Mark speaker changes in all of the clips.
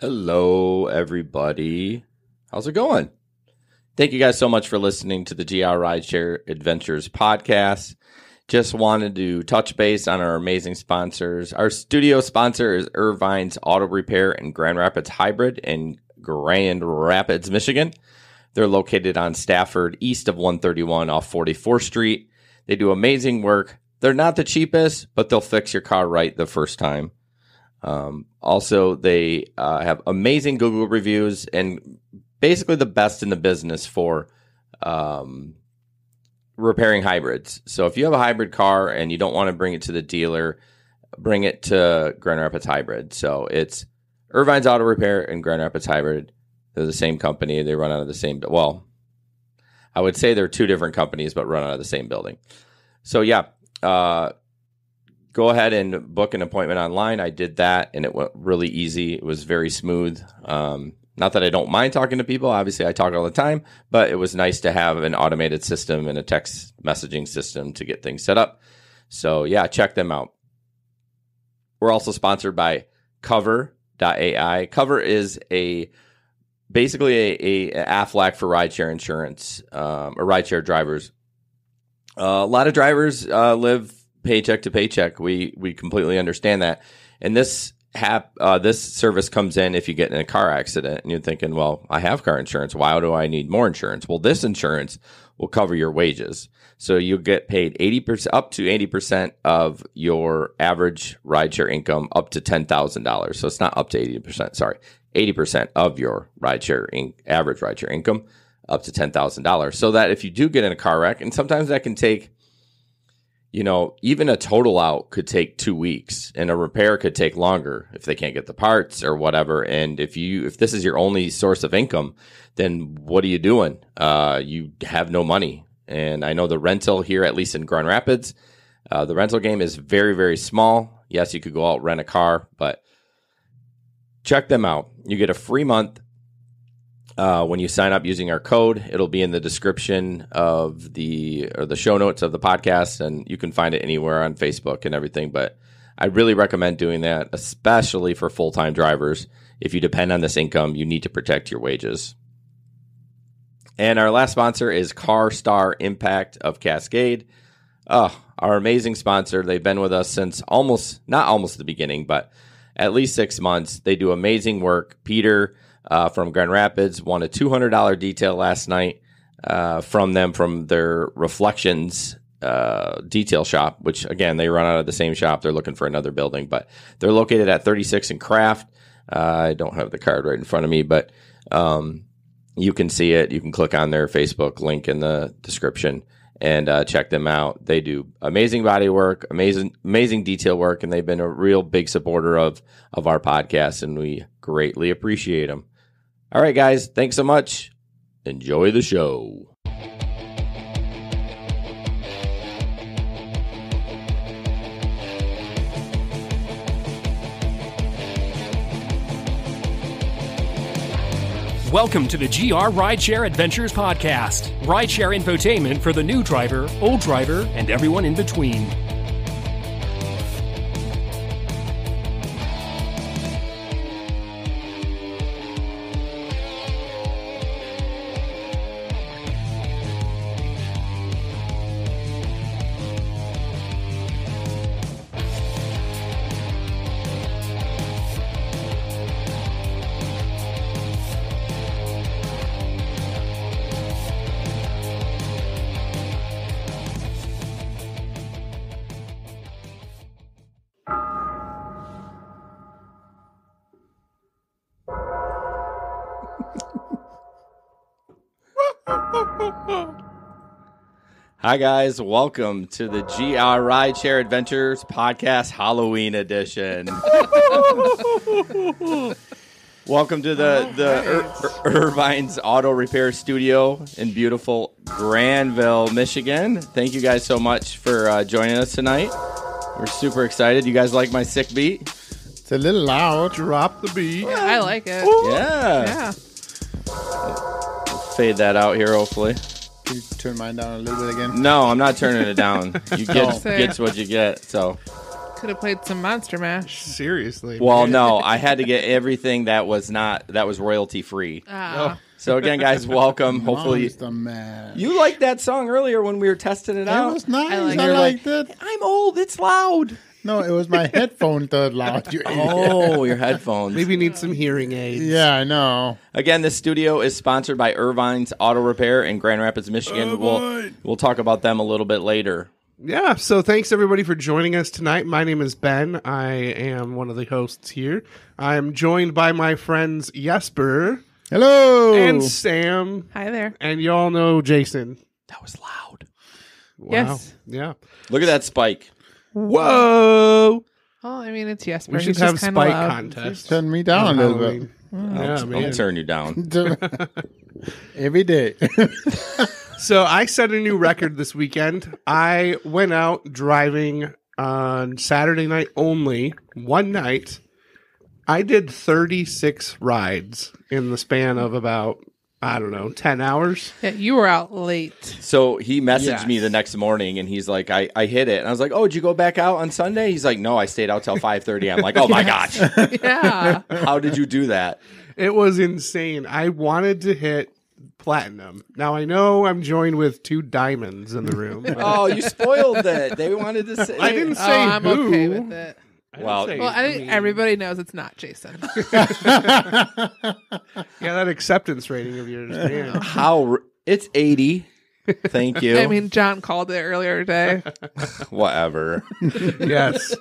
Speaker 1: Hello, everybody. How's it going? Thank you guys so much for listening to the GR Rideshare Adventures podcast. Just wanted to touch base on our amazing sponsors. Our studio sponsor is Irvine's Auto Repair in Grand Rapids Hybrid in Grand Rapids, Michigan. They're located on Stafford, east of 131 off 44th Street. They do amazing work. They're not the cheapest, but they'll fix your car right the first time. Also, they have amazing Google reviews and basically the best in the business for repairing hybrids. So if you have a hybrid car and you don't want to bring it to the dealer, bring it to Grand Rapids Hybrid. So it's Irvine's Auto Repair and Grand Rapids Hybrid. They're the same company. They run out of the same, well, I would say they're two different companies, but run out of the same building. So yeah, go ahead and book an appointment online. I did that, and it went really easy. It was very smooth. Not that I don't mind talking to people. Obviously, I talk all the time, but it was nice to have an automated system and a text messaging system to get things set up. So, yeah, check them out. We're also sponsored by Kover.ai. Kover is basically a Aflac for rideshare insurance, or rideshare drivers. A lot of drivers live paycheck to paycheck. We completely understand that. And this service comes in if you get in a car accident and you're thinking, well, I have car insurance. Why do I need more insurance? Well, this insurance will cover your wages. So you'll get paid 80% up to 80% of your average rideshare income up to $10,000. So it's not up to 80%, sorry. 80% of your average rideshare income up to $10,000. So that if you do get in a car wreck, and sometimes that can take, even a total out could take 2 weeks, and a repair could take longer if they can't get the parts or whatever. And if this is your only source of income, then what are you doing? You have no money. And I know the rental here, at least in Grand Rapids, the rental game is very, very small. Yes, you could go out, rent a car, but check them out. You get a free month when you sign up using our code. It'll be in the description of the show notes of the podcast, and you can find it anywhere on Facebook and everything. But I really recommend doing that, especially for full-time drivers. If you depend on this income, you need to protect your wages. And our last sponsor is CarStar Impact of Cascade. Our amazing sponsor. They've been with us since not almost the beginning, but at least 6 months. They do amazing work. Peter from Grand Rapids won a $200 detail last night from their Reflections detail shop, which, again, they run out of the same shop. They're looking for another building, but they're located at 36 and Craft. I don't have the card right in front of me, but you can see it. You can click on their Facebook link in the description and check them out. They do amazing body work, amazing detail work, and they've been a real big supporter of our podcast, and we greatly appreciate them. All right, guys, thanks so much. Enjoy the show.
Speaker 2: Welcome to the GR Rideshare Adventures podcast. Rideshare infotainment for the new driver, old driver, and everyone in between.
Speaker 1: Hi, guys. Welcome to the GR Rideshare Adventures podcast Halloween edition. Welcome to the Irvine's Auto Repair Studio in beautiful Granville, Michigan. Thank you guys so much for joining us tonight. We're super excited. You guys like my sick beat?
Speaker 3: It's a little loud. Drop the beat.
Speaker 4: Yeah, I like it.
Speaker 1: Yeah. Fade that out here, hopefully.
Speaker 3: Can you turn mine down a little bit again?
Speaker 1: No, I'm not turning it down. You get what you get. So
Speaker 4: Could have played some Monster Mash.
Speaker 5: Seriously.
Speaker 1: Well,
Speaker 5: man.
Speaker 1: no, I had to get everything that was royalty free.
Speaker 4: Ah.
Speaker 1: So again, guys, welcome. Hopefully,
Speaker 3: Monster Mash.
Speaker 1: you liked that song earlier when we were testing it
Speaker 3: It
Speaker 1: out.
Speaker 3: was nice.
Speaker 4: like
Speaker 3: I
Speaker 4: it.
Speaker 3: liked it.
Speaker 1: I'm old. It's loud.
Speaker 3: No, it was my headphone that loud. You idiot.
Speaker 1: Oh, your headphones.
Speaker 5: Maybe you need some hearing aids.
Speaker 3: Yeah, I know.
Speaker 1: Again, this studio is sponsored by Irvine's Auto Repair in Grand Rapids, Michigan. We'll talk about them a little bit later.
Speaker 5: Yeah, so thanks everybody for joining us tonight. My name is Ben. I am one of the hosts here. I am joined by my friends Jesper
Speaker 3: Hello.
Speaker 5: and Sam,
Speaker 4: Hi there.
Speaker 5: and you all know Jason.
Speaker 1: That was loud.
Speaker 5: Wow.
Speaker 4: Yes.
Speaker 5: Yeah.
Speaker 1: Look at that spike.
Speaker 5: Whoa.
Speaker 4: Well, I mean, it's Jesper.
Speaker 5: We should
Speaker 4: He's
Speaker 5: have
Speaker 4: just kinda
Speaker 5: spike
Speaker 4: loud.
Speaker 5: contests.
Speaker 3: Turn me down a little
Speaker 5: Halloween. Yeah,
Speaker 1: I'll
Speaker 5: man.
Speaker 1: turn you down.
Speaker 3: bit. Every day.
Speaker 5: So I set a new record this weekend. I went out driving on Saturday night only, one night. I did 36 rides in the span of about, 10 hours.
Speaker 4: Yeah, you were out late.
Speaker 1: So he messaged
Speaker 5: Yes.
Speaker 1: me the next morning, and he's like, I hit it. And I was like, oh, did you go back out on Sunday? He's like, no, I stayed out till 5:30. I'm like, oh, my gosh.
Speaker 4: Yeah.
Speaker 1: How did you do that?
Speaker 5: It was insane. I wanted to hit platinum. Now I know I'm joined with 2 diamonds in the room.
Speaker 1: Oh, you spoiled it. They wanted to say.
Speaker 5: I didn't
Speaker 4: Oh,
Speaker 5: say
Speaker 4: I'm
Speaker 5: who.
Speaker 4: okay with it.
Speaker 5: I didn't
Speaker 1: Well-
Speaker 5: say
Speaker 4: Well, I think
Speaker 5: me.
Speaker 4: everybody knows it's not Jason.
Speaker 5: Yeah, that acceptance rating of yours, man.
Speaker 1: It's 80. Thank you.
Speaker 4: I mean, John called it earlier today.
Speaker 1: Whatever.
Speaker 5: Yes.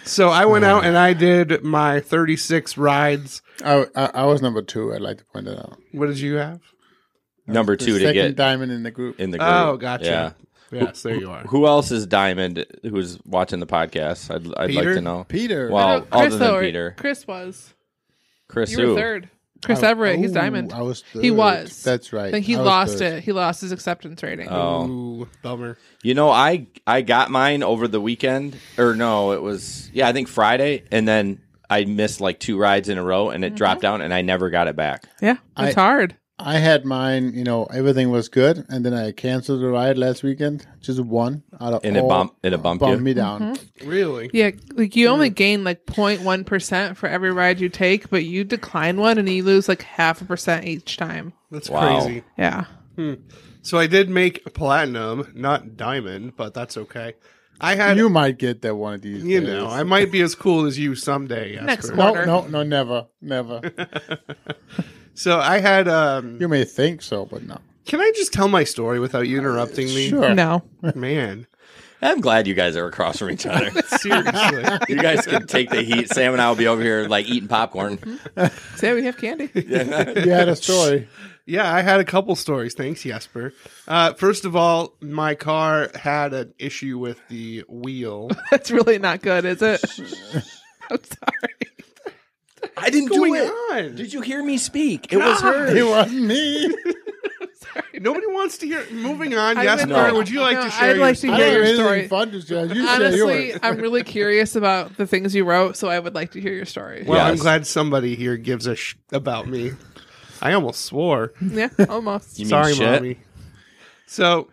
Speaker 5: So I went out and I did my 36 rides.
Speaker 3: I was number 2. I'd like to point that out.
Speaker 5: What did you have?
Speaker 1: Number
Speaker 3: The
Speaker 1: 2 to
Speaker 3: second
Speaker 1: get
Speaker 3: diamond in the group.
Speaker 1: in the group.
Speaker 5: Oh, gotcha.
Speaker 1: Yeah.
Speaker 5: Yes, there you are.
Speaker 1: Who else is Diamond who's watching the podcast? I'd like
Speaker 5: Peter?
Speaker 1: to know.
Speaker 3: Peter.
Speaker 1: Well,
Speaker 4: No,
Speaker 1: other than
Speaker 4: though,
Speaker 1: Peter.
Speaker 4: Chris was.
Speaker 1: Chris
Speaker 4: You
Speaker 1: who?
Speaker 4: were third. Chris Everett. He's
Speaker 3: Oh,
Speaker 4: diamond.
Speaker 3: I was
Speaker 4: He
Speaker 3: third.
Speaker 4: was.
Speaker 3: That's right.
Speaker 4: I think he
Speaker 3: I was
Speaker 4: lost
Speaker 3: third.
Speaker 4: it. He lost his acceptance rating.
Speaker 1: Oh.
Speaker 5: Ooh, bummer.
Speaker 1: You know, I got mine over the weekend. Or no, it was, I think Friday. And then I missed like 2 rides in a row and it dropped down and I never got it back.
Speaker 4: Yeah, it's hard.
Speaker 3: I had mine, everything was good, and then I canceled the ride last weekend. Just one out of
Speaker 1: And it
Speaker 3: all.
Speaker 1: bumped you?
Speaker 3: me down.
Speaker 5: Really?
Speaker 4: Yeah, like you only gain like 0.1% for every ride you take, but you decline one and you lose like 0.5% each time.
Speaker 5: That's
Speaker 1: Wow.
Speaker 5: crazy.
Speaker 4: Yeah.
Speaker 5: So I did make platinum, not diamond, but that's okay. I had,
Speaker 3: You might get that one of these days.
Speaker 5: I might be as cool as you someday. Jesper.
Speaker 4: Next
Speaker 3: No,
Speaker 4: quarter.
Speaker 3: no, never.
Speaker 5: So I had,
Speaker 3: You may think so, but no.
Speaker 5: can I just tell my story without you interrupting me?
Speaker 3: Sure.
Speaker 4: No.
Speaker 5: Man,
Speaker 1: I'm glad you guys are across from each other.
Speaker 5: seriously.
Speaker 1: You guys can take the heat. Sam and I will be over here like eating popcorn.
Speaker 4: Say we have candy.
Speaker 3: You had a story.
Speaker 5: Yeah, I had a couple stories. Thanks, Jesper. First of all, my car had an issue with the wheel.
Speaker 4: That's really not good, is it? I'm sorry.
Speaker 1: I didn't
Speaker 5: What's
Speaker 1: do
Speaker 5: going
Speaker 1: it.
Speaker 5: on?
Speaker 1: Did you hear me speak? It was her.
Speaker 3: It wasn't me.
Speaker 5: Nobody wants to hear. Moving on,
Speaker 4: I
Speaker 5: Jesper.
Speaker 4: would-
Speaker 5: Would you like
Speaker 4: No,
Speaker 5: to share
Speaker 4: I'd like to
Speaker 3: I
Speaker 4: hear
Speaker 3: don't
Speaker 4: your
Speaker 3: have
Speaker 4: story.
Speaker 3: anything fun to share. You share
Speaker 4: Honestly,
Speaker 3: yours.
Speaker 4: I'm really curious about the things you wrote, so I would like to hear your story.
Speaker 5: Well, I'm
Speaker 1: Yes.
Speaker 5: glad somebody here gives a about me. I almost swore.
Speaker 4: Yeah, almost.
Speaker 1: You mean
Speaker 5: Sorry,
Speaker 1: shit?
Speaker 5: mommy. So,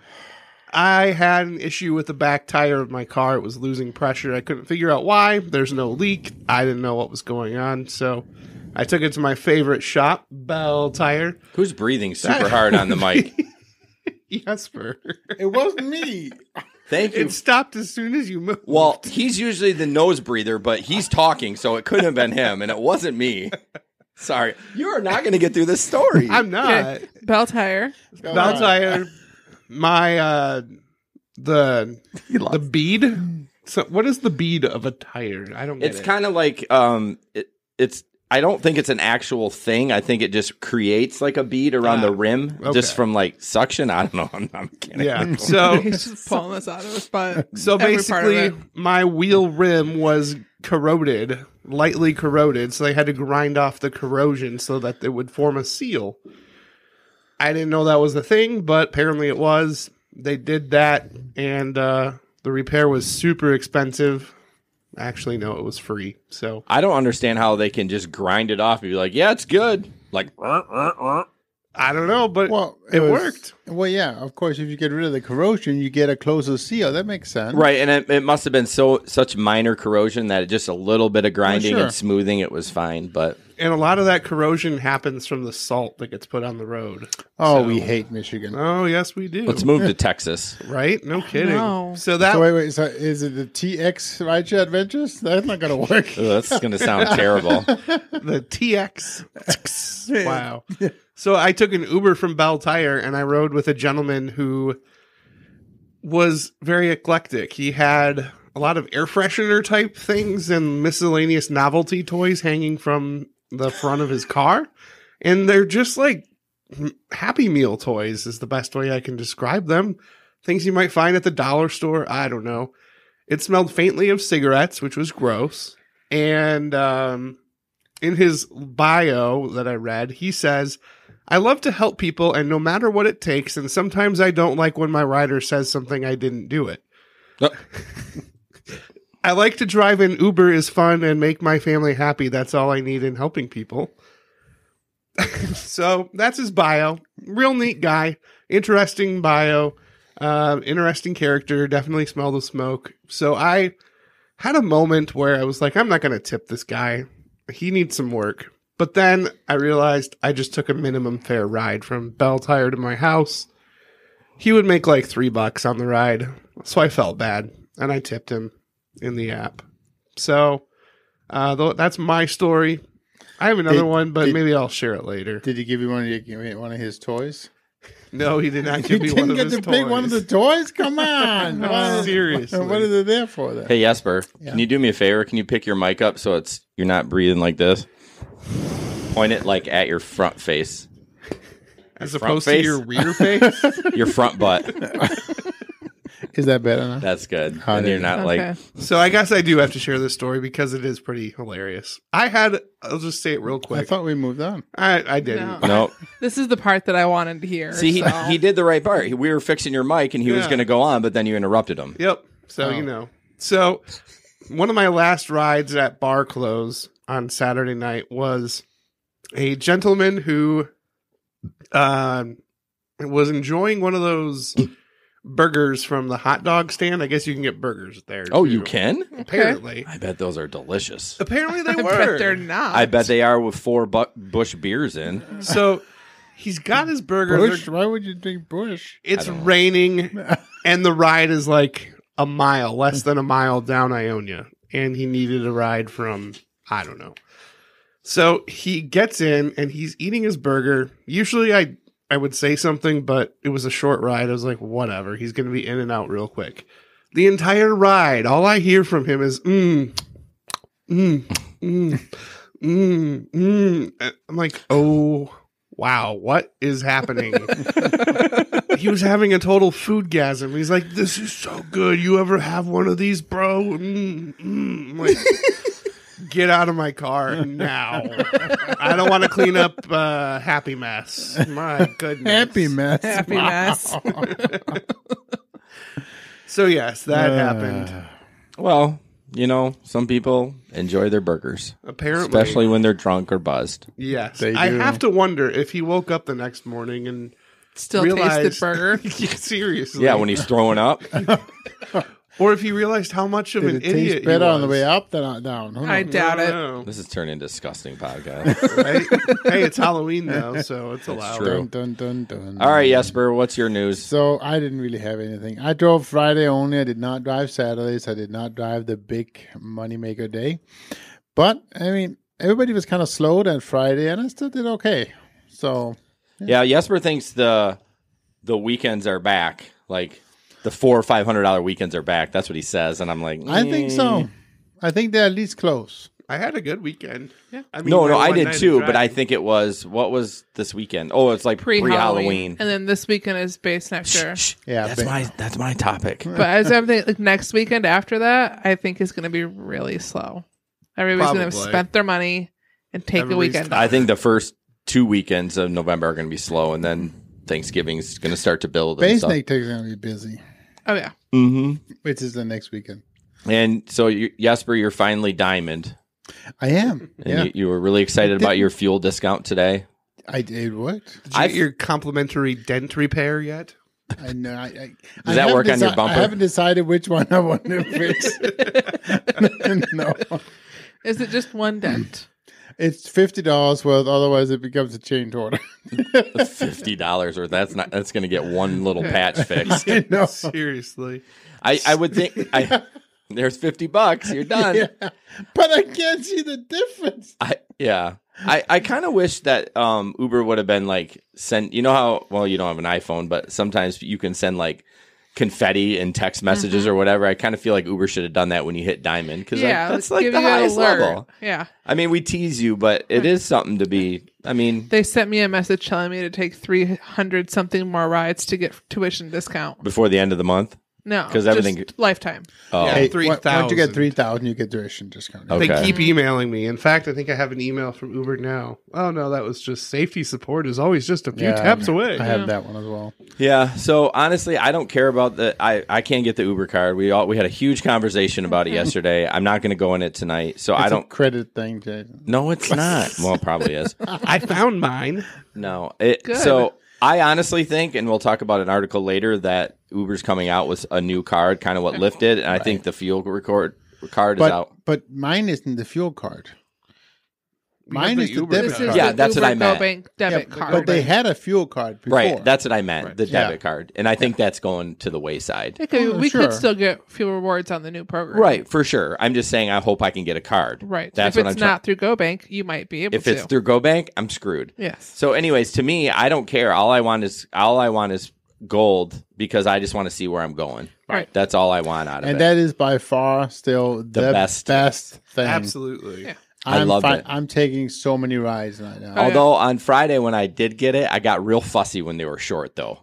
Speaker 5: I had an issue with the back tire of my car. It was losing pressure. I couldn't figure out why. There's no leak. I didn't know what was going on. So, I took it to my favorite shop, Bell Tire.
Speaker 1: Who's breathing super hard on the mic?
Speaker 5: Jesper.
Speaker 3: It wasn't me.
Speaker 1: Thank you.
Speaker 5: It stopped as soon as you moved.
Speaker 1: Well, he's usually the nose breather, but he's talking, so it couldn't have been him, and it wasn't me. Sorry. You are not going to get through this story.
Speaker 5: I'm not.
Speaker 4: Okay. Bell tire.
Speaker 5: Bell Tire. My the bead. So, what is the bead of a tire? I don't get
Speaker 1: It's
Speaker 5: it.
Speaker 1: kind of like it's. I don't think it's an actual thing. I think it just creates like a bead around the rim, just
Speaker 5: okay.
Speaker 1: from like suction. I don't know. I'm kidding.
Speaker 5: Yeah. So
Speaker 4: He's just pulling this out of his butt.
Speaker 5: So
Speaker 4: Every part of
Speaker 5: basically,
Speaker 4: it.
Speaker 5: my wheel rim was corroded, lightly corroded, so they had to grind off the corrosion so that it would form a seal. I didn't know that was the thing, but apparently it was. They did that, and the repair was super expensive. Actually, no, it was free. So
Speaker 1: I don't understand how they can just grind it off and be like, yeah, it's good. Like,
Speaker 5: I don't know, but it worked.
Speaker 3: Well, yeah, of course, if you get rid of the corrosion, you get a closer seal. That makes sense.
Speaker 1: Right, and it must have been such minor corrosion that just a little bit of grinding and smoothing it was fine. But
Speaker 5: and a lot of that corrosion happens from the salt that gets put on the road.
Speaker 3: Oh, we hate Michigan.
Speaker 5: Oh, yes, we do.
Speaker 1: Let's move to Texas.
Speaker 5: Right? No kidding.
Speaker 4: No.
Speaker 5: So
Speaker 3: wait. So is it the TX Rideshare Adventures? That's not going to work.
Speaker 1: That's going to sound terrible.
Speaker 5: The TX. Wow. So I took an Uber from Bell Tire, and I rode with a gentleman who was very eclectic. He had a lot of air freshener type things and miscellaneous novelty toys hanging from the front of his car. And they're just like Happy Meal toys is the best way I can describe them. Things you might find at the dollar store. I don't know. It smelled faintly of cigarettes, which was gross. And in his bio that I read, he says, I love to help people, and no matter what it takes, and sometimes I don't like when my rider says something I didn't do it.
Speaker 1: Oh.
Speaker 5: I like to drive, and Uber is fun and make my family happy. That's all I need in helping people. So that's his bio. Real neat guy. Interesting bio. Interesting character. Definitely smelled the smoke. So I had a moment where I was like, I'm not going to tip this guy. He needs some work. But then I realized I just took a minimum fare ride from Bell Tire to my house. He would make like $3 on the ride. So I felt bad. And I tipped him in the app. So that's my story. I have another one, but maybe I'll share it later.
Speaker 3: Did he give you one of his toys?
Speaker 5: No, he did not give me one of his toys.
Speaker 3: You didn't get to pick one of the toys? Come on.
Speaker 5: Seriously.
Speaker 3: What are they there for then?
Speaker 1: Hey, Jesper, can you do me a favor? Can you pick your mic up so you're not breathing like this? Point it like at your front face.
Speaker 5: As opposed to your rear face?
Speaker 1: Your front butt.
Speaker 3: Is that better now?
Speaker 1: That's good. And you're not like...
Speaker 5: So I guess I do have to share this story because it is pretty hilarious. I'll just say it real quick.
Speaker 3: I thought we moved on.
Speaker 5: I didn't.
Speaker 1: No.
Speaker 4: This is the part that I wanted to hear.
Speaker 1: See, he did the right part. We were fixing your mic and he was going to go on, but then you interrupted him.
Speaker 5: Yep. So, So one of my last rides at bar close on Saturday night was a gentleman who was enjoying one of those burgers from the hot dog stand. I guess you can get burgers there.
Speaker 1: Oh,
Speaker 5: too.
Speaker 1: you can?
Speaker 5: Apparently.
Speaker 1: I bet those are delicious.
Speaker 5: Apparently they were.
Speaker 4: I bet they're not.
Speaker 1: I bet they are with 4 Bush beers in.
Speaker 5: So he's got his burger.
Speaker 3: Bush? Why would you drink Bush?
Speaker 5: It's raining, and the ride is like less than a mile down Ionia. And he needed a ride from, I don't know. So he gets in, and he's eating his burger. Usually I would say something, but it was a short ride. I was like, whatever. He's going to be in and out real quick. The entire ride, all I hear from him is, I'm like, oh, wow, what is happening? He was having a total foodgasm. He's like, this is so good. You ever have one of these, bro? I'm like, get out of my car now. I don't want to clean up Happy Mess. My goodness.
Speaker 3: Happy Mess.
Speaker 4: Happy Mess.
Speaker 5: So, yes, that happened.
Speaker 1: Well, some people enjoy their burgers.
Speaker 5: Apparently.
Speaker 1: Especially when they're drunk or buzzed.
Speaker 5: Yes.
Speaker 3: They
Speaker 5: I
Speaker 3: do.
Speaker 5: have to wonder if he woke up the next morning and
Speaker 4: Still
Speaker 5: realized,
Speaker 4: tasted burger.
Speaker 5: Seriously.
Speaker 1: Yeah, when he's throwing up.
Speaker 5: Or if he realized how much of
Speaker 3: Did
Speaker 5: an
Speaker 3: it
Speaker 5: idiot
Speaker 3: taste better
Speaker 5: he
Speaker 3: on the
Speaker 5: was.
Speaker 3: way up than down? Who
Speaker 4: I
Speaker 3: knows?
Speaker 4: doubt it.
Speaker 5: No.
Speaker 1: This is turning into a disgusting podcast.
Speaker 5: Right? Hey, it's Halloween though, so it's allowed.
Speaker 1: true.
Speaker 3: Dun, dun, dun, dun.
Speaker 1: All right, Jesper, what's your news?
Speaker 3: So I didn't really have anything. I drove Friday only. I did not drive Saturdays. I did not drive the big moneymaker day. But, I mean, everybody was kind of slow that Friday, and I still did okay. So,
Speaker 1: Yeah, Jesper thinks the weekends are back. Like, the $400 or $500 weekends are back. That's what he says. And I'm like,
Speaker 3: I think so. I think they're at least close.
Speaker 5: I had a good weekend. Yeah. I mean,
Speaker 1: No,
Speaker 5: my
Speaker 1: I
Speaker 5: one
Speaker 1: did
Speaker 5: night
Speaker 1: too,
Speaker 5: of
Speaker 1: but I
Speaker 5: driving.
Speaker 1: think it was, what was this weekend? Oh, it's like pre-Halloween.
Speaker 4: And then this weekend is base next year.
Speaker 3: Yeah,
Speaker 1: That's my topic.
Speaker 4: But as everything, like next weekend after that, I think is going to be really slow. Everybody's going to have
Speaker 5: Probably.
Speaker 4: spent their money and take the
Speaker 5: Everybody's
Speaker 4: weekend
Speaker 1: I
Speaker 4: off.
Speaker 1: think the first 2 weekends of November are going to be slow, and then Thanksgiving is going to start to build. And
Speaker 3: Base
Speaker 1: stuff.
Speaker 3: Neck Takes going to be busy,
Speaker 4: Oh, yeah.
Speaker 1: Mm-hmm.
Speaker 3: which is the next weekend.
Speaker 1: And so, Jesper, you're finally diamond.
Speaker 3: I am.
Speaker 1: And you were really excited about your fuel discount today.
Speaker 3: It worked.
Speaker 5: Did you get your complimentary dent repair yet?
Speaker 3: I know.
Speaker 1: Does that work on your bumper?
Speaker 3: I haven't decided which one I want to fix. No.
Speaker 4: Is it just one dent?
Speaker 3: It's $50 worth. Otherwise, it becomes a chain order.
Speaker 1: $50 worth. That's going to get one little patch fixed.
Speaker 3: I know.
Speaker 5: Seriously.
Speaker 1: I would think there's $50. You're done.
Speaker 3: Yeah. But I can't see the difference.
Speaker 1: I kind of wish that Uber would have been like send. You know how you don't have an iPhone, but sometimes you can send like confetti and text messages or whatever. I kind of feel like Uber should have done that when you hit Diamond because that's like
Speaker 4: give
Speaker 1: the
Speaker 4: you an
Speaker 1: highest
Speaker 4: alert.
Speaker 1: level.
Speaker 4: Yeah.
Speaker 1: I mean, we tease you, but it is something to be. I mean,
Speaker 4: They sent me a message telling me to take 300 something more rides to get tuition discount.
Speaker 1: before the end of the month.
Speaker 4: No,
Speaker 1: 'Cause everything-
Speaker 4: just lifetime.
Speaker 1: Oh,
Speaker 5: Yeah.
Speaker 3: Hey,
Speaker 5: 3,000.
Speaker 3: once you get 3,000, you get tuition discount.
Speaker 1: Okay.
Speaker 5: They keep emailing me. In fact, I think I have an email from Uber now. Oh, no, that was just safety support is always just a few
Speaker 3: Yeah,
Speaker 5: taps away.
Speaker 3: I have that one as well.
Speaker 1: yeah. So honestly, I don't care about the. I can't get the Uber card. We had a huge conversation about it yesterday. I'm not going to go in it tonight. So I
Speaker 3: It's a
Speaker 1: don't.
Speaker 3: credit thing, Jason.
Speaker 1: No, it's not. Well, it probably is.
Speaker 5: I found mine.
Speaker 1: No.
Speaker 4: Good.
Speaker 1: So I honestly think, and we'll talk about an article later, that Uber's coming out with a new card, kind of what Lyft did, and I think the fuel card is out.
Speaker 3: But mine isn't the fuel card.
Speaker 5: We
Speaker 3: Mine
Speaker 5: have
Speaker 3: is the
Speaker 5: Uber
Speaker 3: debit
Speaker 4: This
Speaker 5: card.
Speaker 4: is
Speaker 1: Yeah,
Speaker 4: the
Speaker 1: that's what
Speaker 4: Uber
Speaker 1: I meant.
Speaker 4: Go Bank debit card.
Speaker 3: But they had a fuel card before.
Speaker 1: Right, that's what I meant,
Speaker 5: Right.
Speaker 1: the
Speaker 3: Yeah.
Speaker 1: debit card. And I think that's going to the wayside.
Speaker 4: we
Speaker 3: sure.
Speaker 4: could still get fuel rewards on the new program.
Speaker 1: Right, for sure. I'm just saying I hope I can get a card.
Speaker 4: Right.
Speaker 1: That's
Speaker 4: if
Speaker 1: what
Speaker 4: it's
Speaker 1: I'm trying.
Speaker 4: not through Go Bank, you might be able
Speaker 1: If
Speaker 4: to.
Speaker 1: it's through GoBank, I'm screwed.
Speaker 4: Yes.
Speaker 1: So anyways, to me, I don't care. All I want is gold because I just want to see where I'm going.
Speaker 4: Right.
Speaker 1: That's all I want out of
Speaker 3: And
Speaker 1: it.
Speaker 3: that is by far still the
Speaker 1: best.
Speaker 3: thing.
Speaker 5: Absolutely.
Speaker 4: Yeah.
Speaker 1: I loved it.
Speaker 3: I'm taking so many rides right now.
Speaker 4: Oh, yeah.
Speaker 1: Although on Friday when I did get it, I got real fussy when they were short though.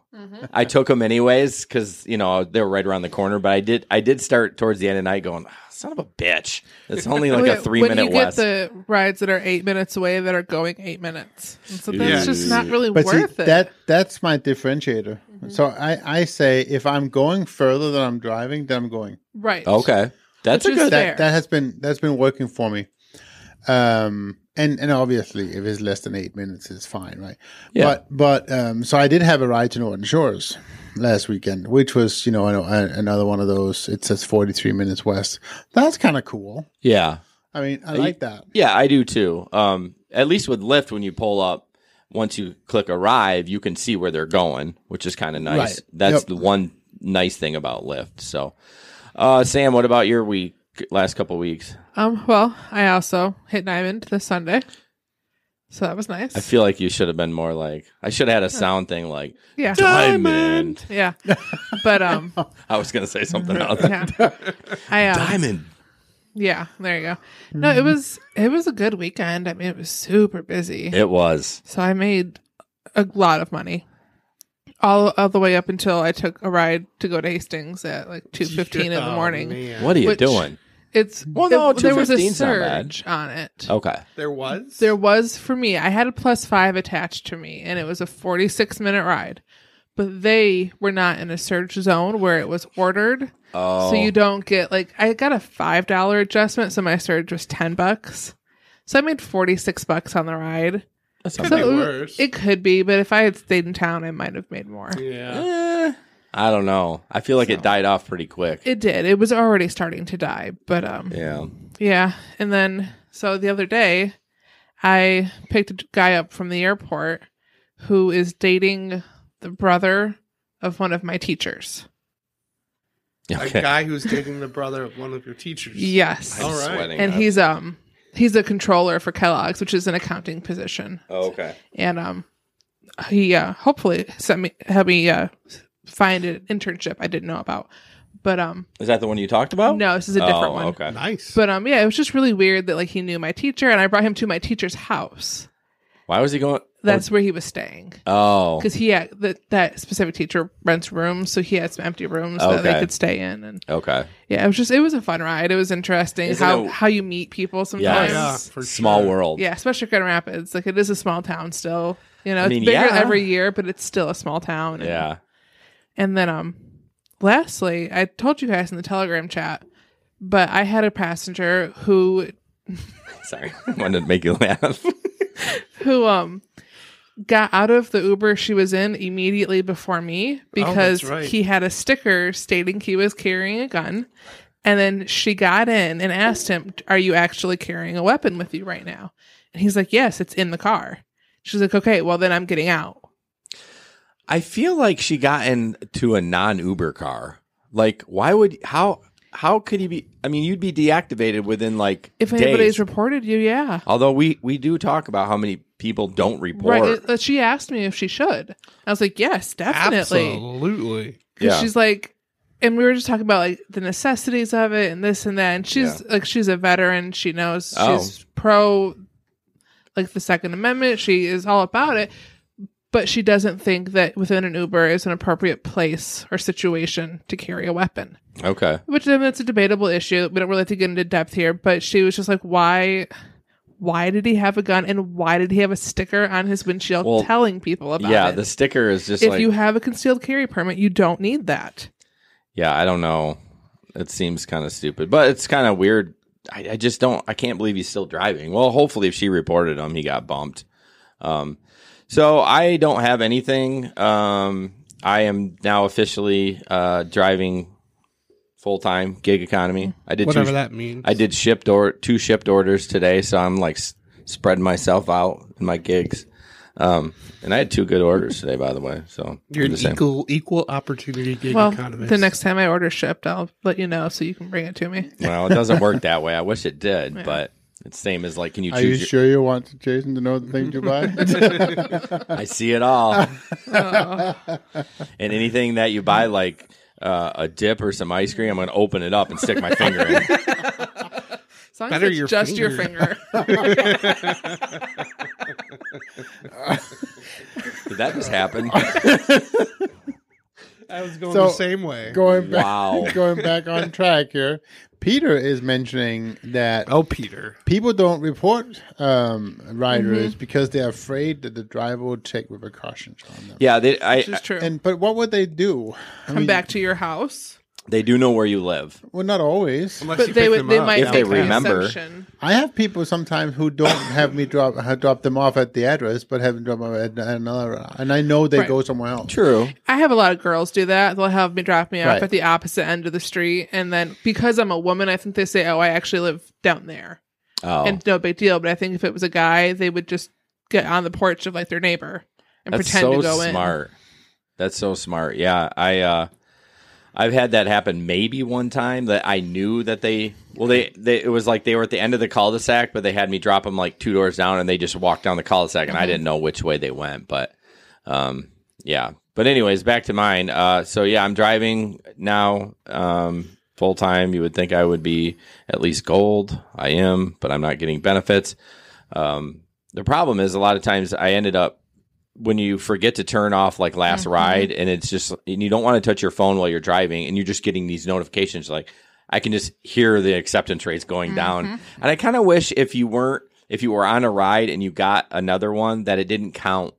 Speaker 1: I took them anyways because they were right around the corner. But I did start towards the end of the night going, son of a bitch. It's only like a 3-minute
Speaker 4: When you get
Speaker 1: west.
Speaker 4: the rides that are 8 minutes away that are going 8 minutes. And so that's
Speaker 5: Yeah.
Speaker 4: just not really
Speaker 3: But see,
Speaker 4: worth it.
Speaker 3: that's my differentiator. So I say if I'm going further than I'm driving, then I'm going.
Speaker 4: Right.
Speaker 1: Okay, that's a
Speaker 4: Which is
Speaker 1: good.
Speaker 4: fair.
Speaker 3: That's been working for me. And obviously if it's less than 8 minutes, it's fine, right?
Speaker 1: Yeah.
Speaker 3: But so I did have a ride to Northern Shores last weekend, which was another one of those. It says 43 minutes west. That's kind of cool.
Speaker 1: Yeah,
Speaker 3: I mean, I like that.
Speaker 1: yeah, I do too. At least with Lyft, when you pull up, once you click arrive, you can see where they're going, which is kind of nice.
Speaker 3: Right.
Speaker 1: That's
Speaker 3: Yep.
Speaker 1: the one nice thing about Lyft. So, Sam, what about your week? Last couple weeks,
Speaker 4: Well, I also hit Diamond this Sunday. So that was nice.
Speaker 1: I feel like you should have been more like. I should have had a sound thing like
Speaker 4: yeah.
Speaker 1: Diamond.
Speaker 4: Yeah. But
Speaker 1: I was gonna say something else.
Speaker 4: yeah. I
Speaker 1: Diamond.
Speaker 4: Yeah, there you go. No, it was a good weekend. I mean, it was super busy.
Speaker 1: It was.
Speaker 4: So I made a lot of money. All the way up until I took a ride to go to Hastings at like 2:15 in the
Speaker 5: Oh,
Speaker 4: morning.
Speaker 5: man.
Speaker 1: What are you
Speaker 4: Which-
Speaker 1: doing?
Speaker 4: It's
Speaker 1: Well, no,
Speaker 4: there was a
Speaker 1: 2:15 's not bad.
Speaker 4: surge on it.
Speaker 1: Okay.
Speaker 5: There was?
Speaker 4: There was for me. I had a +5 attached to me, and it was a 46-minute ride. But they were not in a surge zone where it was ordered,
Speaker 1: Oh,
Speaker 4: so you don't get like I got a $5 adjustment, so my surge was $10. So I made $46 on the ride.
Speaker 1: that's
Speaker 5: Could
Speaker 1: not
Speaker 5: be
Speaker 1: bad.
Speaker 5: worse.
Speaker 4: It could be, but if I had stayed in town, I might have made more.
Speaker 5: Yeah.
Speaker 1: I don't know. I feel like it died off pretty quick.
Speaker 4: It did. It was already starting to die, but
Speaker 1: Yeah.
Speaker 4: yeah. And then so the other day, I picked a guy up from the airport who is dating the brother of one of my teachers.
Speaker 5: A guy who's dating the brother of one of your teachers.
Speaker 4: Yes.
Speaker 5: All right.
Speaker 1: Sweating
Speaker 4: And
Speaker 1: up.
Speaker 4: he's a controller for Kellogg's, which is an accounting position.
Speaker 1: Oh, okay.
Speaker 4: And he hopefully helped me find an internship I didn't know about. But
Speaker 1: Is that the one you talked about?
Speaker 4: no, this is a different one.
Speaker 1: Okay.
Speaker 5: Nice.
Speaker 4: But yeah, it was just really weird that like he knew my teacher, and I brought him to my teacher's house.
Speaker 1: Why was he going?
Speaker 4: That's where he was staying.
Speaker 1: Oh.
Speaker 4: Because he had that specific teacher rents rooms, so he had some empty rooms that they
Speaker 1: Okay.
Speaker 4: could stay in. And
Speaker 1: Okay.
Speaker 4: yeah, it was a fun ride. It was interesting
Speaker 1: Isn't it-
Speaker 4: how you meet people
Speaker 5: Oh,
Speaker 4: sometimes.
Speaker 5: yeah,
Speaker 4: Yeah.
Speaker 5: for
Speaker 1: Small
Speaker 5: sure.
Speaker 1: world.
Speaker 4: Especially Grand Rapids. Like it is a small town still. You know,
Speaker 1: I mean,
Speaker 4: it's bigger
Speaker 1: yeah.
Speaker 4: every year, but it's still a small town. And,
Speaker 1: Yeah.
Speaker 4: And then lastly, I told you guys in the Telegram chat, but I had a passenger who
Speaker 1: Sorry. I wanted to make you laugh.
Speaker 4: who got out of the Uber she was in immediately before me because
Speaker 5: right.
Speaker 4: he had a sticker stating he was carrying a gun. And then she got in and asked him, are you actually carrying a weapon with you right now? And he's like, yes, it's in the car. She's like, okay, well, then I'm getting out.
Speaker 1: I feel like she got into a non-Uber car. Like, how could he be? I mean, you'd be deactivated within like
Speaker 4: If
Speaker 1: days.
Speaker 4: anybody's reported you, yeah.
Speaker 1: Although we do talk about how many people don't report.
Speaker 4: Right. She asked me if she should. I was like, yes, definitely.
Speaker 5: Absolutely.
Speaker 1: Yeah.
Speaker 4: She's like, and we were just talking about like the necessities of it and this and that. And she's like, she's a veteran. She knows she's pro like the Second Amendment. She is all about it. But she doesn't think that within an Uber is an appropriate place or situation to carry a weapon.
Speaker 1: Okay.
Speaker 4: Which then it's a debatable issue. We don't really have to get into depth here. But she was just like, why did he have a gun and why did he have a sticker on his windshield telling people about it?
Speaker 1: Yeah, the sticker is just
Speaker 4: if you have a concealed carry permit, you don't need that.
Speaker 1: Yeah, I don't know. It seems kind of stupid, but it's kind of weird. I just don't. I can't believe he's still driving. Well, hopefully, if she reported him, he got bumped. So I don't have anything. I am now officially driving full time gig economy. I did
Speaker 5: whatever that means.
Speaker 1: I did two shipped orders today, so I'm like spreading myself out in my gigs. And I had 2 good orders today, by the way. So
Speaker 5: you're an equal opportunity gig economist.
Speaker 4: The next time I order shipped, I'll let you know so you can bring it to me.
Speaker 1: Well, it doesn't work that way. I wish it did, but it's same as like, can you choose?
Speaker 3: Are you sure you want Jason to know the things you buy?
Speaker 1: I see it all. And anything that you buy, like a dip or some ice cream, I'm going to open it up and stick my finger in.
Speaker 4: As long as it's just your finger.
Speaker 1: Did that just happen?
Speaker 5: I was going the same way.
Speaker 3: Going back on track here. Peter is mentioning that people don't report riders because they're afraid that the driver will take repercussions on them.
Speaker 1: Yeah,
Speaker 4: which is true.
Speaker 3: But what would they do?
Speaker 4: Come back to your house.
Speaker 1: They do know where you live.
Speaker 3: Well, not always.
Speaker 5: Unless
Speaker 4: but they might
Speaker 1: if they remember.
Speaker 4: Exception.
Speaker 3: I have people sometimes who don't have me drop them off at the address, but have them drop them at another, and I know they go somewhere else.
Speaker 1: True.
Speaker 4: I have a lot of girls do that. They'll have me drop me off at the opposite end of the street, and then because I'm a woman, I think they say, "Oh, I actually live down there," and no big deal. But I think if it was a guy, they would just get on the porch of like their neighbor and pretend to go in.
Speaker 1: Smart. That's so smart. Yeah, I've had that happen maybe one time that I knew that they it was like they were at the end of the cul-de-sac, but they had me drop them like 2 doors down and they just walked down the cul-de-sac and I didn't know which way they went. But yeah. But anyways, back to mine. So yeah, I'm driving now full time. You would think I would be at least gold. I am, but I'm not getting benefits. The problem is a lot of times I ended up when you forget to turn off like last ride and it's just, and you don't want to touch your phone while you're driving and you're just getting these notifications. Like I can just hear the acceptance rates going down. And I kind of wish if you were on a ride and you got another one that it didn't count.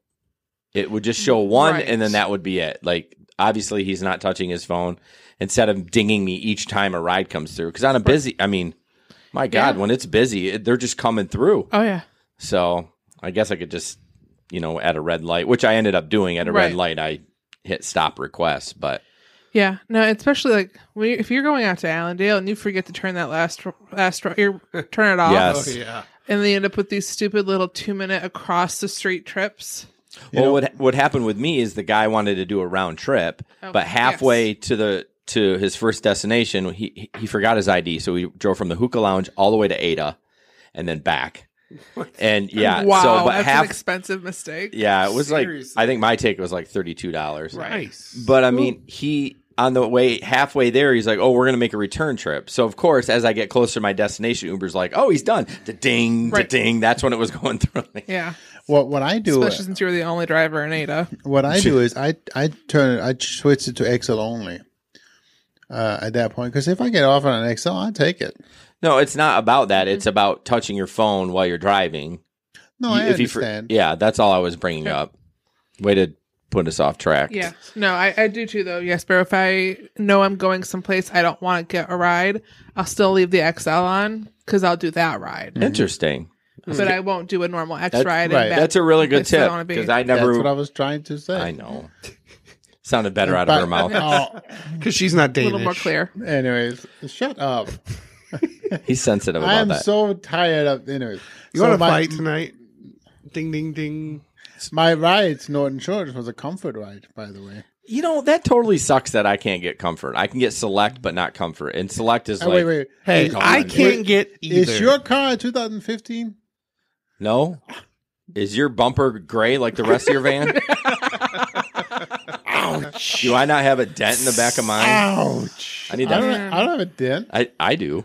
Speaker 1: It would just show one and then that would be it. Like obviously he's not touching his phone instead of dinging me each time a ride comes through. Cause on a busy, I mean, my God, when it's busy, they're just coming through.
Speaker 4: Oh yeah.
Speaker 1: So I guess I could just, at a red light, which I ended up doing at a red light, I hit stop request, but
Speaker 4: yeah, no, especially like if you're going out to Allendale and you forget to turn that last you turn it off.
Speaker 1: Yes.
Speaker 5: Oh, yeah.
Speaker 4: And they end up with these stupid little 2-minute across the street trips.
Speaker 1: Well, what happened with me is the guy wanted to do a round trip, but halfway to his first destination, he forgot his ID, so we drove from the hookah lounge all the way to Ada, and then back. And
Speaker 4: wow, that's an expensive mistake.
Speaker 1: Yeah, it was
Speaker 5: Seriously?
Speaker 1: like I think my ticket was like $32.
Speaker 5: Nice,
Speaker 1: but I mean he on the way halfway there, he's like, "Oh, we're gonna make a return trip." So of course, as I get closer to my destination, Uber's like, "Oh, he's done." Da-ding, da-ding. That's when it was going through.
Speaker 4: Yeah.
Speaker 3: What I do,
Speaker 4: especially since you were the only driver in Ada.
Speaker 3: What I do is I switch it to XL only at that point because if I get off on an XL, I take it.
Speaker 1: No, it's not about that. It's about touching your phone while you're driving.
Speaker 3: No, I understand.
Speaker 1: Yeah, that's all I was bringing up. Way to put us off track.
Speaker 4: Yeah. No, I do too, though. Yes, but if I know I'm going someplace I don't want to get a ride, I'll still leave the XL on because I'll do that ride.
Speaker 1: Interesting.
Speaker 4: but I won't do a normal X ride.
Speaker 3: right.
Speaker 1: That's a really good
Speaker 4: I still
Speaker 1: tip
Speaker 4: wanna be-
Speaker 1: because I never.
Speaker 3: That's what I was trying to say.
Speaker 1: I know. Sounded better out of her mouth.
Speaker 3: Oh,
Speaker 5: Because she's not
Speaker 4: a
Speaker 5: Danish.
Speaker 4: little more clear.
Speaker 3: anyways, shut up.
Speaker 1: He's sensitive
Speaker 3: I
Speaker 1: about
Speaker 3: am
Speaker 1: that.
Speaker 3: so tired of. Anyways,
Speaker 5: You want to fight tonight? Ding, ding, ding.
Speaker 3: My ride, Norton Shores, was a comfort ride, by the way.
Speaker 1: You know, that totally sucks that I can't get comfort. I can get select, but not comfort. And select is like,
Speaker 3: wait.
Speaker 5: Hey, I can't get either.
Speaker 3: Is your car a 2015?
Speaker 1: no. Is your bumper gray like the rest of your van?
Speaker 3: Ouch.
Speaker 1: Do I not have a dent in the back of mine?
Speaker 3: Ouch.
Speaker 1: I need
Speaker 3: I
Speaker 1: that.
Speaker 3: don't have a dent.
Speaker 1: I do.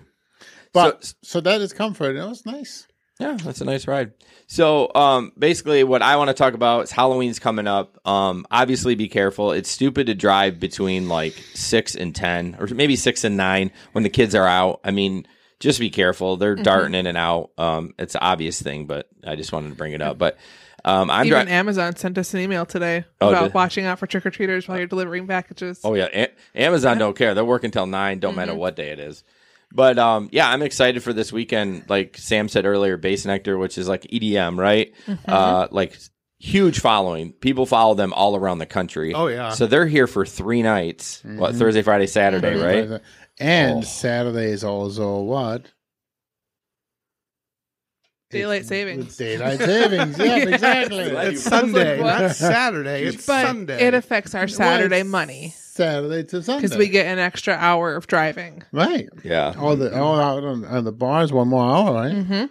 Speaker 3: But so that is comfort. It was nice.
Speaker 1: Yeah, that's a nice ride. So basically what I want to talk about is Halloween's coming up. Obviously be careful. It's stupid to drive between like 6 and 10 or maybe 6 and 9 when the kids are out. I mean, just be careful. They're darting in and out. It's an obvious thing, but I just wanted to bring it up. But
Speaker 4: Even Amazon sent us an email today about watching out for trick-or-treaters while you're delivering packages.
Speaker 1: Oh, yeah. Amazon don't care. They're working till 9. Don't matter what day it is. But, yeah, I'm excited for this weekend. Like Sam said earlier, Bass Nectar, which is like EDM, right? Like huge following. People follow them all around the country.
Speaker 5: Oh, yeah.
Speaker 1: So they're here for 3 nights. What, Thursday, Friday, Saturday, right?
Speaker 3: And Saturday is also what?
Speaker 4: Daylight savings.
Speaker 3: Daylight savings. Yeah, exactly.
Speaker 5: It's Sunday,
Speaker 4: What?
Speaker 5: not Saturday. It's
Speaker 4: But
Speaker 5: Sunday.
Speaker 4: it affects our Saturday
Speaker 3: Well,
Speaker 4: money
Speaker 3: Saturday to Sunday.
Speaker 4: because we get an extra hour of driving.
Speaker 3: Right.
Speaker 1: Yeah.
Speaker 3: All out on the bars 1 more hour, right?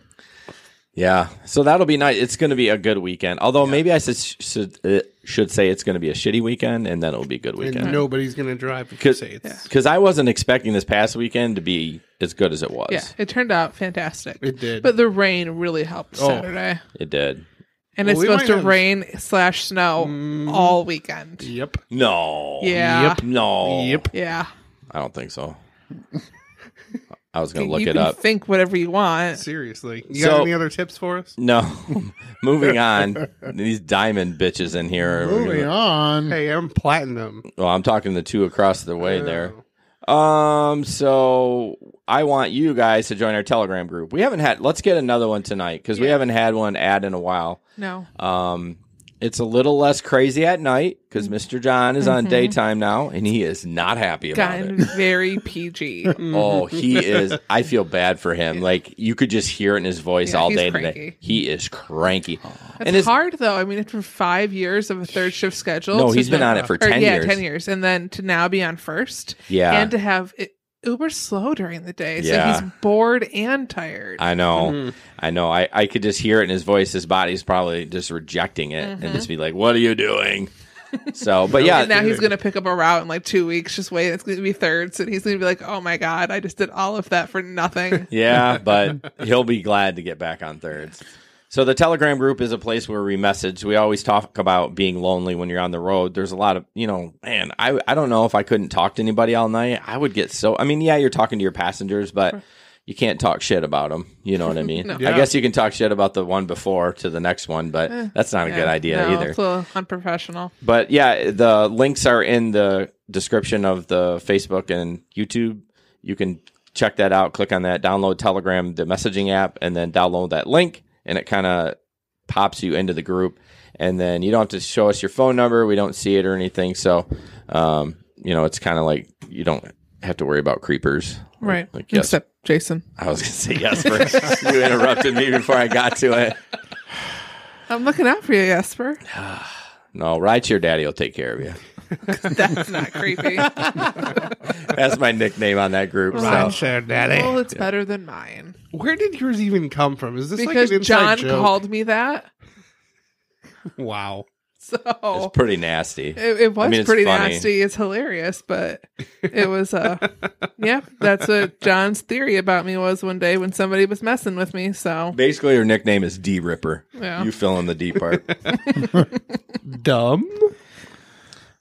Speaker 1: Yeah. So that'll be nice. It's going to be a good weekend. Although maybe I should say it's going to be a shitty weekend and then it'll be a good weekend.
Speaker 5: and nobody's going to drive if you say it's...
Speaker 1: Because I wasn't expecting this past weekend to be as good as it was.
Speaker 4: Yeah, it turned out fantastic.
Speaker 5: It did.
Speaker 4: But the rain really helped Saturday.
Speaker 1: It did.
Speaker 4: And it's
Speaker 5: we
Speaker 4: supposed
Speaker 5: might
Speaker 4: to
Speaker 5: have-
Speaker 4: rain/snow all weekend.
Speaker 5: Yep.
Speaker 1: No.
Speaker 4: Yeah.
Speaker 5: Yep.
Speaker 1: No.
Speaker 5: Yep.
Speaker 4: Yeah.
Speaker 1: I don't think so. I was going to look
Speaker 4: you
Speaker 1: it
Speaker 4: can
Speaker 1: up.
Speaker 4: think whatever you want.
Speaker 5: Seriously. You got any other tips for us?
Speaker 1: No. Moving on. These diamond bitches in here.
Speaker 3: Moving on.
Speaker 5: Hey, I'm platinum.
Speaker 1: Well, I'm talking the two across the way there. So I want you guys to join our Telegram group. Let's get another one tonight because we haven't had one ad in a while.
Speaker 4: No.
Speaker 1: It's a little less crazy at night because Mr. John is on daytime now and he is not happy about
Speaker 4: Gotten
Speaker 1: it.
Speaker 4: very PG.
Speaker 1: Oh, he is. I feel bad for him. Like you could just hear it in his voice all
Speaker 4: he's
Speaker 1: day
Speaker 4: cranky.
Speaker 1: today. He is cranky.
Speaker 4: It's hard though. I mean, after 5 years of a third shift schedule.
Speaker 1: No,
Speaker 4: to
Speaker 1: he's been
Speaker 4: not-
Speaker 1: on it for 10 years.
Speaker 4: 10 years. And then to now be on first.
Speaker 1: Yeah.
Speaker 4: And to have it uber slow during the day. So
Speaker 1: Yeah.
Speaker 4: he's bored and tired.
Speaker 1: I know. I know. I could just hear it in his voice. His body's probably just rejecting it and just be like, what are you doing? So, but yeah.
Speaker 4: And now he's going to pick up a route in like 2 weeks. Just wait. It's going to be thirds. And he's going to be like, oh my God, I just did all of that for nothing.
Speaker 1: Yeah, but he'll be glad to get back on thirds. So the Telegram group is a place where we message. We always talk about being lonely when you're on the road. There's a lot of, man, I don't know if I couldn't talk to anybody all night. I would get you're talking to your passengers, but you can't talk shit about them. You know what I mean?
Speaker 4: No.
Speaker 1: I guess you can talk shit about the one before to the next one, but that's not a good idea either.
Speaker 4: It's a little unprofessional.
Speaker 1: But yeah, the links are in the description of the Facebook and YouTube. You can check that out. Click on that, download Telegram, the messaging app, and then download that link. And it kind of pops you into the group. And then you don't have to show us your phone number. We don't see it or anything. So, it's kind of like you don't have to worry about creepers.
Speaker 4: Right.
Speaker 1: Like, yes.
Speaker 4: Except Jason.
Speaker 1: I was going to say Jesper. You interrupted me before I got to it.
Speaker 4: I'm looking out for you, Jesper.
Speaker 1: No, Rideshare Daddy will take care of you.
Speaker 4: That's not creepy.
Speaker 1: That's my nickname on that group. So.
Speaker 5: Rideshare Daddy.
Speaker 4: Well, it's better than mine.
Speaker 5: Where did yours even come from? Is this
Speaker 4: Because
Speaker 5: like an inside
Speaker 4: John
Speaker 5: joke?
Speaker 4: called me that.
Speaker 5: Wow.
Speaker 4: So
Speaker 1: It's pretty nasty.
Speaker 4: it was
Speaker 1: it's
Speaker 4: pretty
Speaker 1: funny.
Speaker 4: nasty. It's hilarious, but it was that's what John's theory about me was one day when somebody was messing with me. So
Speaker 1: Basically, your nickname is D Ripper.
Speaker 4: Yeah.
Speaker 1: You fill in the D part.
Speaker 5: Dumb?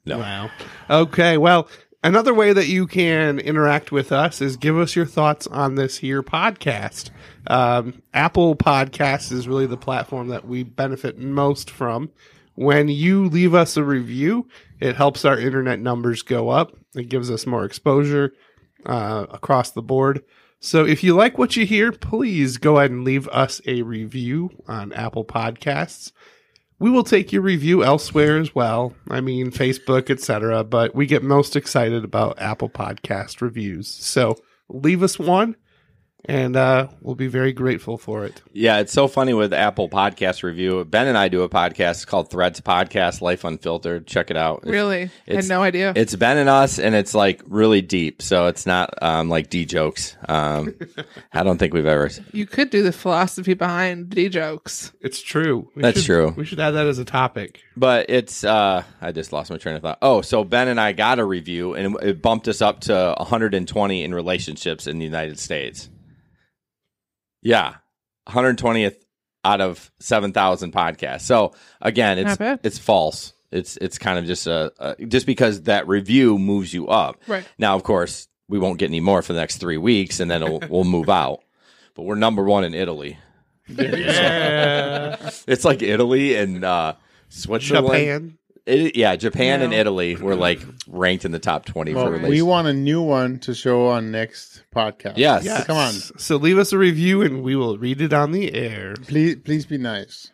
Speaker 1: No.
Speaker 5: Wow. Okay, well, another way that you can interact with us is give us your thoughts on this here podcast. Apple Podcasts is really the platform that we benefit most from. When you leave us a review, it helps our internet numbers go up. It gives us more exposure across the board. So if you like what you hear, please go ahead and leave us a review on Apple Podcasts. We will take your review elsewhere as well. I mean, Facebook, etc. But we get most excited about Apple Podcast reviews. So leave us one, and we'll be very grateful for it.
Speaker 1: Yeah, it's so funny with Apple Podcast review. Ben and I do a podcast called Threads Podcast, Life Unfiltered. Check it out.
Speaker 4: Really? I had no idea.
Speaker 1: It's Ben and us, and it's like really deep. So it's not like D jokes. I don't think we've ever.
Speaker 4: You could do the philosophy behind D jokes.
Speaker 5: It's true.
Speaker 1: That's true.
Speaker 5: We should add that as a topic.
Speaker 1: But it's, I just lost my train of thought. Oh, so Ben and I got a review, and it bumped us up to 120 in relationships in the United States. Yeah, 120th out of 7,000 podcasts. So again, it's false. It's kind of just just because that review moves you up.
Speaker 4: Right.
Speaker 1: Now, of course, we won't get any more for the next 3 weeks, and then we'll move out. But we're number one in Italy.
Speaker 5: Yeah.
Speaker 1: It's like Italy and Switzerland.
Speaker 5: Japan.
Speaker 1: Japan and Italy were like ranked in the top 20 for relationships.
Speaker 3: We want a new one to show on next podcast.
Speaker 1: Yes.
Speaker 5: Yes.
Speaker 3: Come on.
Speaker 5: So leave us a review and we will read it on the air.
Speaker 3: Please be nice.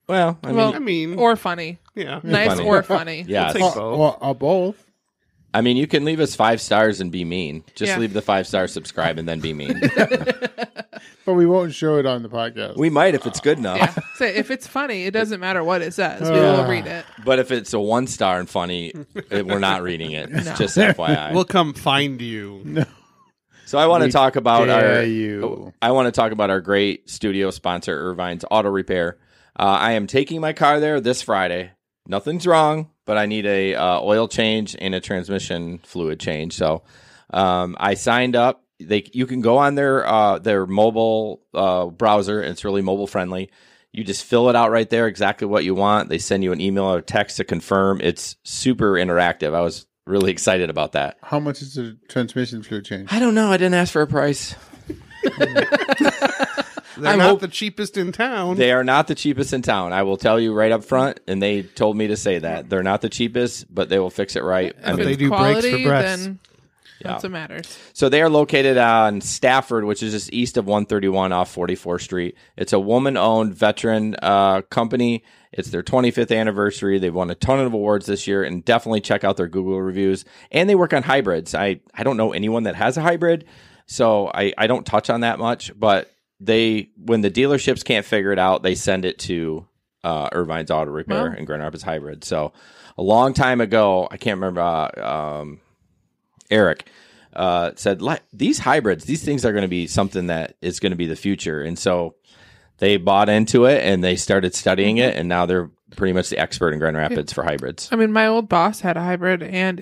Speaker 1: Well,
Speaker 5: I mean,
Speaker 4: or funny.
Speaker 5: yeah.
Speaker 4: Nice
Speaker 1: funny.
Speaker 4: or funny.
Speaker 1: Yeah.
Speaker 5: We'll take both.
Speaker 3: Or both.
Speaker 1: I mean, you can leave us 5 stars and be mean. Just
Speaker 4: Yeah.
Speaker 1: leave the 5 stars, subscribe, and then be mean.
Speaker 3: But we won't show it on the podcast.
Speaker 1: We might if it's good enough.
Speaker 4: Yeah. So if it's funny, it doesn't matter what it says. We will read it.
Speaker 1: But if it's a 1 star and funny, we're not reading it. It's just FYI.
Speaker 5: We'll come find you.
Speaker 1: So I want to talk about
Speaker 3: you.
Speaker 1: I want to talk about our great studio sponsor, Irvine's Auto Repair. I am taking my car there this Friday. Nothing's wrong, but I need a oil change and a transmission fluid change. So I signed up. You can go on their mobile browser. It's really mobile friendly. You just fill it out right there, exactly what you want. They send you an email or text to confirm. It's super interactive. I was really excited about that.
Speaker 3: How much is the transmission fluid change?
Speaker 1: I don't know. I didn't ask for a price.
Speaker 5: They're not the cheapest in town.
Speaker 1: They are not the cheapest in town. I will tell you right up front, and they told me to say that. They're not the cheapest, but they will fix it right.
Speaker 4: If
Speaker 5: they
Speaker 4: it's
Speaker 5: do brakes for
Speaker 4: quality,
Speaker 5: breasts.
Speaker 4: then that's what matters.
Speaker 1: So they are located on Stafford, which is just east of 131 off 44th Street. It's a woman-owned veteran company. It's their 25th anniversary. They've won a ton of awards this year, and definitely check out their Google reviews. And they work on hybrids. I don't know anyone that has a hybrid, so I don't touch on that much, but when the dealerships can't figure it out, they send it to Irvine's Auto Repair and Grand Rapids Hybrid. So a long time ago, I can't remember, Eric said, these hybrids, these things are going to be something that is going to be the future. And so they bought into it and they started studying it, and now they're pretty much the expert in Grand Rapids for hybrids.
Speaker 4: I mean, my old boss had a hybrid, and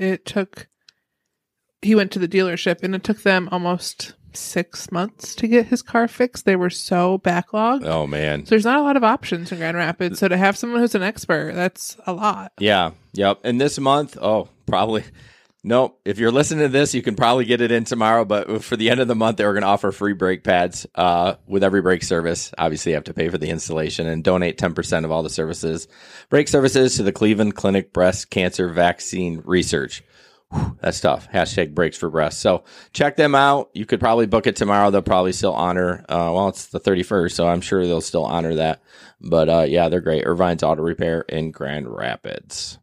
Speaker 4: he went to the dealership, and it took them almost 6 months to get his car fixed. They were so backlogged.
Speaker 1: Oh, man.
Speaker 4: So there's not a lot of options in Grand Rapids. So to have someone who's an expert, that's a lot.
Speaker 1: Yeah. Yep. And this month, probably. Nope. If you're listening to this, you can probably get it in tomorrow. But for the end of the month, they were going to offer free brake pads with every brake service. Obviously, you have to pay for the installation and donate 10% of all the brake services to the Cleveland Clinic Breast Cancer Vaccine Research. Whew, that's tough. # breaks for breast. So check them out. You could probably book it tomorrow. They'll probably still honor, it's the 31st, so I'm sure they'll still honor that. But yeah, they're great. Irvine's Auto Repair in Grand Rapids.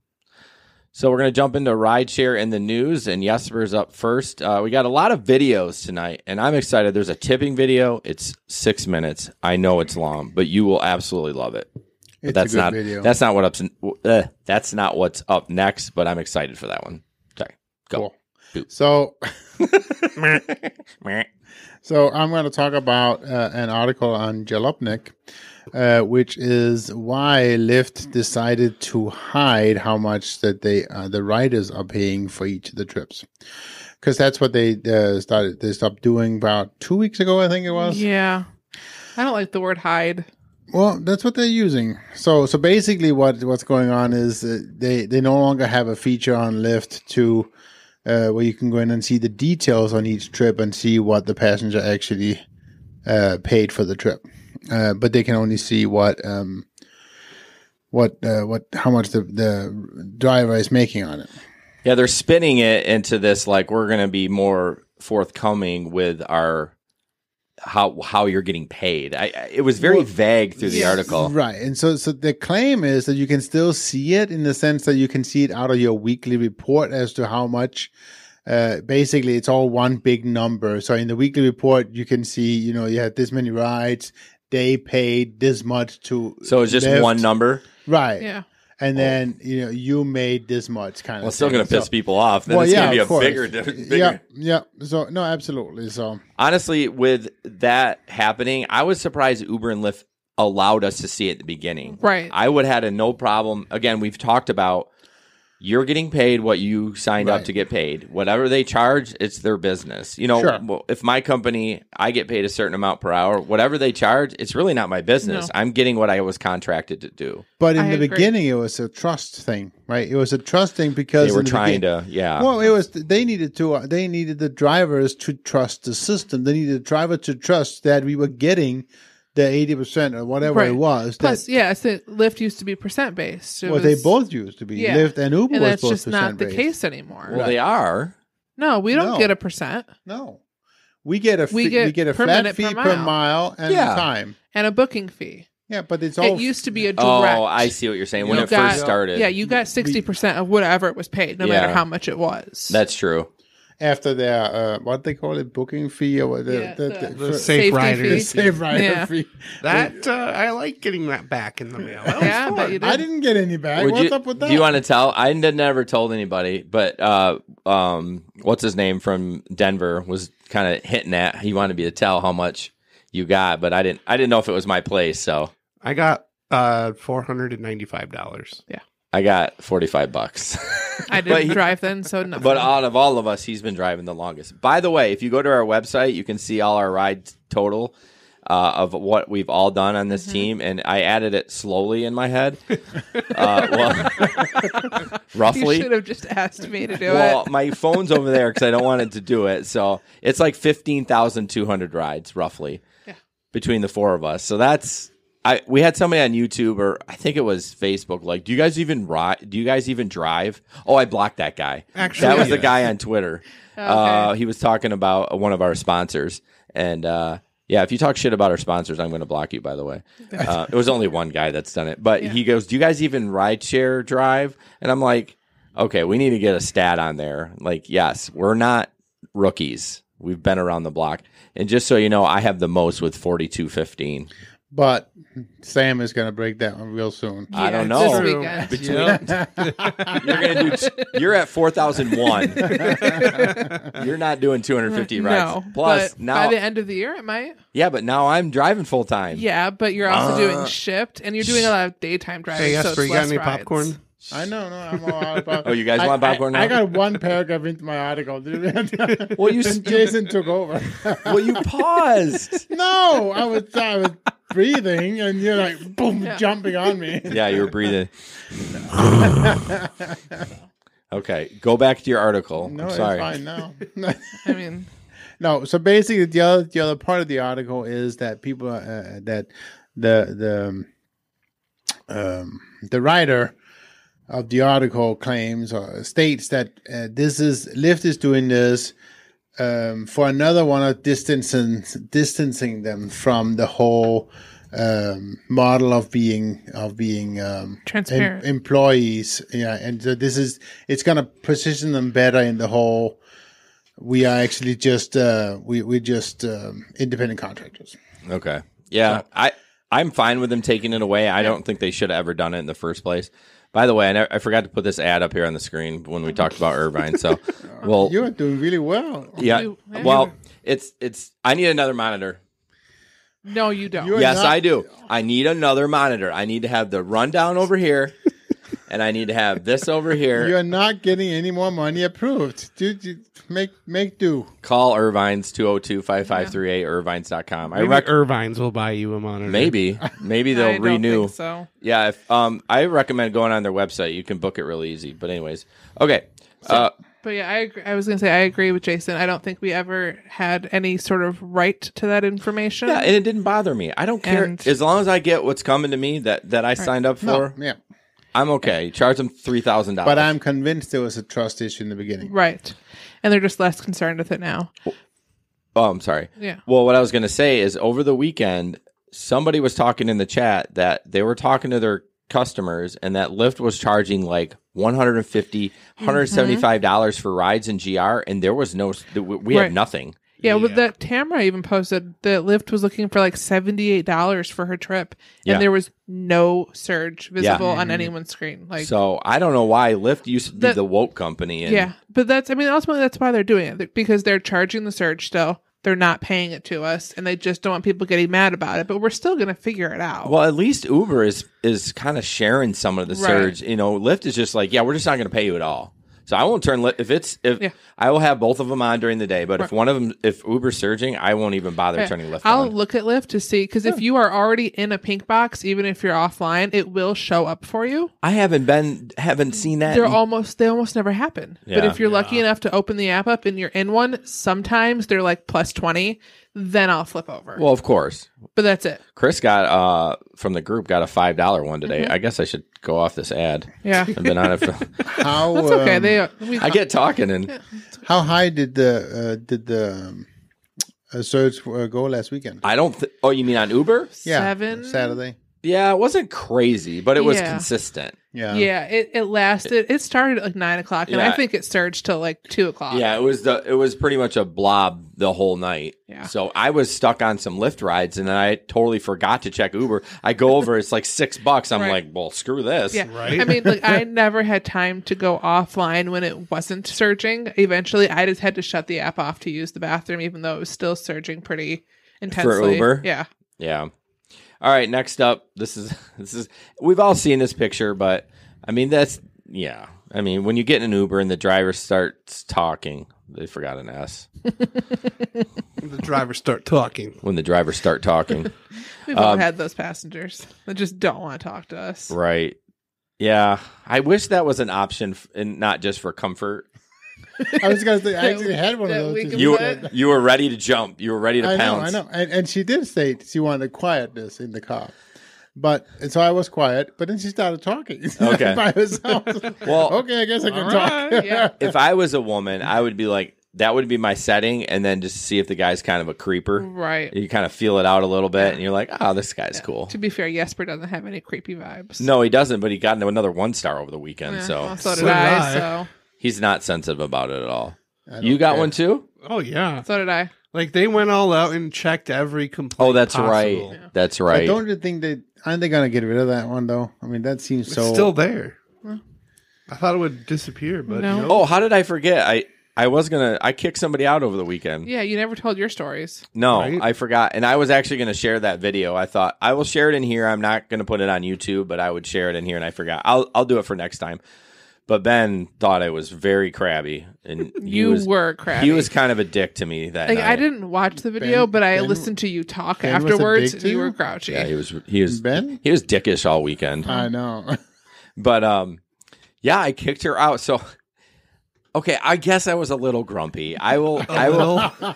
Speaker 1: So we're going to jump into rideshare in the news, and Jesper's up first. We got a lot of videos tonight, and I'm excited. There's a tipping video. It's 6 minutes. I know it's long, but you will absolutely love it. But
Speaker 3: It's a good video.
Speaker 1: That's not what's up next, but I'm excited for that one. Sorry. Go.
Speaker 3: Cool. So I'm going to talk about an article on Jalopnik, which is why Lyft decided to hide how much that the riders are paying for each of the trips, because that's what they started. They stopped doing about 2 weeks ago, I think it was.
Speaker 4: Yeah, I don't like the word hide.
Speaker 3: Well, that's what they're using. So basically, what's going on is they no longer have a feature on Lyft to where you can go in and see the details on each trip and see what the passenger actually paid for the trip. But they can only see how much the driver is making on it.
Speaker 1: Yeah, they're spinning it into this, like, we're going to be more forthcoming with our how you're getting paid. It was very vague through the article.
Speaker 3: Right. And so the claim is that you can still see it in the sense that you can see it out of your weekly report as to how much. Basically, it's all one big number. So in the weekly report, you can see, you had this many rides. They paid this much to.
Speaker 1: So it's just one number?
Speaker 3: Right.
Speaker 4: Yeah.
Speaker 3: And then, you made this much kind of
Speaker 1: it's still going to piss people off. Then it's going to be a bigger.
Speaker 3: Yeah. So, no, absolutely. So,
Speaker 1: honestly, with that happening, I was surprised Uber and Lyft allowed us to see it at the beginning.
Speaker 4: Right.
Speaker 1: I would have had no problem. Again, we've talked about you're getting paid what you signed up to get paid. Whatever they charge, it's their business. If my company, I get paid a certain amount per hour, whatever they charge, it's really not my business. No. I'm getting what I was contracted to do.
Speaker 3: But in the beginning, it was a trust thing, right? It was a trust thing because
Speaker 1: they were trying to, Well,
Speaker 3: it was they needed the drivers to trust the system. They needed the driver to trust that we were getting the 80% or whatever it was.
Speaker 4: Plus, Lyft used to be percent based.
Speaker 3: They both used to be. Yeah. Lyft and Uber
Speaker 4: and
Speaker 3: was
Speaker 4: that's
Speaker 3: both
Speaker 4: just not the
Speaker 3: based.
Speaker 4: case anymore.
Speaker 1: Well, they are.
Speaker 4: No, we don't get a percent.
Speaker 3: No, we get a flat fee per mile and time
Speaker 4: and a booking fee.
Speaker 3: Yeah, but it's all.
Speaker 4: It used to be a direct.
Speaker 1: Oh, I see what you're saying. When it first started,
Speaker 4: you got 60% of whatever it was paid, no matter how much it was.
Speaker 1: That's true.
Speaker 3: After their what they call it, booking fee or
Speaker 5: the safe rider,
Speaker 3: the safe rider fee.
Speaker 5: That I like getting that back in the mail.
Speaker 4: But you did.
Speaker 3: I didn't get any back. What's up with that?
Speaker 1: Do you want to tell? I never told anybody, but what's his name from Denver was kind of hitting at. He wanted me to tell how much you got, but I didn't know if it was my place. So
Speaker 5: I got $495.
Speaker 4: Yeah.
Speaker 1: I got $45.
Speaker 4: I didn't drive then, so nothing.
Speaker 1: But out of all of us, he's been driving the longest. By the way, if you go to our website, you can see all our rides total of what we've all done on this team, and I added it slowly in my head. Roughly.
Speaker 4: You should have just asked me to do it.
Speaker 1: Well, my phone's over there because I don't want it to do it. So it's like 15,200 rides, roughly, between the four of us. So that's... we had somebody on YouTube or I think it was Facebook. Like, do you guys even drive? Oh, I blocked that guy.
Speaker 5: Actually,
Speaker 1: that was the guy on Twitter.
Speaker 4: Okay.
Speaker 1: He was talking about one of our sponsors, and if you talk shit about our sponsors, I'm going to block you. By the way, it was only one guy that's done it, but he goes, "Do you guys even rideshare drive?" And I'm like, "Okay, we need to get a stat on there." Like, yes, we're not rookies. We've been around the block, and just so you know, I have the most with 4215.
Speaker 3: But Sam is going to break that one real soon.
Speaker 1: I don't know.
Speaker 4: This weekend.
Speaker 1: You're at 4,001. You're not doing 250 rides.
Speaker 4: No,
Speaker 1: Plus,
Speaker 4: but
Speaker 1: now
Speaker 4: by the end of the year, it might.
Speaker 1: Yeah, but now I'm driving full time.
Speaker 4: Yeah, but you're also doing shift, and you're doing a lot of daytime driving.
Speaker 5: Hey,
Speaker 4: so
Speaker 5: Esper,
Speaker 4: it's
Speaker 5: you got
Speaker 4: less
Speaker 5: any
Speaker 4: rides.
Speaker 5: popcorn?
Speaker 3: I know, no, I'm all out of popcorn.
Speaker 1: Oh, you guys want popcorn now?
Speaker 3: I got one paragraph into my article.
Speaker 1: Well,
Speaker 3: and Jason took over.
Speaker 1: Well, you paused.
Speaker 3: No, I was breathing, and you're like, boom, jumping on me.
Speaker 1: Yeah, you were breathing. Okay, go back to your article.
Speaker 3: No,
Speaker 1: I'm sorry.
Speaker 3: It's fine now.
Speaker 4: I mean,
Speaker 3: no. So basically, the other part of the article is that people that the writer of the article claims or states that Lyft is doing this for another one of distancing them from the whole model of being
Speaker 4: transparent
Speaker 3: employees. Yeah, and so it's going to position them better in the whole. We are actually just we're just independent contractors.
Speaker 1: Okay. Yeah, so. I'm fine with them taking it away. I don't think they should have ever done it in the first place. By the way, I forgot to put this ad up here on the screen when we talked about Irvine. So, well,
Speaker 3: you're doing really well.
Speaker 1: Yeah. Well, it's. I need another monitor.
Speaker 4: No, you don't.
Speaker 1: Yes, I do. I need another monitor. I need to have the rundown over here, and I need to have this over here.
Speaker 3: You're not getting any more money approved. Dude, make do.
Speaker 1: Call Irvine's 202-5538 irvines.com.
Speaker 5: Maybe Irvine's will buy you a monitor.
Speaker 1: Maybe they'll renew.
Speaker 4: Think so.
Speaker 1: Yeah, if I recommend going on their website. You can book it really easy. But anyways, okay.
Speaker 4: But yeah, I agree. I was going to say I agree with Jason. I don't think we ever had any sort of right to that information.
Speaker 1: Yeah, and it didn't bother me. I don't care as long as I get what's coming to me that I signed up for.
Speaker 3: No, yeah.
Speaker 1: I'm okay. Charge them $3,000.
Speaker 3: But I'm convinced there was a trust issue in the beginning.
Speaker 4: Right. And they're just less concerned with it now.
Speaker 1: Oh, I'm sorry.
Speaker 4: Yeah.
Speaker 1: Well, what I was going to say is over the weekend, somebody was talking in the chat that they were talking to their customers and that Lyft was charging like $150, $175 for rides in GR, and there was we
Speaker 4: Right.
Speaker 1: had nothing.
Speaker 4: Yeah, well, that Tamara even posted that Lyft was looking for like $78 for her trip, and there was no surge visible on anyone's screen. Like,
Speaker 1: so I don't know why Lyft used to be the woke company. And
Speaker 4: but ultimately that's why they're doing it, because they're charging the surge still. They're not paying it to us, and they just don't want people getting mad about it. But we're still going to figure it out.
Speaker 1: Well, at least Uber is kind of sharing some of the surge. You know, Lyft is just like, we're just not going to pay you at all. So I won't turn I will have both of them on during the day, but if Uber's surging, I won't even bother turning Lyft on.
Speaker 4: I'll look at Lyft to see, because if you are already in a pink box, even if you're offline, it will show up for you.
Speaker 1: I haven't seen that.
Speaker 4: They almost never happen. Yeah. But if you're lucky enough to open the app up and you're in one, sometimes they're like plus 20. Then I'll flip over.
Speaker 1: Well, of course.
Speaker 4: But that's it.
Speaker 1: Chris got from the group got a $5 one today. I guess I should go off this ad.
Speaker 4: Yeah,
Speaker 1: I've been on it for.
Speaker 3: How?
Speaker 4: That's okay.
Speaker 1: I get talking and.
Speaker 3: How high did the surge go last weekend?
Speaker 1: I don't. Oh, you mean on Uber?
Speaker 3: Yeah,
Speaker 4: 7
Speaker 3: Saturday.
Speaker 1: Yeah, it wasn't crazy, but it was consistent.
Speaker 4: Yeah, it lasted. It started at like 9 o'clock, and I think it surged till like 2 o'clock.
Speaker 1: Yeah, it was pretty much a blob the whole night.
Speaker 4: Yeah.
Speaker 1: So I was stuck on some Lyft rides, and then I totally forgot to check Uber. I go over, it's like $6. I'm like, well, screw this.
Speaker 4: Yeah,
Speaker 5: right.
Speaker 4: I mean, like I never had time to go offline when it wasn't surging. Eventually, I just had to shut the app off to use the bathroom, even though it was still surging pretty intensely.
Speaker 1: For Uber?
Speaker 4: Yeah.
Speaker 1: Yeah. All right, next up, this is we've all seen this picture, but I mean I mean, when you get in an Uber and the driver starts talking, they forgot an S.
Speaker 5: The drivers start talking.
Speaker 1: When the drivers start talking.
Speaker 4: We've all had those passengers that just don't want to talk to us.
Speaker 1: Right. Yeah. I wish that was an option and not just for comfort.
Speaker 3: I was going to say, I actually had one of those.
Speaker 1: You were ready to jump. You were ready to pounce.
Speaker 3: I know. And she did say she wanted quietness in the car. So I was quiet, but then she started talking.
Speaker 1: Okay.
Speaker 3: By herself.
Speaker 1: Well,
Speaker 3: okay, I guess I can talk.
Speaker 4: Yeah.
Speaker 1: If I was a woman, I would be like, that would be my setting, and then just see if the guy's kind of a creeper.
Speaker 4: Right.
Speaker 1: You kind of feel it out a little bit, and you're like, oh, this guy's cool.
Speaker 4: To be fair, Jesper doesn't have any creepy vibes.
Speaker 1: No, he doesn't, but he got into another 1-star over the weekend,
Speaker 4: Well,
Speaker 1: so
Speaker 4: did I. So
Speaker 1: he's not sensitive about it at all. You got one too?
Speaker 5: Oh, yeah.
Speaker 4: so did I.
Speaker 5: Like, they went all out and checked every complaint.
Speaker 1: Oh, that's
Speaker 5: possible.
Speaker 1: right.
Speaker 4: Yeah.
Speaker 1: That's right.
Speaker 3: I don't think aren't they going to get rid of that one, though? I mean, that seems
Speaker 5: It's
Speaker 3: so...
Speaker 5: still there. I thought it would disappear, but
Speaker 4: No.
Speaker 5: no.
Speaker 1: Oh, how did I forget? I kicked somebody out over the weekend.
Speaker 4: Yeah, you never told your stories.
Speaker 1: No,
Speaker 5: Right?
Speaker 1: I forgot. And I was actually going to share that video. I thought I will share it in here. I'm not going to put it on YouTube, but I would share it in here, and I forgot. I'll do it for next time. But Ben thought I was very crabby, and
Speaker 4: You were crabby.
Speaker 1: He was kind of a dick to me that
Speaker 4: Like
Speaker 1: night.
Speaker 4: I didn't watch the video, but I
Speaker 3: Ben-
Speaker 4: listened to you talk
Speaker 3: Ben was a
Speaker 4: afterwards,
Speaker 3: dick
Speaker 4: and you
Speaker 3: to
Speaker 4: were
Speaker 3: you?
Speaker 4: grouchy.
Speaker 1: Yeah, he was
Speaker 3: Ben?
Speaker 1: He was dickish all weekend.
Speaker 3: I know.
Speaker 1: But yeah, I kicked her out. So okay, I guess I was a little grumpy. I will.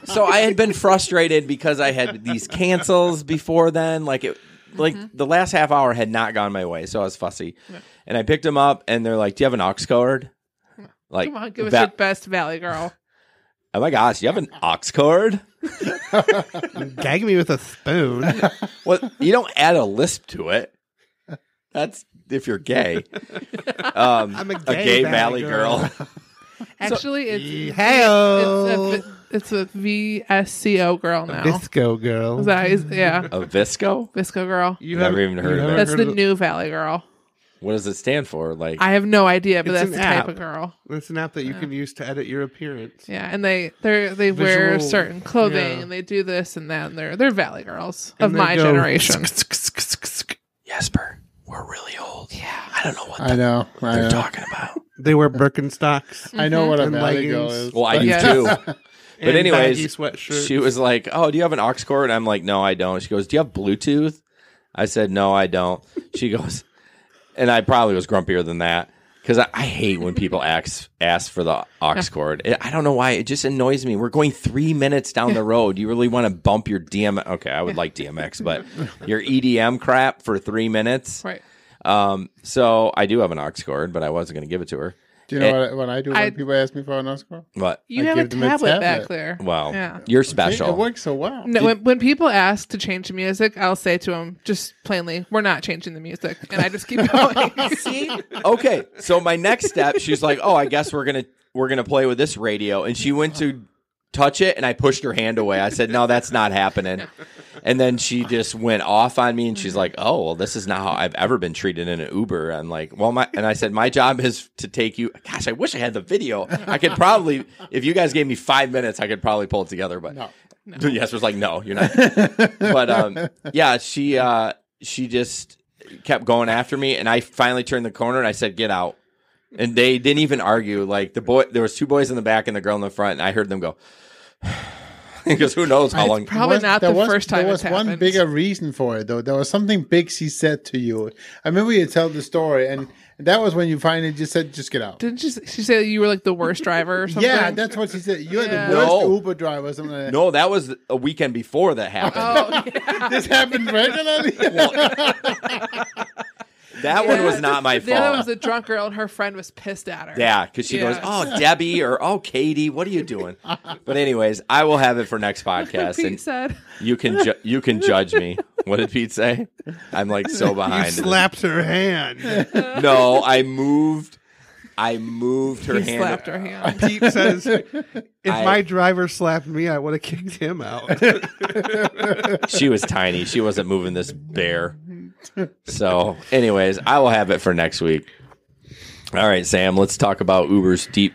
Speaker 1: So I had been frustrated because I had these cancels before then. Like the last half hour had not gone my way, so I was fussy. Yeah. And I picked them up, and they're like, "Do you have an aux cord?" Like,
Speaker 4: come on, give us your best Valley Girl.
Speaker 1: Oh my gosh, you have an aux cord?
Speaker 5: Gag me with a spoon.
Speaker 1: Well, you don't add a lisp to it. That's if you're gay.
Speaker 5: I'm a gay
Speaker 1: Valley girl.
Speaker 4: Actually, it's a VSCO girl now.
Speaker 5: Visco girl.
Speaker 4: Yeah.
Speaker 1: A Visco?
Speaker 4: Visco girl.
Speaker 5: You
Speaker 1: Never even heard of it.
Speaker 4: That's the new Valley Girl.
Speaker 1: What does it stand for? Like,
Speaker 4: I have no idea, but
Speaker 5: It's
Speaker 4: that's
Speaker 5: an
Speaker 4: the type
Speaker 5: app.
Speaker 4: of girl.
Speaker 5: It's an app that you can use to edit your appearance.
Speaker 4: Yeah, and they wear
Speaker 5: Visual-
Speaker 4: certain clothing
Speaker 5: yeah.
Speaker 4: and they do this and that, and they're Valley Girls of
Speaker 5: And they
Speaker 4: my
Speaker 5: go-
Speaker 4: generation.
Speaker 1: Jesper, we're really old. Yeah. I don't know what
Speaker 3: I know.
Speaker 1: they're talking about.
Speaker 5: They wear Birkenstocks.
Speaker 3: I know what a
Speaker 5: And
Speaker 3: Valley Girl
Speaker 5: leggings.
Speaker 3: is.
Speaker 1: Well, I do
Speaker 4: Yes.
Speaker 1: too. But
Speaker 5: and
Speaker 1: anyways,
Speaker 5: baggy sweatshirts.
Speaker 1: she was like, "Oh, do you have an aux cord?" And I'm like, "No, I don't." She goes, "Do you have Bluetooth?" I said, "No, I don't." She goes, and I probably was grumpier than that because I hate when people ask for the aux cord. I don't know why. It just annoys me. We're going 3 minutes down the road. You really want to bump your DMX? Okay, I would like DMX, but your EDM crap for 3 minutes.
Speaker 4: Right.
Speaker 1: So I do have an aux cord, but I wasn't going to give it to her.
Speaker 3: Do you know what I do when people ask me for an Oscar?
Speaker 1: What?
Speaker 4: You
Speaker 3: I
Speaker 4: have a
Speaker 3: give them a
Speaker 4: tablet back
Speaker 3: tablet.
Speaker 4: there.
Speaker 1: Wow.
Speaker 4: Yeah.
Speaker 1: You're special.
Speaker 3: It works so well.
Speaker 4: No, when people ask to change the music, I'll say to them just plainly, "We're not changing the music," and I just keep going.
Speaker 1: See? Okay. So my next step, she's like, "Oh, I guess we're gonna play with this radio," and she went to touch it, and I pushed her hand away. I said, "No, that's not happening." And then she just went off on me, and she's like, "Oh, well, this is not how I've ever been treated in an Uber." I'm like, "Well, and I said, my job is to take you." Gosh, I wish I had the video. I could probably, if you guys gave me 5 minutes, I could probably pull it together. But
Speaker 3: No.
Speaker 1: Yes was like, "No, you're not." But yeah, she just kept going after me, and I finally turned the corner and I said, "Get out." And they didn't even argue. Like there was 2 boys in the back and the girl in the front, and I heard them go. Because who knows how long.
Speaker 4: Probably not the first time
Speaker 3: There was
Speaker 4: it's
Speaker 3: one
Speaker 4: happened.
Speaker 3: bigger reason for it, though. There was something big she said to you. I remember you tell the story, and that was when you finally just said, "Just get out."
Speaker 4: Didn't she say you were like the worst driver or something?
Speaker 3: Yeah, that's what she said. You're
Speaker 4: Yeah.
Speaker 3: the worst
Speaker 1: No.
Speaker 3: Uber driver. Or something like that.
Speaker 1: No, that was a weekend before that happened.
Speaker 4: Oh, yeah.
Speaker 3: This happened regularly.
Speaker 1: That one was not my
Speaker 4: The other
Speaker 1: fault.
Speaker 4: was a drunk girl, and her friend was pissed at her.
Speaker 1: Yeah, because she
Speaker 4: Yeah.
Speaker 1: goes, "Oh, Debbie," or "Oh, Katie, what are you doing?" But anyways, I will have it for next podcast,
Speaker 4: Pete
Speaker 1: and
Speaker 4: said.
Speaker 1: you can judge me. What did Pete say? I'm like so
Speaker 5: You
Speaker 1: behind.
Speaker 5: slapped her hand.
Speaker 1: No, I moved her
Speaker 4: He
Speaker 1: hand.
Speaker 4: slapped her hand.
Speaker 5: Pete says, if my driver slapped me, I would have kicked him out.
Speaker 1: She was tiny. She wasn't moving this bear. So, anyways, I will have it for next week. All right, Sam, let's talk about Uber's deep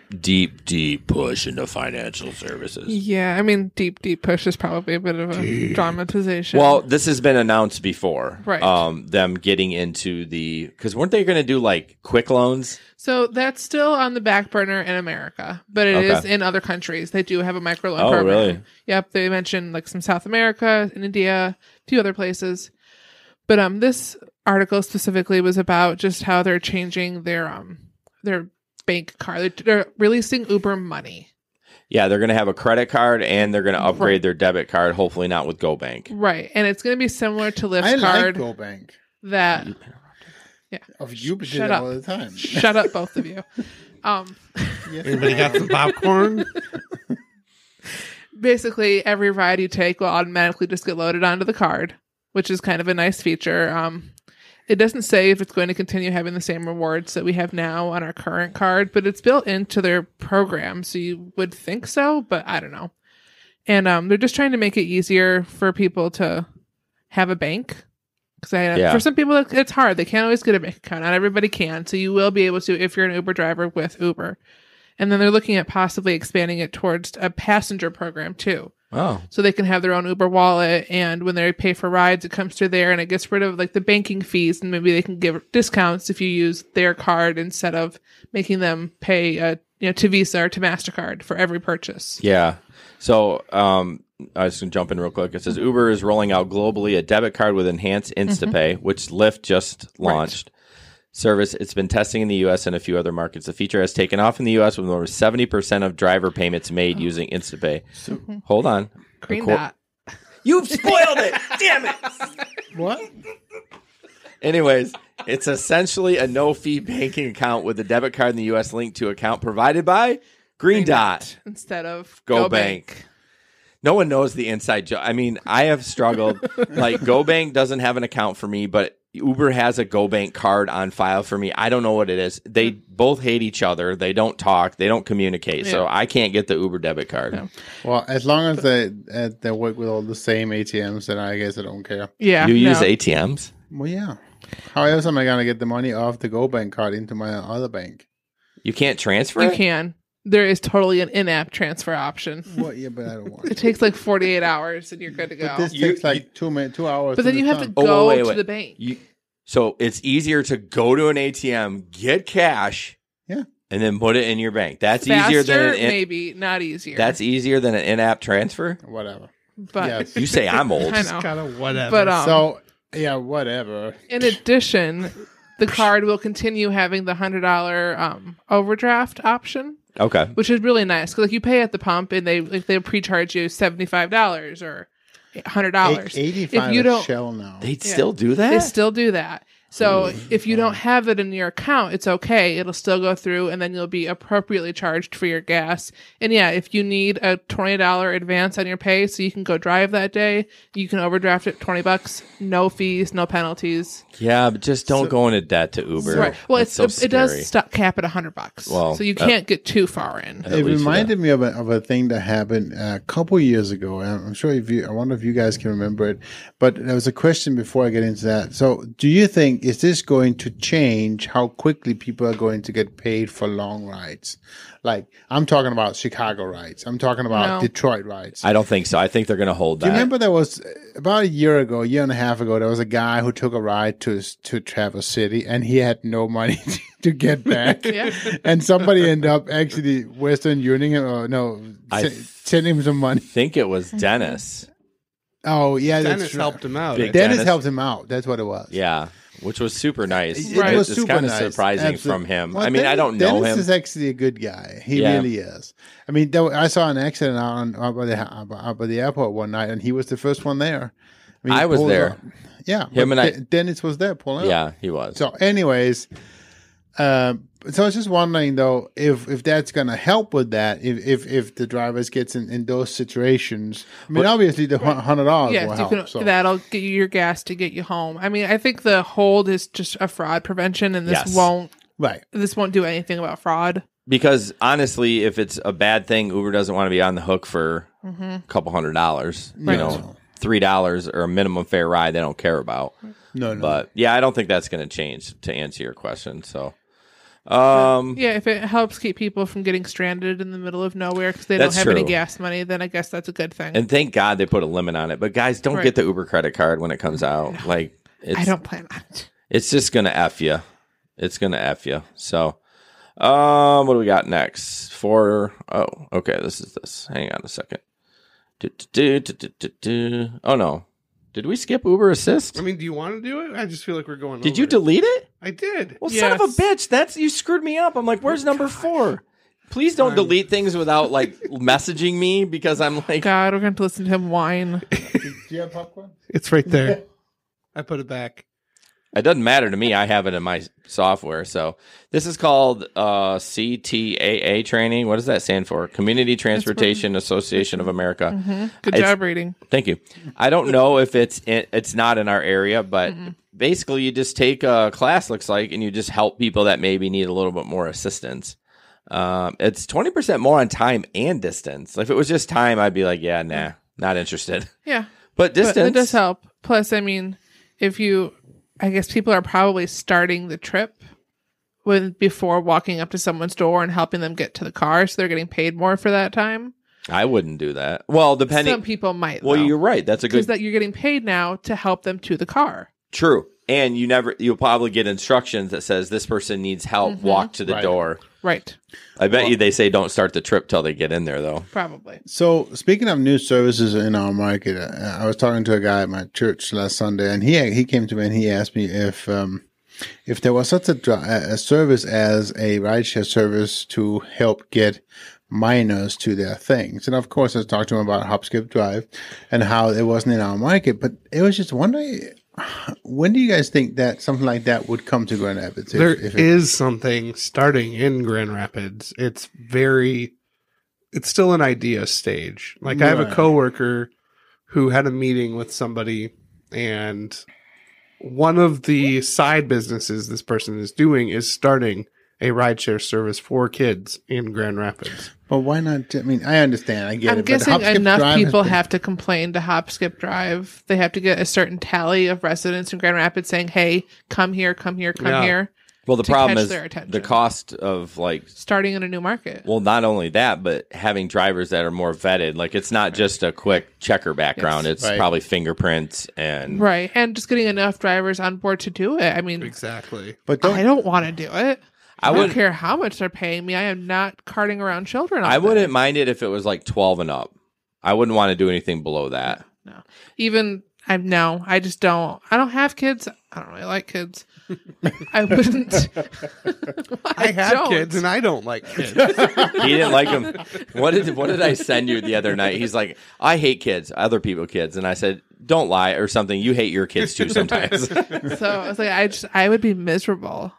Speaker 1: push into financial services.
Speaker 4: Yeah, I mean, deep push is probably a bit of a dramatization.
Speaker 1: Well, this has been announced before.
Speaker 4: Right.
Speaker 1: Them getting into because weren't they going to do like quick loans?
Speaker 4: So that's still on the back burner in America, but it is in other countries. They do have a microloan program.
Speaker 1: Really?
Speaker 4: Yep. They mentioned like some South America, and India, a few other places. But this article specifically was about just how they're changing their bank card. They're releasing Uber Money.
Speaker 1: Yeah, they're going to have a credit card and they're going to upgrade their debit card, hopefully not with GoBank.
Speaker 4: Right. And it's going to be similar to Lyft's
Speaker 3: I
Speaker 4: card.
Speaker 3: like GoBank.
Speaker 4: That
Speaker 3: Of you did
Speaker 4: Shut
Speaker 3: it
Speaker 4: up.
Speaker 3: all the time.
Speaker 4: Shut up, both of you.
Speaker 3: Yes,
Speaker 5: Anybody got some popcorn?
Speaker 4: Basically, every ride you take will automatically just get loaded onto the card, which is kind of a nice feature. It doesn't say if it's going to continue having the same rewards that we have now on our current card, but it's built into their program, so you would think so, but I don't know. And they're just trying to make it easier for people to have a bank. Because for some people, it's hard. They can't always get a bank account. Not everybody can. So you will be able to if you're an Uber driver with Uber. And then they're looking at possibly expanding it towards a passenger program too.
Speaker 1: Oh.
Speaker 4: So they can have their own Uber wallet, and when they pay for rides, it comes through there, and it gets rid of like the banking fees, and maybe they can give discounts if you use their card instead of making them pay to Visa or to MasterCard for every purchase.
Speaker 1: Yeah. So I was going to jump in real quick. It says Uber is rolling out globally a debit card with enhanced InstaPay, which Lyft just launched. Service. It's been testing in the U.S. and a few other markets. The feature has taken off in the U.S. with over 70% of driver payments made using InstaPay. Hold on.
Speaker 4: Green dot.
Speaker 1: You've spoiled it. Damn it.
Speaker 3: What?
Speaker 1: Anyways, it's essentially a no-fee banking account with a debit card in the U.S. linked to account provided by Green Dot.
Speaker 4: Instead of
Speaker 1: GoBank. No one knows the inside joke. I mean, I have struggled. Like, GoBank doesn't have an account for me, but Uber has a GoBank card on file for me. I don't know what it is. They both hate each other. They don't talk. They don't communicate. So I can't get the Uber debit card.
Speaker 4: Yeah.
Speaker 3: Well, as long as they work with all the same ATMs, then I guess I don't care.
Speaker 4: Yeah.
Speaker 1: You use
Speaker 4: no.
Speaker 1: ATMs?
Speaker 3: Well, yeah. How else am I going to get the money off the GoBank card into my other bank?
Speaker 1: You can't transfer
Speaker 4: You
Speaker 1: it?
Speaker 4: can. There is totally an in-app transfer option.
Speaker 3: Well, yeah, but I don't want
Speaker 4: It
Speaker 3: it.
Speaker 4: takes like 48 hours and you're good to go.
Speaker 3: But this
Speaker 1: You-
Speaker 3: takes like 2 hours.
Speaker 4: But then you have to go to the bank.
Speaker 1: So it's easier to go to an ATM, get cash,
Speaker 3: Yeah.
Speaker 1: and then put it in your bank. That's
Speaker 4: Faster,
Speaker 1: easier than
Speaker 4: maybe not easier.
Speaker 1: That's easier than an in-app transfer.
Speaker 3: Whatever.
Speaker 4: but
Speaker 3: Yes.
Speaker 1: You say I'm old.
Speaker 4: I know.
Speaker 5: Kind of whatever.
Speaker 4: But
Speaker 3: So, yeah, whatever.
Speaker 4: in addition, the card will continue having the $100 overdraft option,
Speaker 1: Okay.
Speaker 4: which is really nice because like you pay at the pump and they pre-charge you $75 or $100.
Speaker 3: $85
Speaker 4: If you don't,
Speaker 3: shell now.
Speaker 1: They'd still do that?
Speaker 4: they still do that. So if you don't have it in your account, it's okay. It'll still go through, and then you'll be appropriately charged for your gas. And yeah, if you need a $20 advance on your pay so you can go drive that day, you can overdraft it $20. No fees, no penalties.
Speaker 1: Yeah, but just don't go into debt to Uber.
Speaker 4: Right. Well,
Speaker 1: That's so
Speaker 4: it does
Speaker 1: scary.
Speaker 4: cap at $100.
Speaker 1: Well,
Speaker 4: so you can't get too far in.
Speaker 3: It reminded me of a thing that happened a couple years ago. I'm sure I wonder if you guys can remember it. But there was a question before I get into that. So, do you think is this going to change how quickly people are going to get paid for long rides? Like, I'm talking about Chicago rides. I'm talking about Detroit rides.
Speaker 1: I don't think so. I think they're going to hold that.
Speaker 3: Do you remember there was about a year and a half ago, there was a guy who took a ride to Traverse City, and he had no money to get back. And somebody ended up actually Western Unioning him, or sending him some money.
Speaker 1: I think it was Dennis.
Speaker 3: Oh, yeah.
Speaker 5: Dennis helped him out.
Speaker 3: Dennis helped him out. That's what it was.
Speaker 1: Yeah. Which was super nice.
Speaker 3: It was
Speaker 1: it's
Speaker 3: super
Speaker 1: kind of
Speaker 3: nice.
Speaker 1: surprising
Speaker 3: Absolutely.
Speaker 1: from him.
Speaker 3: Well,
Speaker 1: I mean, I don't know
Speaker 3: Dennis
Speaker 1: him.
Speaker 3: is actually a good guy. He really is. I mean, I saw an accident out by the airport one night, and he was the first one there. I mean,
Speaker 1: I was there.
Speaker 3: Up. Yeah.
Speaker 1: Him and I.
Speaker 3: Dennis was there pulling up.
Speaker 1: Yeah, he was.
Speaker 3: So, anyways, so I was just wondering though if that's going to help with that. If the drivers gets in those situations. I mean, obviously the $100 will help.
Speaker 4: That'll get you your gas to get you home. I mean, I think the hold is just a fraud prevention, and this won't do anything about fraud.
Speaker 1: Because honestly, if it's a bad thing, Uber doesn't want to be on the hook for a couple $100. You know, $3 or a minimum fare ride, they don't care about.
Speaker 3: No.
Speaker 1: But yeah, I don't think that's going to change, to answer your question. So,
Speaker 4: if it helps keep people from getting stranded in the middle of nowhere because they don't have any gas money, then I guess that's a good thing.
Speaker 1: And thank God they put a limit on it. But guys, don't get the Uber credit card when it comes out. No. Like,
Speaker 4: I don't plan on it.
Speaker 1: It's just going to F you. It's going to F you. So, what do we got next? Okay, this is this. Hang on a second. Oh, no. Did we skip Uber Assist?
Speaker 5: I mean, do you want to do it? I just feel like we're going
Speaker 1: Did you delete it?
Speaker 5: I did.
Speaker 1: Well, son of a bitch. You screwed me up. I'm like, where's number 4? Please don't delete things without, like, messaging me, because I'm like...
Speaker 4: God, we're going to listen to him whine.
Speaker 3: Do you have popcorn?
Speaker 5: It's right there. I put it back.
Speaker 1: It doesn't matter to me. I have it in my software. So this is called CTAA training. What does that stand for? Community Transportation Association of America.
Speaker 4: Mm-hmm. Good job reading.
Speaker 1: Thank you. I don't know if it's not in our area, but basically you just take a class, looks like, and you just help people that maybe need a little bit more assistance. It's 20% more on time and distance. If it was just time, I'd be like, yeah, nah, not interested.
Speaker 4: Yeah.
Speaker 1: But distance.
Speaker 4: But it does help. Plus, I mean, I guess people are probably starting the trip before walking up to someone's door and helping them get to the car, so they're getting paid more for that time.
Speaker 1: I wouldn't do that. Well, depending.
Speaker 4: Some people might.
Speaker 1: Well, you're right. That's a good.
Speaker 4: Because that you're getting paid now to help them to the car.
Speaker 1: True, and you'll probably get instructions that says this person needs help. Walk to the door.
Speaker 4: Right.
Speaker 1: I bet you they say don't start the trip till they get in there, though.
Speaker 4: Probably.
Speaker 3: So, speaking of new services in our market, I was talking to a guy at my church last Sunday, and he came to me and he asked me if there was such a service as a rideshare service to help get minors to their things. And of course, I talked to him about Hop, Skip, Drive and how it wasn't in our market, but it was just wondering, when do you guys think that something like that would come to Grand Rapids?
Speaker 5: There is something starting in Grand Rapids. It's still an idea stage. Like I have a coworker who had a meeting with somebody, and one of the side businesses this person is doing is starting a rideshare service for kids in Grand Rapids.
Speaker 3: But why not? I mean, I understand. I get it.
Speaker 4: I'm guessing enough people have to complain to Hop, Skip, Drive. They have to get a certain tally of residents in Grand Rapids saying, hey, come here, come here, come here.
Speaker 1: Well, the problem is the cost of
Speaker 4: starting in a new market.
Speaker 1: Well, not only that, but having drivers that are more vetted. Like it's not just a quick checker background. It's probably fingerprints and
Speaker 4: and just getting enough drivers on board to do it. I mean,
Speaker 5: exactly.
Speaker 4: But I don't want to do it. I don't care how much they're paying me. I am not carting around children.
Speaker 1: I wouldn't mind it if it was like 12 and up. I wouldn't want to do anything below that.
Speaker 4: No. I just don't. I don't have kids. I don't really like kids. I wouldn't.
Speaker 5: I have kids and I don't like kids.
Speaker 1: He didn't like them. What did I send you the other night? He's like, I hate kids, other people kids. And I said, don't lie or something. You hate your kids too sometimes.
Speaker 4: So I was like, I would be miserable.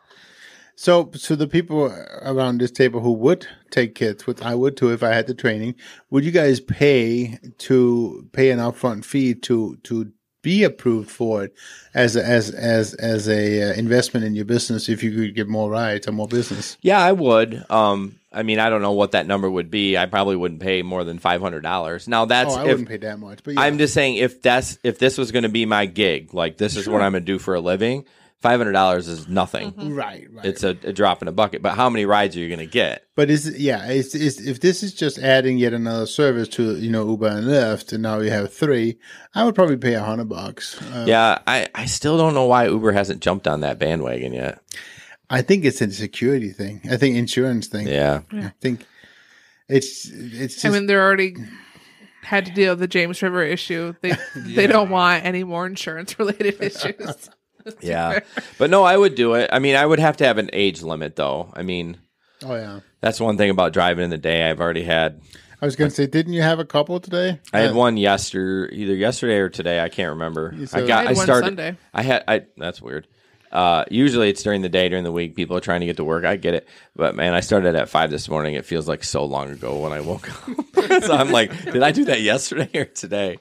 Speaker 3: So the people around this table who would take kids, which I would too if I had the training, would you guys pay an upfront fee to be approved for it as a investment in your business if you could get more rides or more business?
Speaker 1: Yeah, I would. I mean, I don't know what that number would be. I probably wouldn't pay more than $500. Now
Speaker 3: I wouldn't pay that much. But yeah.
Speaker 1: I'm just saying if this was going to be my gig, like this is what I'm going to do for a living, $500 is nothing.
Speaker 3: Mm-hmm. Right.
Speaker 1: It's a drop in a bucket. But how many rides are you going to get?
Speaker 3: But if this is just adding yet another service to Uber and Lyft, and now you have 3, I would probably pay $100.
Speaker 1: Yeah, I still don't know why Uber hasn't jumped on that bandwagon yet.
Speaker 3: I think it's a security thing. I think insurance thing.
Speaker 1: Yeah.
Speaker 3: I think it's just,
Speaker 4: I mean, they're already had to deal with the James River issue. They don't want any more insurance related issues.
Speaker 1: Yeah. But no, I would do it. I mean, I would have to have an age limit though. I mean,
Speaker 3: oh yeah.
Speaker 1: That's one thing about driving in the day. I've already had.
Speaker 3: I was going to say, didn't you have a couple today?
Speaker 1: I had one either yesterday or today. I can't remember.
Speaker 4: I started Sunday.
Speaker 1: That's weird. Usually it's during the day, during the week. People are trying to get to work. I get it. But man, I started at 5 this morning. It feels like so long ago when I woke up. So I'm like, did I do that yesterday or today?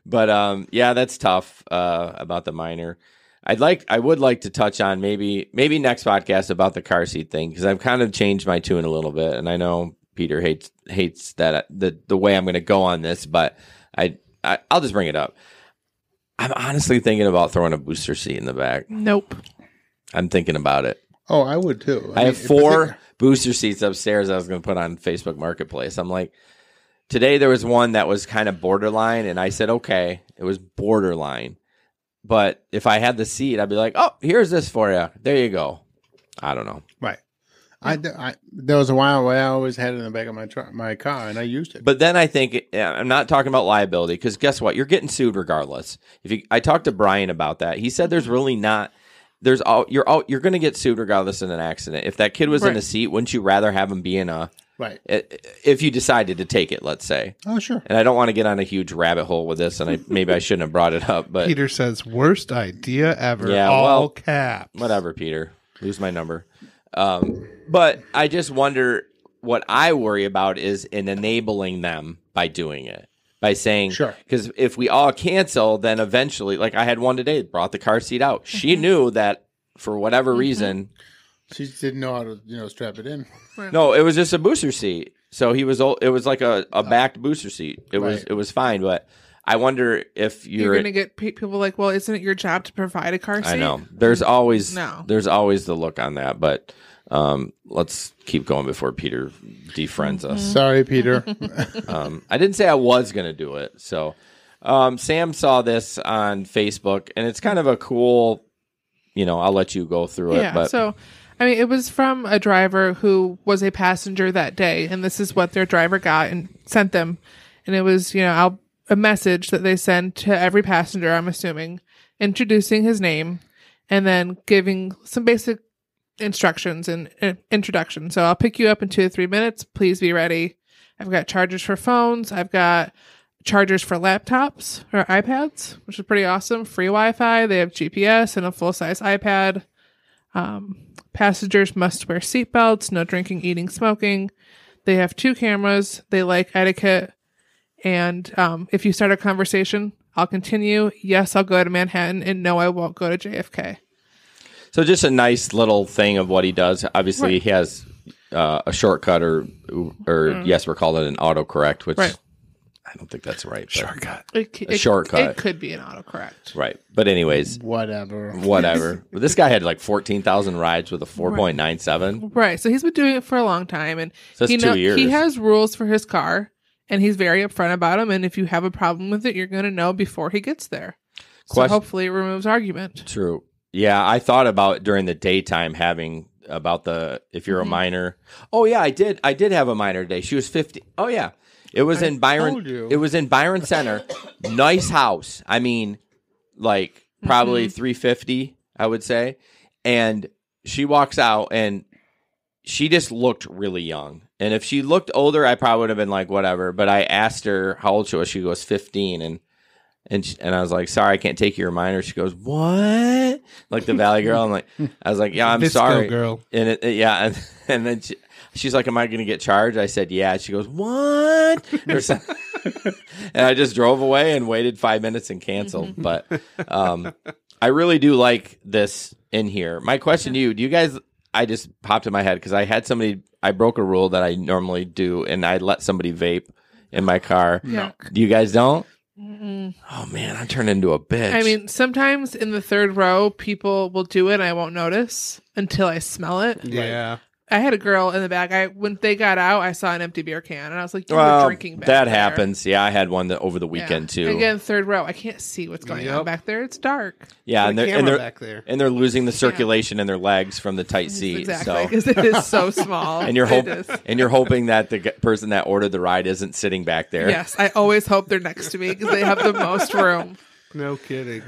Speaker 1: But yeah, that's tough about the minor. I would like to touch on maybe next podcast about the car seat thing, because I've kind of changed my tune a little bit, and I know Peter hates that the way I'm going to go on this, but I'll just bring it up. I'm honestly thinking about throwing a booster seat in the back.
Speaker 4: Nope.
Speaker 1: I'm thinking about it.
Speaker 3: Oh, I would too.
Speaker 1: I have 4 booster seats upstairs I was going to put on Facebook Marketplace. I'm like, today there was one that was kind of borderline, and I said, okay, it was borderline. But if I had the seat, I'd be like, oh, here's this for you. There you go. I don't know.
Speaker 3: Right. There was a while where I always had it in the back of my car, and I used it.
Speaker 1: But then I think, I'm not talking about liability, because guess what? You're getting sued regardless. I talked to Brian about that. He said there's really not. You're going to get sued regardless in an accident. If that kid was in a seat, wouldn't you rather have him be in a?
Speaker 3: Right.
Speaker 1: If you decided to take it, let's say.
Speaker 3: Oh, sure.
Speaker 1: And I don't want to get on a huge rabbit hole with this, and maybe I shouldn't have brought it up. But
Speaker 5: Peter says, worst idea ever.
Speaker 1: Yeah,
Speaker 5: all caps.
Speaker 1: Whatever, Peter. Lose my number. But I just wonder, what I worry about is in enabling them by doing it. By saying,
Speaker 3: sure.
Speaker 1: Because if we all cancel, then eventually, like I had one today, brought the car seat out. Mm-hmm. She knew that for whatever reason.
Speaker 3: She didn't know how to, strap it in.
Speaker 1: No, it was just a booster seat. So it was like a backed booster seat. It was fine, but I wonder if you're
Speaker 4: going to get people like, well, isn't it your job to provide a car seat?
Speaker 1: I know. There's always the look on that, but let's keep going before Peter defriends us.
Speaker 3: Sorry, Peter.
Speaker 1: I didn't say I was going to do it. So Sam saw this on Facebook, and it's kind of a cool, I'll let you go through it.
Speaker 4: Yeah,
Speaker 1: but
Speaker 4: so I mean, it was from a driver who was a passenger that day, and this is what their driver got and sent them. And it was, a message that they send to every passenger, I'm assuming, introducing his name and then giving some basic instructions and introduction. So I'll pick you up in 2 to 3 minutes. Please be ready. I've got chargers for phones. I've got chargers for laptops or iPads, which is pretty awesome. Free Wi-Fi. They have GPS and a full-size iPad. Passengers must wear seatbelts, no drinking, eating, smoking. They have 2 cameras. They like etiquette. And if you start a conversation, I'll continue. Yes, I'll go to Manhattan. And no, I won't go to JFK.
Speaker 1: So just a nice little thing of what he does. Obviously, he has a shortcut or yes, we're calling it an autocorrect, which I don't think that's right.
Speaker 5: Shortcut.
Speaker 1: A shortcut.
Speaker 4: It could be an autocorrect.
Speaker 1: Right. But anyways.
Speaker 3: Whatever.
Speaker 1: Well, this guy had like 14,000 rides with a 4.97.
Speaker 4: Right. So he's been doing it for a long time. And
Speaker 1: so that's 2 years.
Speaker 4: He has rules for his car, and he's very upfront about them. And if you have a problem with it, you're going to know before he gets there. So hopefully it removes argument.
Speaker 1: True. Yeah, I thought about during the daytime having about if you're a minor. Oh yeah, I did have a minor today. She was 50. Oh yeah. It was in Byron. It was in Byron Center. Nice house. I mean, like probably 350 I would say. And she walks out, and she just looked really young. And if she looked older, I probably would have been like, whatever. But I asked her how old she was. She goes 15. And I was like, sorry, I can't take your reminder. She goes, what? Like the Valley Girl. I was like, yeah, I'm
Speaker 5: Visco
Speaker 1: sorry.
Speaker 5: girl.
Speaker 1: And and then she's like, am I going to get charged? I said, yeah. She goes, what? Or something. And I just drove away and waited 5 minutes and canceled. But I really do like this in here. My question to you, do you guys, I just popped in my head because I broke a rule that I normally do, and I let somebody vape in my car.
Speaker 4: Yeah.
Speaker 1: You guys don't?
Speaker 4: Mm-mm.
Speaker 1: Oh man, I turned into a bitch.
Speaker 4: I mean, sometimes in the third row, people will do it and I won't notice until I smell it.
Speaker 5: Yeah.
Speaker 4: I had a girl in the back. When they got out, I saw an empty beer can, and I was like, "You were drinking back
Speaker 1: that
Speaker 4: there."
Speaker 1: happens. Yeah, I had one over the weekend too.
Speaker 4: Again, third row. I can't see what's going on back there. It's dark.
Speaker 1: Yeah,
Speaker 5: and they're back there,
Speaker 1: and they're losing the circulation in their legs from the tight seat.
Speaker 4: Exactly, because it is so small.
Speaker 1: And you're hoping that the person that ordered the ride isn't sitting back there.
Speaker 4: Yes, I always hope they're next to me because they have the most room.
Speaker 5: No kidding.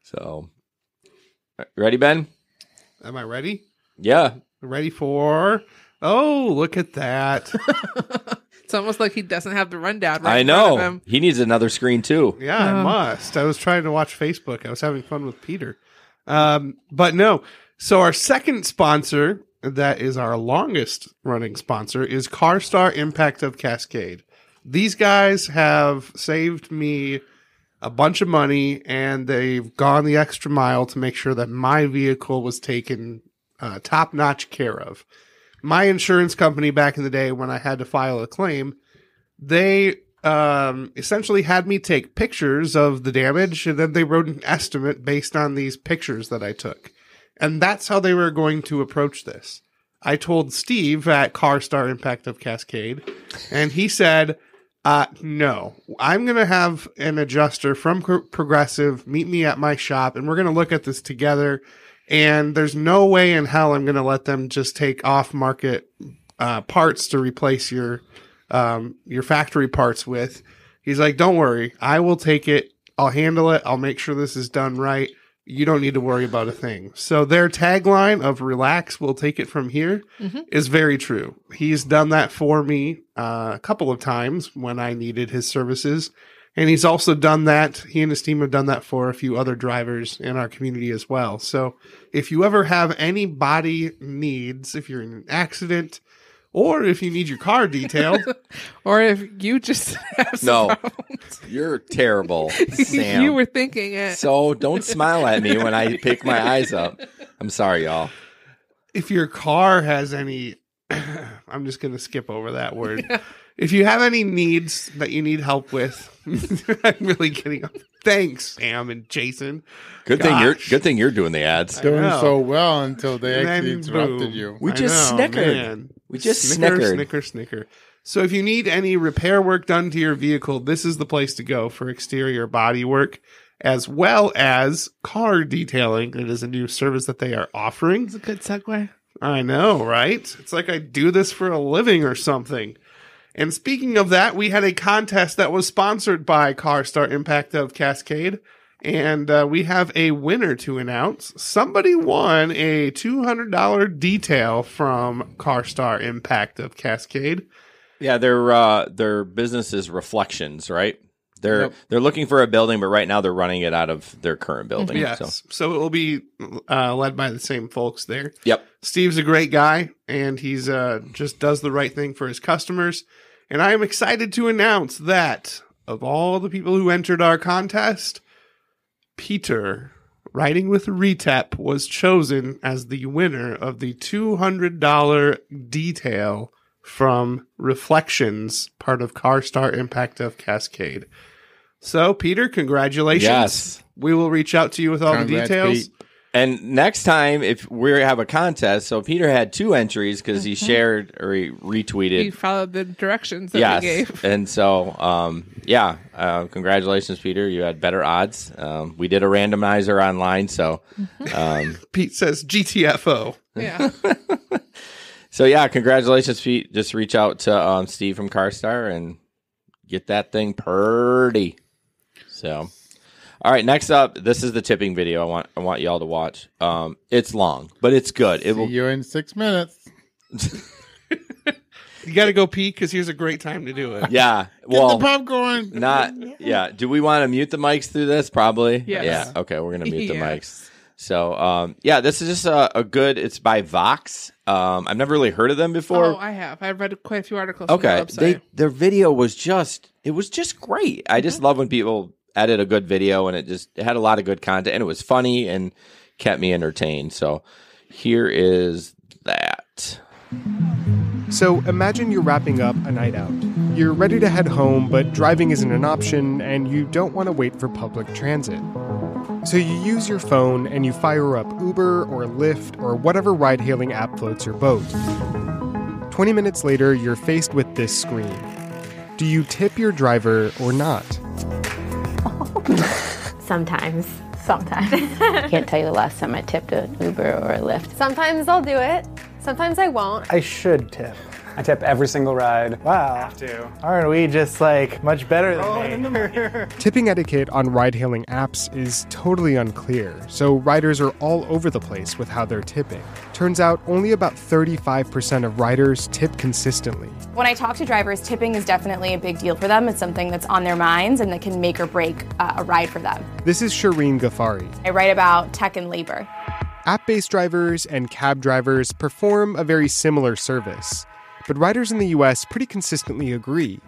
Speaker 1: So, ready, Ben?
Speaker 5: Am I ready?
Speaker 1: Yeah.
Speaker 5: Ready for... Oh, look at that.
Speaker 4: It's almost like he doesn't have the rundown
Speaker 1: I
Speaker 4: in front of
Speaker 1: know.
Speaker 4: him.
Speaker 1: He needs another screen, too.
Speaker 5: Yeah, I must. I was trying to watch Facebook. I was having fun with Peter. But no. So our second sponsor, that is our longest running sponsor, is CarStar Impact of Cascade. These guys have saved me a bunch of money, and they've gone the extra mile to make sure that my vehicle was taken top-notch care of. My insurance company back in the day, when I had to file a claim, they essentially had me take pictures of the damage, and then they wrote an estimate based on these pictures that I took. And that's how they were going to approach this. I told Steve at CarStar Impact of Cascade, and he said, no, I'm going to have an adjuster from Progressive meet me at my shop, and we're going to look at this together. And there's no way in hell I'm going to let them just take off-market parts to replace your factory parts with. He's like, don't worry. I will take it. I'll handle it. I'll make sure this is done right. You don't need to worry about a thing. So their tagline of relax, we'll take it from here is very true. He's done that for me a couple of times when I needed his services. And he's also done that. He and his team have done that for a few other drivers in our community as well. So if you ever have any body needs, if you're in an accident, or if you need your car detailed,
Speaker 4: or if you just have some problems.
Speaker 1: You're terrible, Sam.
Speaker 4: You were thinking it.
Speaker 1: So don't smile at me when I pick my eyes up. I'm sorry, y'all.
Speaker 5: If your car has any, I'm just going to skip over that word. Yeah. If you have any needs that you need help with, I'm really kidding. Thanks, Sam and Jason.
Speaker 1: Good thing you're doing the ads.
Speaker 3: Doing so well until they actually interrupted you.
Speaker 1: We just snickered.
Speaker 5: Man.
Speaker 1: We just snickered.
Speaker 5: Snicker. So if you need any repair work done to your vehicle, this is the place to go for exterior body work, as well as car detailing. It is a new service that they are offering.
Speaker 4: It's a good segue.
Speaker 5: I know, right? It's like I do this for a living or something. And speaking of that, we had a contest that was sponsored by CarStar Impact of Cascade, and we have a winner to announce. Somebody won a $200 detail from CarStar Impact of Cascade.
Speaker 1: Yeah, their business is Reflections, right? They're looking for a building, but right now they're running it out of their current building.
Speaker 5: Yes, so it will be led by the same folks there.
Speaker 1: Yep.
Speaker 5: Steve's a great guy, and he's just does the right thing for his customers. And I am excited to announce that of all the people who entered our contest, Peter, riding with Retep, was chosen as the winner of the $200 detail from Reflections, part of CarStar Impact of Cascade. So, Peter, congratulations.
Speaker 1: Yes.
Speaker 5: We will reach out to you with all the details.
Speaker 3: Pete.
Speaker 1: And next time, if we have a contest, so Peter had 2 entries because he shared or he retweeted.
Speaker 4: He followed the directions that we gave.
Speaker 1: And so, congratulations, Peter. You had better odds. We did a randomizer online, so.
Speaker 5: Pete says GTFO.
Speaker 4: Yeah.
Speaker 1: So, yeah, congratulations, Pete. Just reach out to Steve from CarStar and get that thing purdy. So. All right, next up, this is the tipping video I want y'all to watch. It's long, but it's good.
Speaker 3: See you in 6 minutes.
Speaker 5: You got to go pee because here's a great time to do it.
Speaker 1: Yeah.
Speaker 3: Get the popcorn.
Speaker 1: Yeah. Do we want to mute the mics through this? Probably.
Speaker 4: Yes.
Speaker 1: Yeah. Okay, we're going to mute the mics. So, this is just a good, it's by Vox. I've never really heard of them before.
Speaker 4: Oh, I have. I've read quite a few articles on their website.
Speaker 1: Their video was just great. I just love when people edit a good video, and it had a lot of good content, and it was funny and kept me entertained. So here is that.
Speaker 6: So imagine you're wrapping up a night out. You're ready to head home, but driving isn't an option, and you don't want to wait for public transit. So you use your phone and you fire up Uber or Lyft or whatever ride-hailing app floats your boat. 20 minutes later, you're faced with this screen. Do you tip your driver or not?
Speaker 7: Sometimes. I can't tell you the last time I tipped an Uber or a Lyft.
Speaker 8: Sometimes I'll do it. Sometimes I won't.
Speaker 9: I should tip. I tip every single ride. Wow. I have to. Aren't we just much better than me?
Speaker 6: Tipping etiquette on ride-hailing apps is totally unclear, so riders are all over the place with how they're tipping. Turns out only about 35% of riders tip consistently.
Speaker 10: When I talk to drivers, tipping is definitely a big deal for them. It's something that's on their minds and that can make or break a ride for them.
Speaker 6: This is Shireen Ghaffari.
Speaker 10: I write about tech and labor.
Speaker 6: App-based drivers and cab drivers perform a very similar service. But riders in the U.S. pretty consistently agree.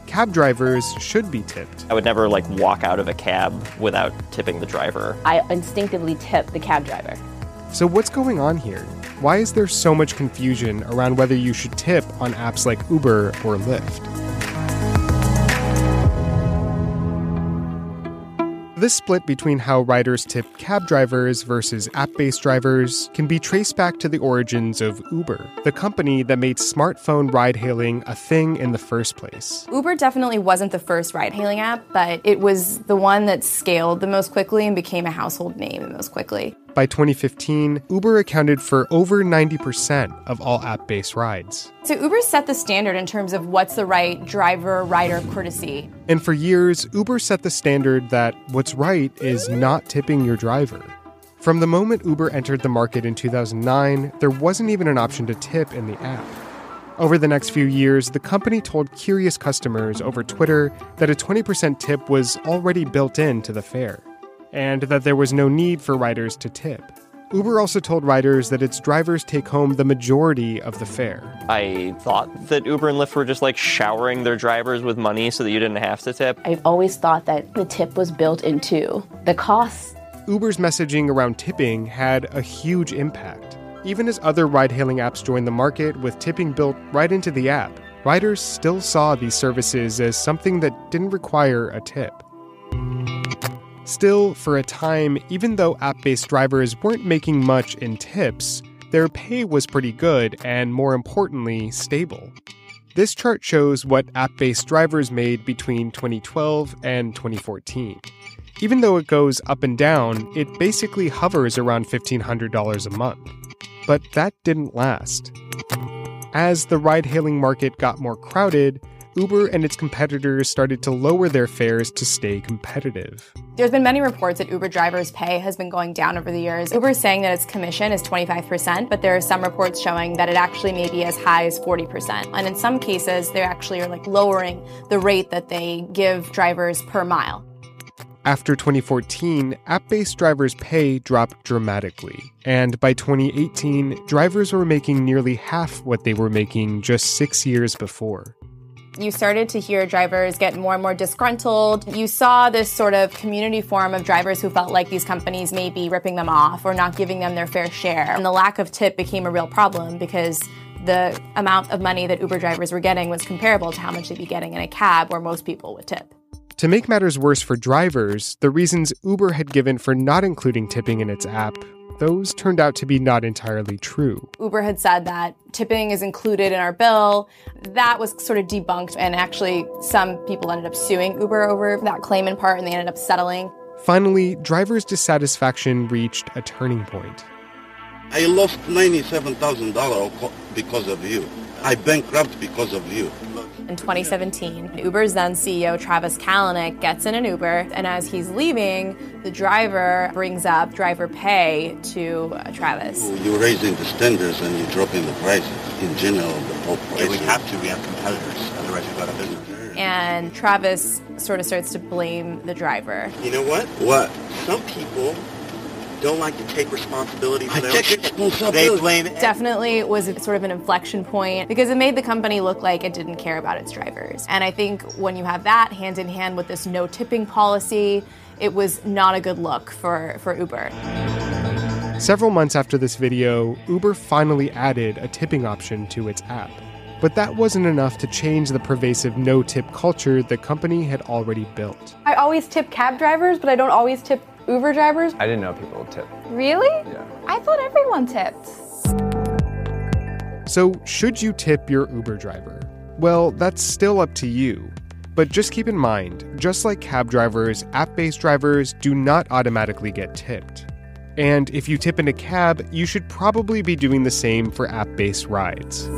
Speaker 6: Cab drivers should be tipped.
Speaker 11: I would never walk out of a cab without tipping the driver.
Speaker 7: I instinctively tip the cab driver.
Speaker 6: So what's going on here? Why is there so much confusion around whether you should tip on apps like Uber or Lyft? This split between how riders tip cab drivers versus app-based drivers can be traced back to the origins of Uber, the company that made smartphone ride-hailing a thing in the first place.
Speaker 10: Uber definitely wasn't the first ride-hailing app, but it was the one that scaled the most quickly and became a household name the most quickly.
Speaker 6: By 2015, Uber accounted for over 90% of all app-based rides.
Speaker 10: So Uber set the standard in terms of what's the right driver-rider courtesy.
Speaker 6: And for years, Uber set the standard that what's right is not tipping your driver. From the moment Uber entered the market in 2009, there wasn't even an option to tip in the app. Over the next few years, the company told curious customers over Twitter that a 20% tip was already built into the fare, and that there was no need for riders to tip. Uber also told riders that its drivers take home the majority of the fare.
Speaker 11: I thought that Uber and Lyft were just showering their drivers with money so that you didn't have to tip.
Speaker 7: I've always thought that the tip was built into the costs.
Speaker 6: Uber's messaging around tipping had a huge impact. Even as other ride-hailing apps joined the market with tipping built right into the app, riders still saw these services as something that didn't require a tip. Still, for a time, even though app-based drivers weren't making much in tips, their pay was pretty good and, more importantly, stable. This chart shows what app-based drivers made between 2012 and 2014. Even though it goes up and down, it basically hovers around $1,500 a month. But that didn't last. As the ride-hailing market got more crowded, Uber and its competitors started to lower their fares to stay competitive.
Speaker 10: There's been many reports that Uber drivers' pay has been going down over the years. Uber is saying that its commission is 25%, but there are some reports showing that it actually may be as high as 40%. And in some cases, they actually are lowering the rate that they give drivers per mile.
Speaker 6: After 2014, app-based drivers' pay dropped dramatically. And by 2018, drivers were making nearly half what they were making just 6 years before.
Speaker 10: You started to hear drivers get more and more disgruntled. You saw this sort of community form of drivers who felt like these companies may be ripping them off or not giving them their fair share. And the lack of tip became a real problem because the amount of money that Uber drivers were getting was comparable to how much they'd be getting in a cab where most people would tip.
Speaker 6: To make matters worse for drivers, the reasons Uber had given for not including tipping in its app, those turned out to be not entirely true.
Speaker 10: Uber had said that tipping is included in our bill. That was sort of debunked, and actually some people ended up suing Uber over that claim in part, and they ended up settling.
Speaker 6: Finally, drivers' dissatisfaction reached a turning point.
Speaker 12: I lost $97,000 because of you. I bankrupt because of you.
Speaker 10: In 2017, Uber's then CEO Travis Kalanick gets in an Uber, and as he's leaving, the driver brings up driver pay to Travis.
Speaker 12: You're raising the standards and you're dropping the prices in general. The whole price.
Speaker 13: Yeah, we have to. We have competitors. Otherwise, we've got a business.
Speaker 10: And Travis sort of starts to blame the driver.
Speaker 12: You know what?
Speaker 13: What? Some people don't like to take responsibility for their own.
Speaker 12: They
Speaker 13: blame
Speaker 10: Definitely was sort of an inflection point because it made the company look like it didn't care about its drivers. And I think when you have that hand in hand with this no tipping policy, it was not a good look for Uber.
Speaker 6: Several months after this video, Uber finally added a tipping option to its app. But that wasn't enough to change the pervasive no-tip culture the company had already built.
Speaker 8: I always tip cab drivers, but I don't always tip Uber drivers.
Speaker 9: I didn't know people would tip.
Speaker 8: Really?
Speaker 9: Yeah.
Speaker 8: I thought everyone tipped.
Speaker 6: So, should you tip your Uber driver? Well, that's still up to you. But just keep in mind, just like cab drivers, app-based drivers do not automatically get tipped. And if you tip in a cab, you should probably be doing the same for app-based rides.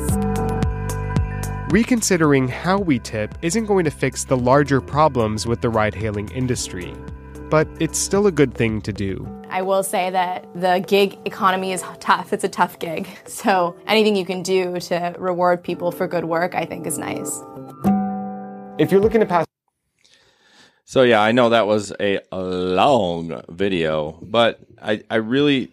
Speaker 6: Reconsidering how we tip isn't going to fix the larger problems with the ride-hailing industry, but it's still a good thing to do.
Speaker 10: I will say that the gig economy is tough. It's a tough gig. So anything you can do to reward people for good work, I think is nice.
Speaker 9: If you're looking to pass...
Speaker 1: So yeah, I know that was a long video, but I really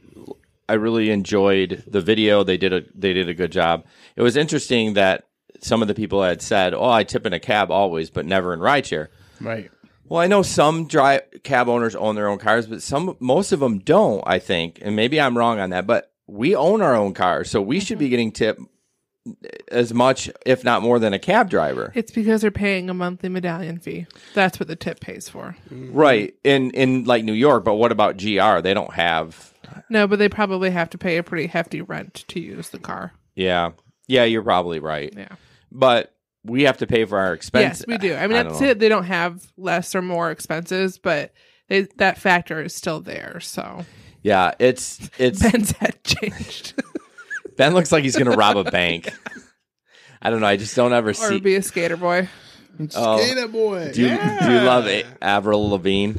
Speaker 1: enjoyed the video. They did a good job. It was interesting that some of the people had said, "Oh, I tip in a cab always, but never in rideshare."
Speaker 3: Right.
Speaker 1: Well, I know some cab owners own their own cars, but most of them don't, I think. And maybe I'm wrong on that, but we own our own cars, so we should be getting tipped as much, if not more, than a cab driver.
Speaker 4: It's because they're paying a monthly medallion fee. That's what the tip pays for.
Speaker 1: Right. In like New York, but what about GR? They don't have...
Speaker 4: No, but they probably have to pay a pretty hefty rent to use the car.
Speaker 1: Yeah. Yeah, you're probably right.
Speaker 4: Yeah.
Speaker 1: But we have to pay for our expenses.
Speaker 4: Yes, we do. I mean, that's it. They don't have less or more expenses, but that factor is still there. So
Speaker 1: yeah, it's
Speaker 4: Ben's head changed.
Speaker 1: Ben looks like he's going to rob a bank. I don't know. I just don't ever see.
Speaker 4: Or be a skater boy.
Speaker 3: Skater boy.
Speaker 1: Do you love Avril Lavigne?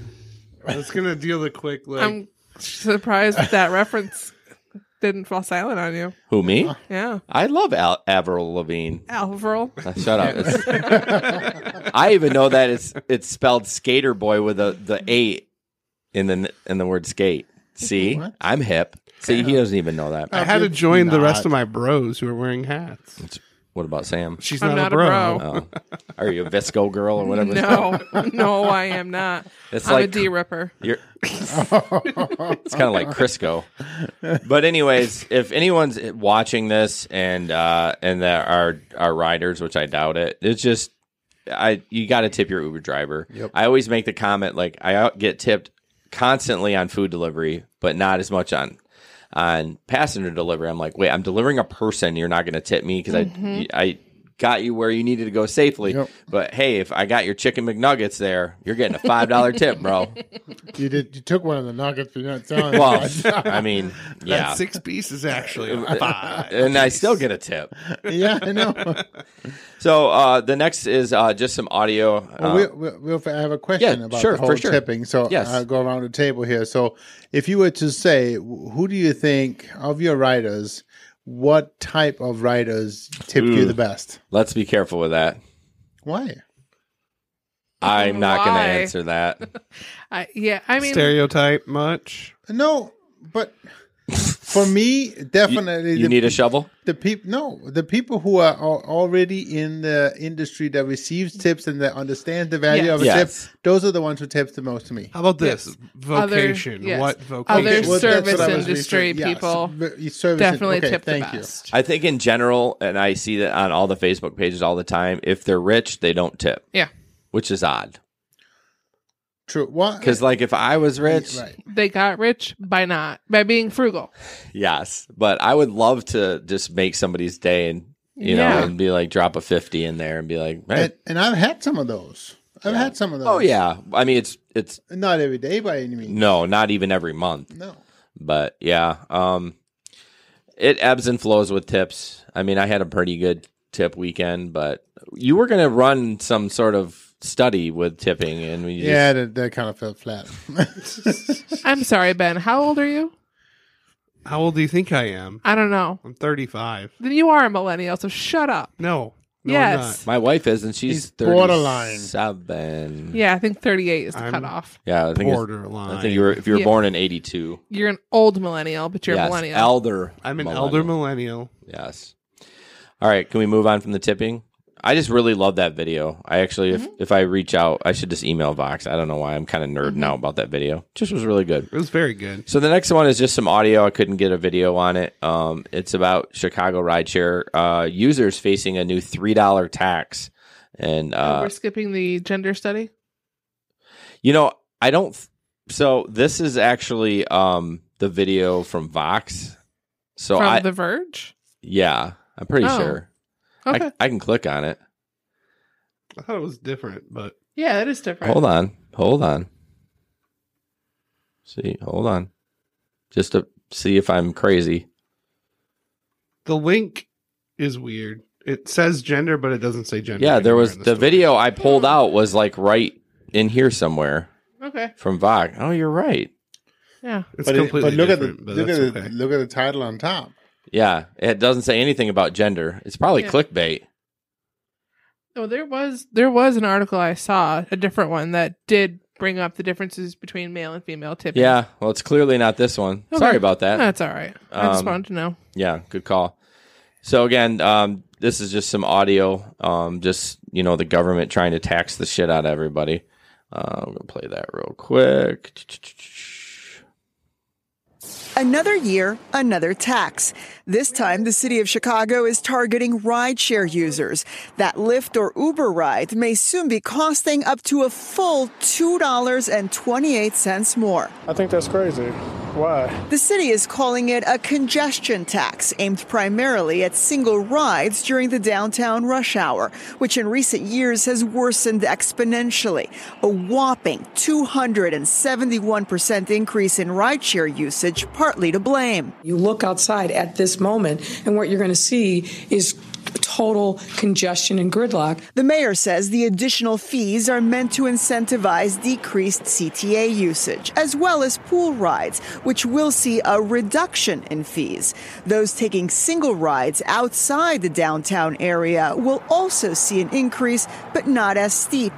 Speaker 5: I was going to deal a quick like.
Speaker 4: I'm surprised that reference didn't fall silent on you.
Speaker 1: Who, me?
Speaker 4: Yeah.
Speaker 1: I love Avril Lavigne.
Speaker 4: Avril.
Speaker 1: Shut up. I even know that it's spelled skater boy with the 8 in the word skate. See? What? I'm hip. See, he doesn't even know that.
Speaker 5: I had to join the rest of my bros who are wearing hats.
Speaker 1: What about Sam?
Speaker 5: She's not a bro.
Speaker 1: Oh. Are you a Visco girl or whatever?
Speaker 4: No, I am not. I'm like a D-Ripper.
Speaker 1: It's kind of like Crisco. But anyways, if anyone's watching this and there are riders, which I doubt it, it's just you got to tip your Uber driver.
Speaker 3: Yep.
Speaker 1: I always make the comment like I get tipped constantly on food delivery, but not as much on passenger delivery. I'm like, wait, I'm delivering a person. You're not going to tip me because I got you where you needed to go safely. Yep. But hey, if I got your chicken McNuggets there, you're getting a $5 tip, bro.
Speaker 3: You took one of the nuggets, but you're not selling
Speaker 1: well, I mean, yeah.
Speaker 5: That's 6 pieces actually. 5.
Speaker 1: And I still get a tip.
Speaker 3: Yeah, I know.
Speaker 1: So the next is just some audio.
Speaker 3: We'll have a question about the whole tipping. So I'll go around the table here. So if you were to say, who do you think of your riders, what type of riders tip you the best?
Speaker 1: Let's be careful with that.
Speaker 3: Why?
Speaker 1: I'm not going to answer that.
Speaker 4: I mean,
Speaker 5: stereotype much?
Speaker 3: No, but for me, definitely.
Speaker 1: You need a shovel?
Speaker 3: The people who are already in the industry that receives tips and that understand the value of a tip, those are the ones who tip the most to me.
Speaker 5: How about this? Vocation. What vocation?
Speaker 4: Other service industry people definitely tip the best.
Speaker 1: I think in general, and I see that on all the Facebook pages all the time, if they're rich, they don't tip.
Speaker 4: Yeah.
Speaker 1: Which is odd.
Speaker 3: True.
Speaker 1: Because like if I was rich,
Speaker 4: they got rich by being frugal.
Speaker 1: Yes, but I would love to just make somebody's day and you know and be like drop a 50 in there and be like, hey.
Speaker 3: And I've had some of those. I've had some of those.
Speaker 1: Oh yeah, I mean it's
Speaker 3: not every day by any means.
Speaker 1: No, not even every month.
Speaker 3: No,
Speaker 1: but yeah, it ebbs and flows with tips. I mean, I had a pretty good tip weekend, but you were going to run some sort of study with tipping, and we
Speaker 3: that kind of fell flat.
Speaker 4: I'm sorry, Ben. How old are you?
Speaker 5: How old do you think I am?
Speaker 4: I don't know.
Speaker 5: I'm 35.
Speaker 4: Then you are a millennial, so shut up.
Speaker 5: No,
Speaker 4: yes.
Speaker 5: I'm not.
Speaker 1: My wife is, and she's
Speaker 3: borderline.
Speaker 1: 37.
Speaker 4: Yeah, I think 38 is the cutoff.
Speaker 1: Yeah, I think
Speaker 5: borderline.
Speaker 1: I think if you were born in 82.
Speaker 4: You're an old millennial, but you're a millennial.
Speaker 1: Elder.
Speaker 5: I'm an elder millennial.
Speaker 1: Yes. All right, can we move on from the tipping? I just really love that video. I actually, if I reach out, I should just email Vox. I don't know why I'm kind of nerding out about that video. Just was really good.
Speaker 5: It was very good.
Speaker 1: So the next one is just some audio. I couldn't get a video on it. It's about Chicago rideshare users facing a new $3 tax. And
Speaker 4: we're skipping the gender study?
Speaker 1: I don't. So this is actually the video from Vox. So
Speaker 4: from The Verge?
Speaker 1: Yeah, I'm pretty sure.
Speaker 4: Okay.
Speaker 1: I can click on it.
Speaker 5: I thought it was different, but...
Speaker 4: Yeah, it is different.
Speaker 1: Hold on. See, hold on. Just to see if I'm crazy.
Speaker 5: The link is weird. It says gender, but it doesn't say gender.
Speaker 1: Yeah, there was... The video I pulled out was like right in here somewhere.
Speaker 4: Okay.
Speaker 1: From Vox. Oh, you're right.
Speaker 4: Yeah.
Speaker 5: It's completely different, but
Speaker 3: look
Speaker 5: okay.
Speaker 3: at the title on top.
Speaker 1: Yeah, it doesn't say anything about gender. It's probably clickbait.
Speaker 4: Oh, there was an article I saw, a different one that did bring up the differences between male and female tipping.
Speaker 1: Yeah, well, it's clearly not this one.
Speaker 4: Okay.
Speaker 1: Sorry about that.
Speaker 4: That's all right. I just wanted to know.
Speaker 1: Yeah, good call. So again, this is just some audio. Just the government trying to tax the shit out of everybody. I'm gonna play that real quick.
Speaker 14: Another year, another tax. This time, the city of Chicago is targeting rideshare users. That Lyft or Uber ride may soon be costing up to a full $2.28 more.
Speaker 9: I think that's crazy. Why?
Speaker 14: The city is calling it a congestion tax aimed primarily at single rides during the downtown rush hour, which in recent years has worsened exponentially. A whopping 271% increase in rideshare usage, partly to blame.
Speaker 15: You look outside at this moment, and what you're going to see is total congestion and gridlock.
Speaker 14: The mayor says the additional fees are meant to incentivize decreased CTA usage, as well as pool rides, which will see a reduction in fees. Those taking single rides outside the downtown area will also see an increase, but not as steep.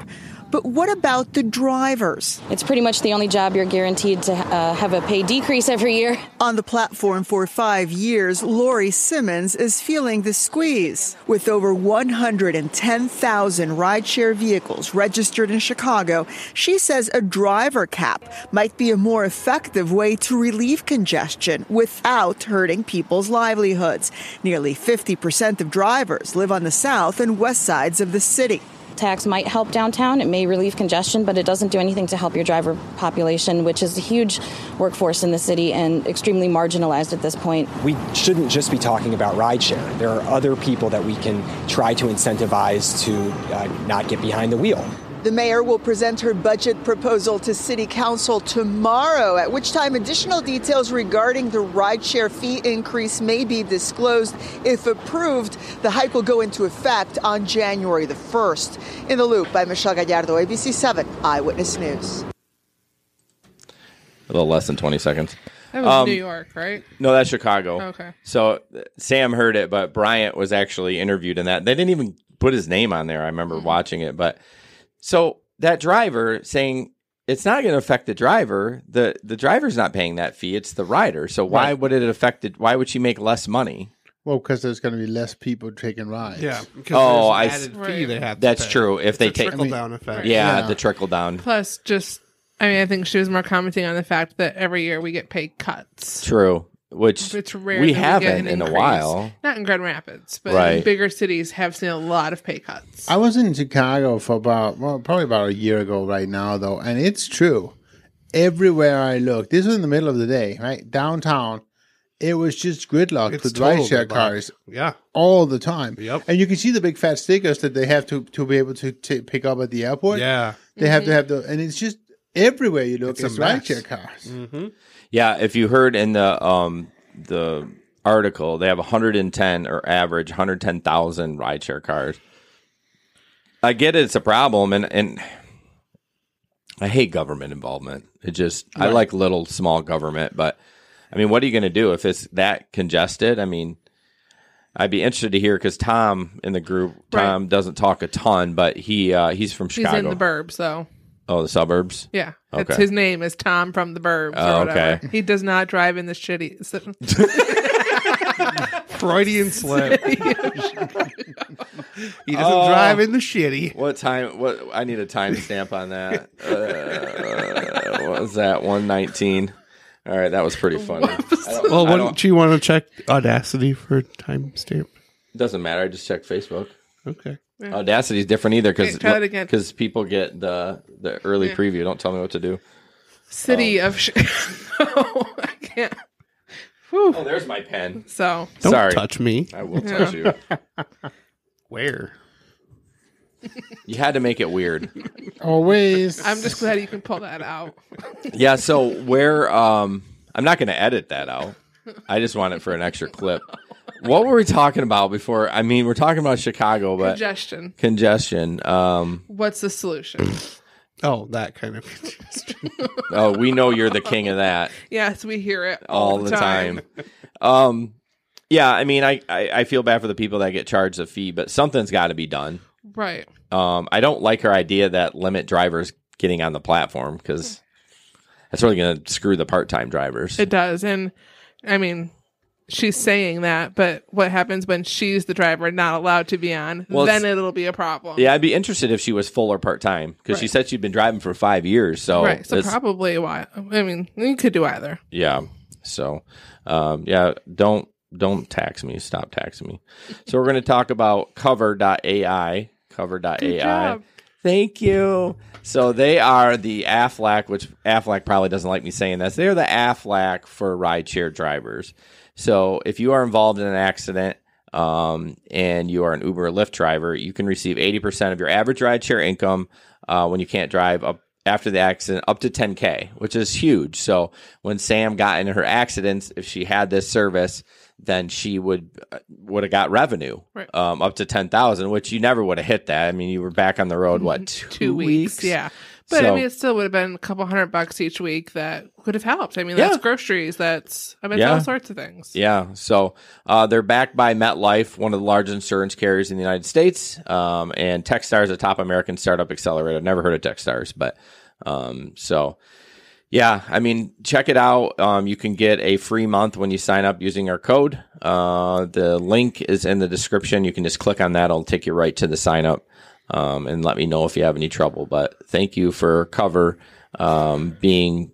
Speaker 14: But what about the drivers?
Speaker 16: It's pretty much the only job you're guaranteed to have a pay decrease every year.
Speaker 14: On the platform for 5 years, Lori Simmons is feeling the squeeze. With over 110,000 rideshare vehicles registered in Chicago, she says a driver cap might be a more effective way to relieve congestion without hurting people's livelihoods. Nearly 50% of drivers live on the south and west sides of the city.
Speaker 16: Tax might help downtown. It may relieve congestion, but it doesn't do anything to help your driver population, which is a huge workforce in the city and extremely marginalized at this point.
Speaker 17: We shouldn't just be talking about rideshare. There are other people that we can try to incentivize to not get behind the wheel.
Speaker 14: The mayor will present her budget proposal to City Council tomorrow, at which time additional details regarding the rideshare fee increase may be disclosed. If approved, the hike will go into effect on January the 1st. In the Loop, by Michelle Gallardo, ABC 7 Eyewitness News.
Speaker 1: A little less than 20 seconds.
Speaker 4: That was New York, right?
Speaker 1: No, that's Chicago.
Speaker 4: Okay.
Speaker 1: So Sam heard it, but Bryant was actually interviewed in that. They didn't even put his name on there. I remember watching it, but... So that driver saying it's not going to affect the driver. The driver's not paying that fee. It's the rider. So why would it affect it? Why would she make less money?
Speaker 3: Well, because there's going to be less people taking rides.
Speaker 5: Yeah. Because there's an added fee they have to
Speaker 1: That's
Speaker 5: pay.
Speaker 1: true. If they take
Speaker 5: trickle down effect.
Speaker 1: Yeah, the trickle down.
Speaker 4: Plus, I think she was more commenting on the fact that every year we get pay cuts.
Speaker 1: True. Which
Speaker 4: it's rare
Speaker 1: we
Speaker 4: that
Speaker 1: haven't
Speaker 4: get
Speaker 1: in a
Speaker 4: increase.
Speaker 1: while.
Speaker 4: Not in Grand Rapids, but in bigger cities have seen a lot of pay cuts.
Speaker 3: I was in Chicago for probably about a year ago right now, though, and it's true. Everywhere I looked, this was in the middle of the day, right? Downtown, it was just gridlocked with rideshare cars.
Speaker 5: Yeah.
Speaker 3: All the time.
Speaker 5: Yep.
Speaker 3: And you can see the big fat stickers that they have to be able to pick up at the airport.
Speaker 5: Yeah.
Speaker 3: They have to have and it's just everywhere you look, it's rideshare cars.
Speaker 5: Mm-hmm.
Speaker 1: Yeah, if you heard in the article, they have 110 or average 110,000 rideshare cars. I get it. It's a problem. And I hate government involvement. I like little small government, but I mean, what are you going to do if it's that congested? I mean, I'd be interested to hear because Tom in the group, Tom doesn't talk a ton, but he's from Chicago.
Speaker 4: He's in the burbs, though.
Speaker 1: Oh, the suburbs?
Speaker 4: Yeah.
Speaker 1: Okay.
Speaker 4: His name is Tom from the burbs or whatever. Okay. He does not drive in the shitty.
Speaker 5: Freudian slip. He doesn't drive in the shitty.
Speaker 1: What time? I need a timestamp on that. What was that? 1:19. All right, that was pretty funny.
Speaker 5: Well, wouldn't you want to check Audacity for timestamp?
Speaker 1: Doesn't matter. I just checked Facebook.
Speaker 5: Okay.
Speaker 4: Yeah.
Speaker 1: Audacity is different either
Speaker 4: try it again.
Speaker 1: because people get the early preview. Don't tell me what to do.
Speaker 4: City of I can't. Whew.
Speaker 1: Oh, there's my pen.
Speaker 4: So
Speaker 5: don't touch me.
Speaker 1: I will touch you.
Speaker 5: Where?
Speaker 1: You had to make it weird.
Speaker 3: Always.
Speaker 4: I'm just glad you can pull that out.
Speaker 1: Yeah. So where? I'm not going to edit that out. I just want it for an extra clip. What were we talking about before? I mean, we're talking about Chicago, but congestion.
Speaker 4: What's the solution?
Speaker 5: Oh, that kind of congestion.
Speaker 1: Oh, we know you're the king of that.
Speaker 4: Yes, we hear it
Speaker 1: all the time. Yeah, I mean, I feel bad for the people that get charged a fee, but something's got to be done.
Speaker 4: Right.
Speaker 1: I don't like her idea that limit drivers getting on the platform because that's really going to screw the part-time drivers.
Speaker 4: It does, and I mean, she's saying that, but what happens when she's the driver and not allowed to be on? Well, then it'll be a problem.
Speaker 1: Yeah, I'd be interested if she was full or part-time because she said she'd been driving for 5 years. So
Speaker 4: right, so probably why. I mean, you could do either.
Speaker 1: Yeah. So, yeah, don't tax me. Stop taxing me. So we're going to talk about Kover.ai. Kover.ai. Thank you. So they are the Aflac, which Aflac probably doesn't like me saying this. They're the Aflac for rideshare drivers. So if you are involved in an accident and you are an Uber or Lyft driver, you can receive 80% of your average rideshare income when you can't drive up after the accident up to $10K, which is huge. So when Sam got into her accidents, if she had this service, then she would have got revenue up to $10,000, which you never would have hit that. I mean, you were back on the road, what, two weeks?
Speaker 4: Yeah. But I mean, it still would have been a couple $100 each week that could have helped. I mean, that's groceries. It's all sorts of things.
Speaker 1: Yeah. So they're backed by MetLife, one of the largest insurance carriers in the United States. And Techstars, a top American startup accelerator. I've never heard of Techstars, but so yeah, I mean, check it out. You can get a free month when you sign up using our code. The link is in the description. You can just click on that. It'll take you right to the sign up. And let me know if you have any trouble. But thank you for Kover being,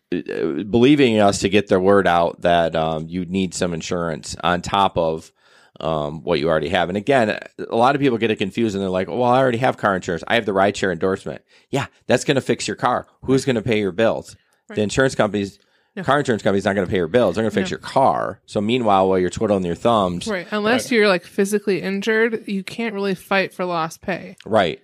Speaker 1: believing in us to get the word out that you need some insurance on top of what you already have. And again, a lot of people get it confused and they're like, well, I already have car insurance. I have the rideshare endorsement. Yeah, that's going to fix your car. Who's going to pay your bills? Right. The insurance companies. No. Car insurance company's not going to pay your bills. They're going to fix your car. So meanwhile, while you're twiddling your thumbs.
Speaker 4: Right. Unless you're like physically injured, you can't really fight for lost pay.
Speaker 1: Right.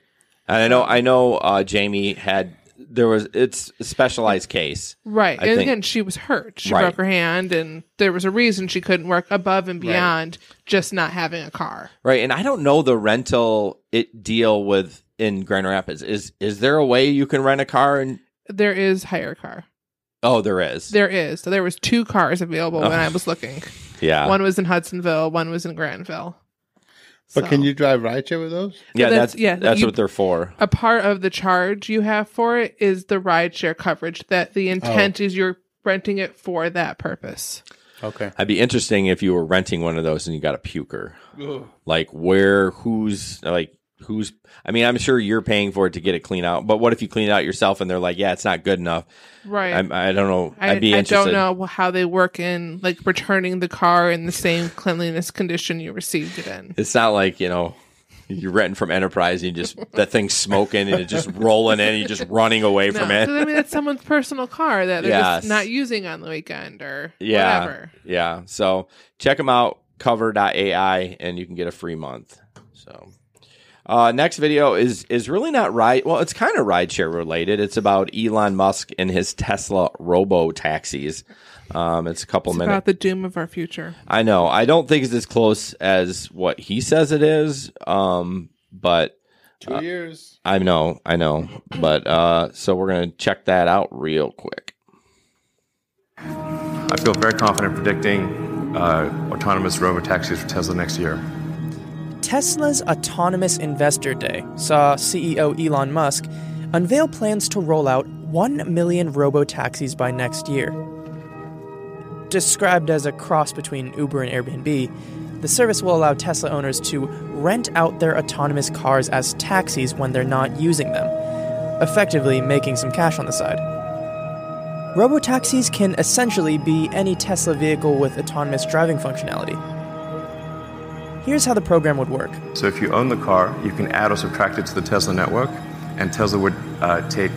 Speaker 1: And I know Jamie it's a specialized case.
Speaker 4: Right. And again, she was hurt. She broke her hand and there was a reason she couldn't work above and beyond just not having a car.
Speaker 1: Right. And I don't know the rental deal in Grand Rapids. Is there a way you can rent a car?
Speaker 4: There is hire a car.
Speaker 1: Oh, there is.
Speaker 4: There is. So there was 2 cars available when I was looking.
Speaker 1: Yeah.
Speaker 4: One was in Hudsonville. One was in Granville.
Speaker 3: But can you drive rideshare with those?
Speaker 1: Yeah, that's what they're for.
Speaker 4: A part of the charge you have for it is the rideshare coverage. That the intent is you're renting it for that purpose.
Speaker 3: Okay.
Speaker 1: It'd be interesting if you were renting one of those and you got a puker.
Speaker 5: Ugh.
Speaker 1: Like who's I mean, I'm sure you're paying for it to get it clean out, but what if you clean it out yourself and they're like, yeah, it's not good enough.
Speaker 4: Right.
Speaker 1: I don't know. I'd be interested.
Speaker 4: I don't know how they work in like returning the car in the same cleanliness condition you received it in.
Speaker 1: It's not like, you're renting from Enterprise and that thing's smoking and it's just rolling in and you're just running away from it.
Speaker 4: I mean, it's someone's personal car that they're just not using on the weekend or whatever.
Speaker 1: Yeah. So check them out, Kover.ai, and you can get a free month. So next video is really not it's kind of rideshare related. It's about Elon Musk and his Tesla robo taxis. It's a couple minutes.
Speaker 4: About the doom of our future.
Speaker 1: I know. I don't think it's as close as what he says it is. But
Speaker 3: 2 years.
Speaker 1: I know. But so we're going to check that out real quick.
Speaker 18: I feel very confident predicting autonomous robotaxis for Tesla next year.
Speaker 19: Tesla's Autonomous Investor Day saw CEO Elon Musk unveil plans to roll out 1 million robotaxis by next year. Described as a cross between Uber and Airbnb, the service will allow Tesla owners to rent out their autonomous cars as taxis when they're not using them, effectively making some cash on the side. Robotaxis can essentially be any Tesla vehicle with autonomous driving functionality. Here's how the program would work.
Speaker 18: So if you own the car, you can add or subtract it to the Tesla network, and Tesla would take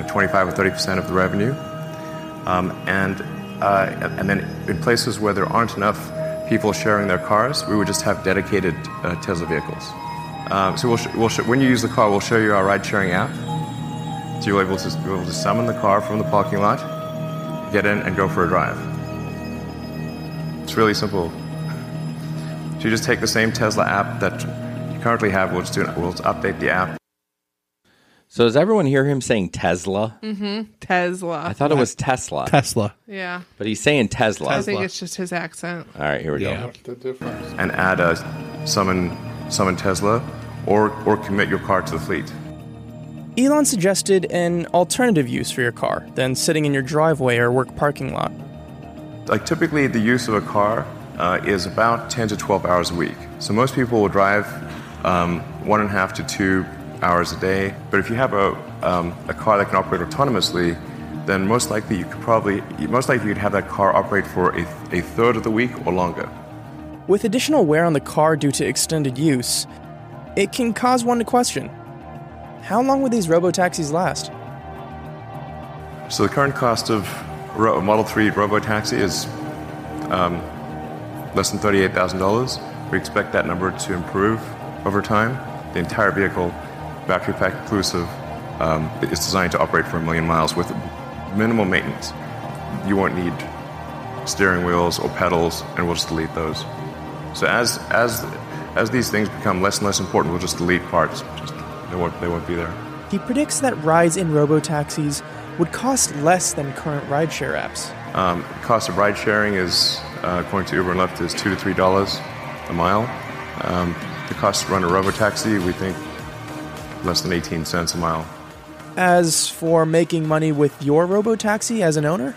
Speaker 18: 25 or 30% of the revenue. And then in places where there aren't enough people sharing their cars, we would just have dedicated Tesla vehicles. So when you use the car, we'll show you our ride-sharing app. So you'll be able to summon the car from the parking lot, get in, and go for a drive. It's really simple. So you just take the same Tesla app that you currently have. We'll update the app.
Speaker 1: So does everyone hear him saying Tesla?
Speaker 4: Mm-hmm. Tesla.
Speaker 1: I thought it was Tesla.
Speaker 5: Tesla.
Speaker 4: Yeah.
Speaker 1: But he's saying Tesla.
Speaker 4: I think it's just his accent.
Speaker 1: All right, here we go.
Speaker 3: What's the difference?
Speaker 18: And add a summon Tesla or commit your car to the fleet.
Speaker 19: Elon suggested an alternative use for your car than sitting in your driveway or work parking lot.
Speaker 18: Like typically the use of a car is about 10 to 12 hours a week. So most people will drive 1.5 to 2 hours a day. But if you have a car that can operate autonomously, then most likely you'd have that car operate for a third of the week or longer.
Speaker 19: With additional wear on the car due to extended use, it can cause one to question, how long would these robotaxis last?
Speaker 18: So the current cost of a Model 3 robotaxi is less than $38,000. We expect that number to improve over time. The entire vehicle, battery pack inclusive, is designed to operate for 1 million miles with minimal maintenance. You won't need steering wheels or pedals, and we'll just delete those. So as these things become less and less important, we'll just delete parts. They won't be there.
Speaker 19: He predicts that rides in robotaxis would cost less than current rideshare apps.
Speaker 18: The cost of ride sharing is, according to Uber and Lyft, is $2 to $3 a mile. The cost to run a robotaxi, we think, less than 18 cents a mile.
Speaker 19: As for making money with your robotaxi as an owner?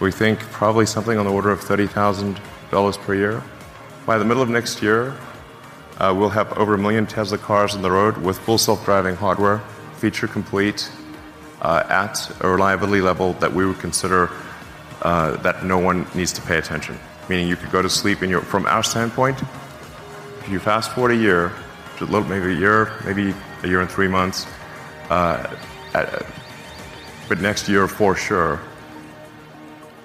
Speaker 18: We think probably something on the order of $30,000 per year. By the middle of next year, we'll have over 1 million Tesla cars on the road with full self-driving hardware, feature complete, at a reliability level that we would consider that no one needs to pay attention. Meaning you could go to sleep from our standpoint, if you fast forward a year, maybe a year and 3 months, but next year for sure,